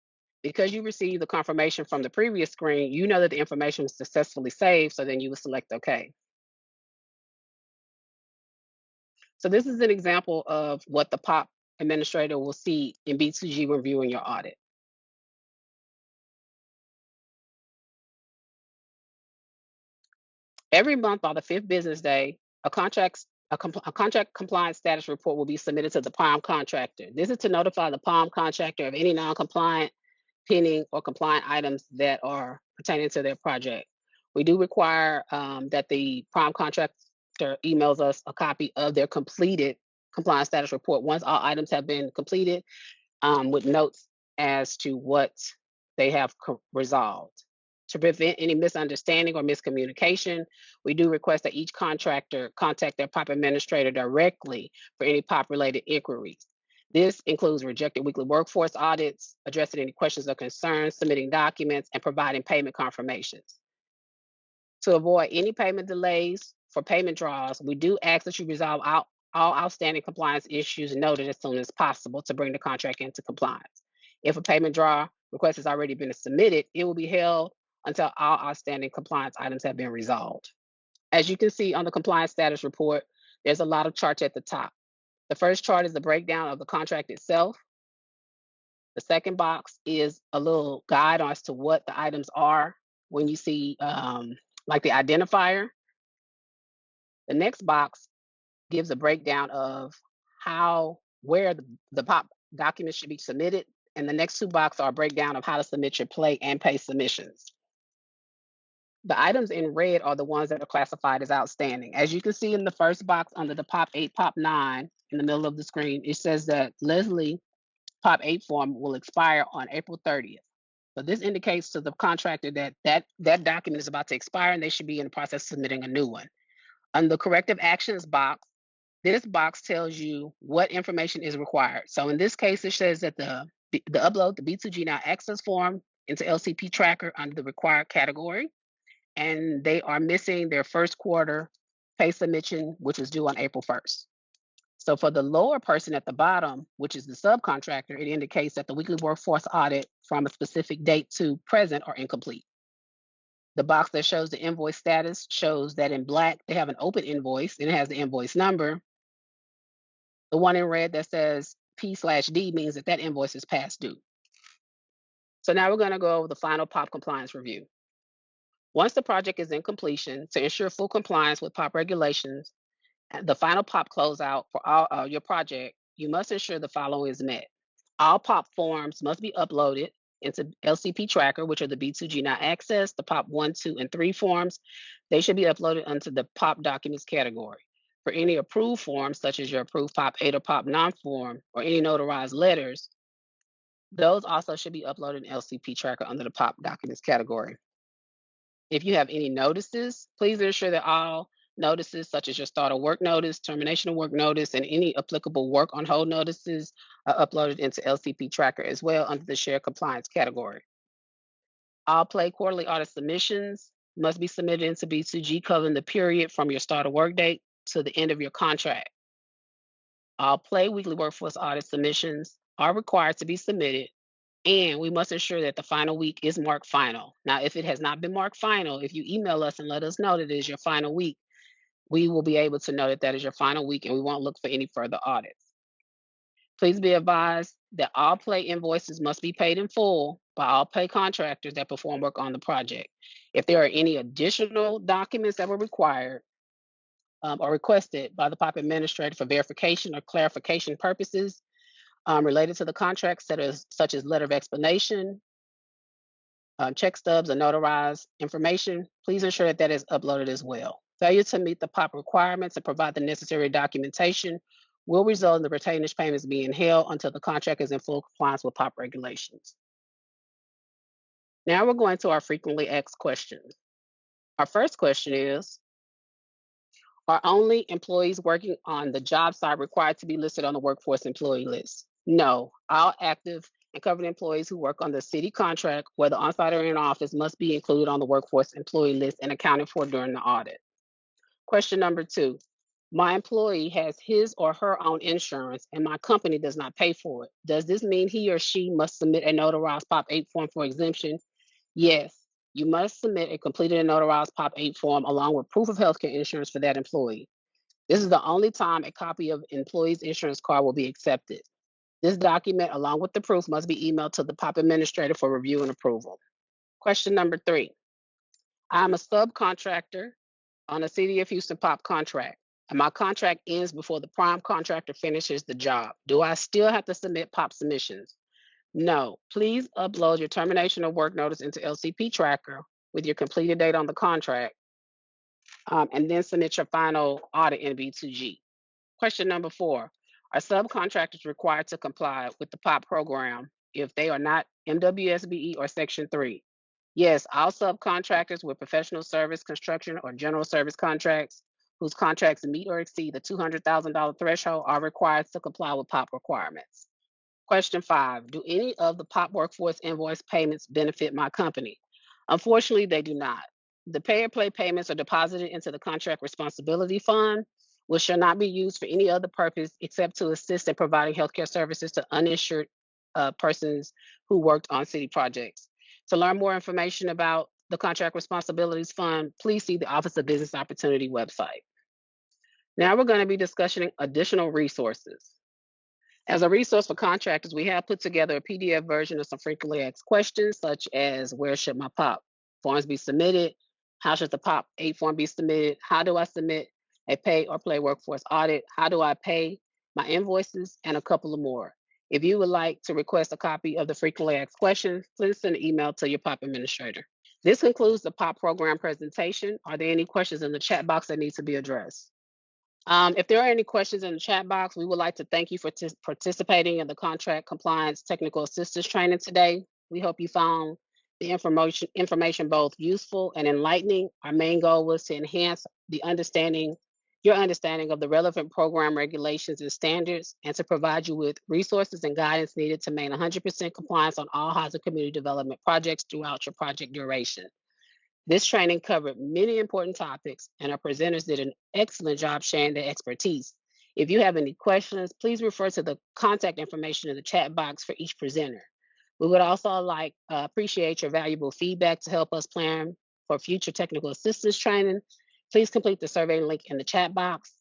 Because you received the confirmation from the previous screen, you know that the information was successfully saved, so then you would select OK. So this is an example of what the POP administrator will see in B2G reviewing your audit. Every month on the 5th business day, a contract compliance status report will be submitted to the POM contractor. This is to notify the POM contractor of any non-compliant, pending, or compliant items that are pertaining to their project. We do require that the POM contractor emails us a copy of their completed compliance status report once all items have been completed, with notes as to what they have resolved. To prevent any misunderstanding or miscommunication, we do request that each contractor contact their POP administrator directly for any POP-related inquiries. This includes rejecting weekly workforce audits, addressing any questions or concerns, submitting documents, and providing payment confirmations. To avoid any payment delays for payment draws, we do ask that you resolve all outstanding compliance issues noted as soon as possible to bring the contract into compliance. If a payment draw request has already been submitted, it will be held until all outstanding compliance items have been resolved. As you can see on the compliance status report, there's a lot of charts at the top. The first chart is the breakdown of the contract itself. The second box is a little guide as to what the items are when you see like the identifier. The next box gives a breakdown of where the POP documents should be submitted. And the next two boxes are a breakdown of how to submit your play and pay submissions. The items in red are the ones that are classified as outstanding. As you can see in the first box under the POP 8, POP 9 in the middle of the screen, it says that Leslie POP 8 form will expire on April 30th. So this indicates to the contractor that document is about to expire and they should be in the process of submitting a new one. On the corrective actions box, this box tells you what information is required. So in this case, it says that the upload the B2G Now Access form into LCP Tracker under the required category, and they are missing their first quarter pay submission, which is due on April 1st. So for the lower person at the bottom, which is the subcontractor, it indicates that the weekly workforce audit from a specific date to present are incomplete. The box that shows the invoice status shows that in black, they have an open invoice and it has the invoice number. The one in red that says P/D means that invoice is past due. So now we're going to go over the final POP compliance review. Once the project is in completion, to ensure full compliance with POP regulations, the final POP closeout for all your project, you must ensure the following is met. All POP forms must be uploaded into LCP Tracker, which are the B2G Now Access, the POP 1, 2, and 3 forms. They should be uploaded onto the POP documents category. For any approved forms, such as your approved POP 8 or POP 9 form, or any notarized letters, those also should be uploaded in LCP Tracker under the POP documents category. If you have any notices, please ensure that all notices, such as your start of work notice, termination of work notice, and any applicable work on hold notices are uploaded into LCP Tracker as well under the Share Compliance category. All play quarterly audit submissions must be submitted into B2G covering the period from your start of work date to the end of your contract. All play weekly workforce audit submissions are required to be submitted, and we must ensure that the final week is marked final. Now, if it has not been marked final, if you email us and let us know that it is your final week, we will be able to know that is your final week and we won't look for any further audits. Please be advised that all play invoices must be paid in full by all pay contractors that perform work on the project. If there are any additional documents that were required or requested by the POP administrator for verification or clarification purposes related to the contract, such as letter of explanation, check stubs, or notarized information, please ensure that is uploaded as well. Failure to meet the POP requirements and provide the necessary documentation will result in the retainage payments being held until the contract is in full compliance with POP regulations. Now we're going to our frequently asked questions. Our first question is, are only employees working on the job site required to be listed on the workforce employee list? No. All active and covered employees who work on the city contract, whether on-site or in office, must be included on the workforce employee list and accounted for during the audit. Question number 2. My employee has his or her own insurance and my company does not pay for it. Does this mean he or she must submit a notarized Pop 8 form for exemption? Yes. You must submit a completed and notarized Pop 8 form along with proof of healthcare insurance for that employee. This is the only time a copy of employee's insurance card will be accepted. This document, along with the proof, must be emailed to the POP administrator for review and approval. Question number 3. I'm a subcontractor on a City of Houston POP contract, and my contract ends before the prime contractor finishes the job. Do I still have to submit POP submissions? No. Please upload your termination of work notice into LCP Tracker with your completed date on the contract, and then submit your final audit in B2G. Question number 4. Are subcontractors required to comply with the POP program if they are not MWSBE or Section 3? Yes, all subcontractors with professional service, construction, or general service contracts whose contracts meet or exceed the $200,000 threshold are required to comply with POP requirements. Question 5. Do any of the POP workforce invoice payments benefit my company? Unfortunately, they do not. The pay or play payments are deposited into the contract responsibility fund, which shall not be used for any other purpose except to assist in providing healthcare services to uninsured persons who worked on city projects. To learn more information about the Contract Responsibilities Fund, please see the Office of Business Opportunity website. Now we're going to be discussing additional resources. As a resource for contractors, we have put together a PDF version of some frequently asked questions, such as where should my POP forms be submitted? How should the POP 8 form be submitted? How do I submit a pay or play workforce audit? How do I pay my invoices? And a couple of more. If you would like to request a copy of the frequently asked questions, please send an email to your POP administrator. This concludes the POP program presentation. Are there any questions in the chat box that need to be addressed? If there are any questions in the chat box, we would like to thank you for participating in the contract compliance technical assistance training today. We hope you found the information both useful and enlightening. Our main goal was to enhance your understanding of the relevant program regulations and standards, and to provide you with resources and guidance needed to maintain 100% compliance on all housing community development projects throughout your project duration. This training covered many important topics, and our presenters did an excellent job sharing their expertise. If you have any questions, please refer to the contact information in the chat box for each presenter. We would also appreciate your valuable feedback to help us plan for future technical assistance training. Please complete the survey link in the chat box.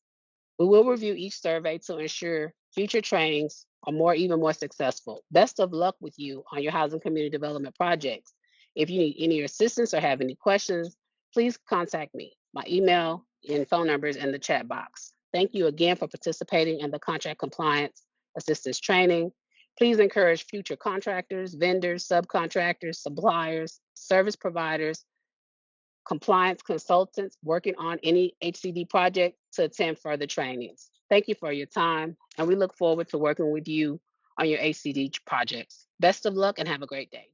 We will review each survey to ensure future trainings are even more successful. Best of luck with you on your housing community development projects. If you need any assistance or have any questions, please contact me. My email and phone number is in the chat box. Thank you again for participating in the contract compliance assistance training. Please encourage future contractors, vendors, subcontractors, suppliers, service providers, compliance consultants working on any HCD project to attend further trainings. Thank you for your time, and we look forward to working with you on your HCD projects. Best of luck and have a great day.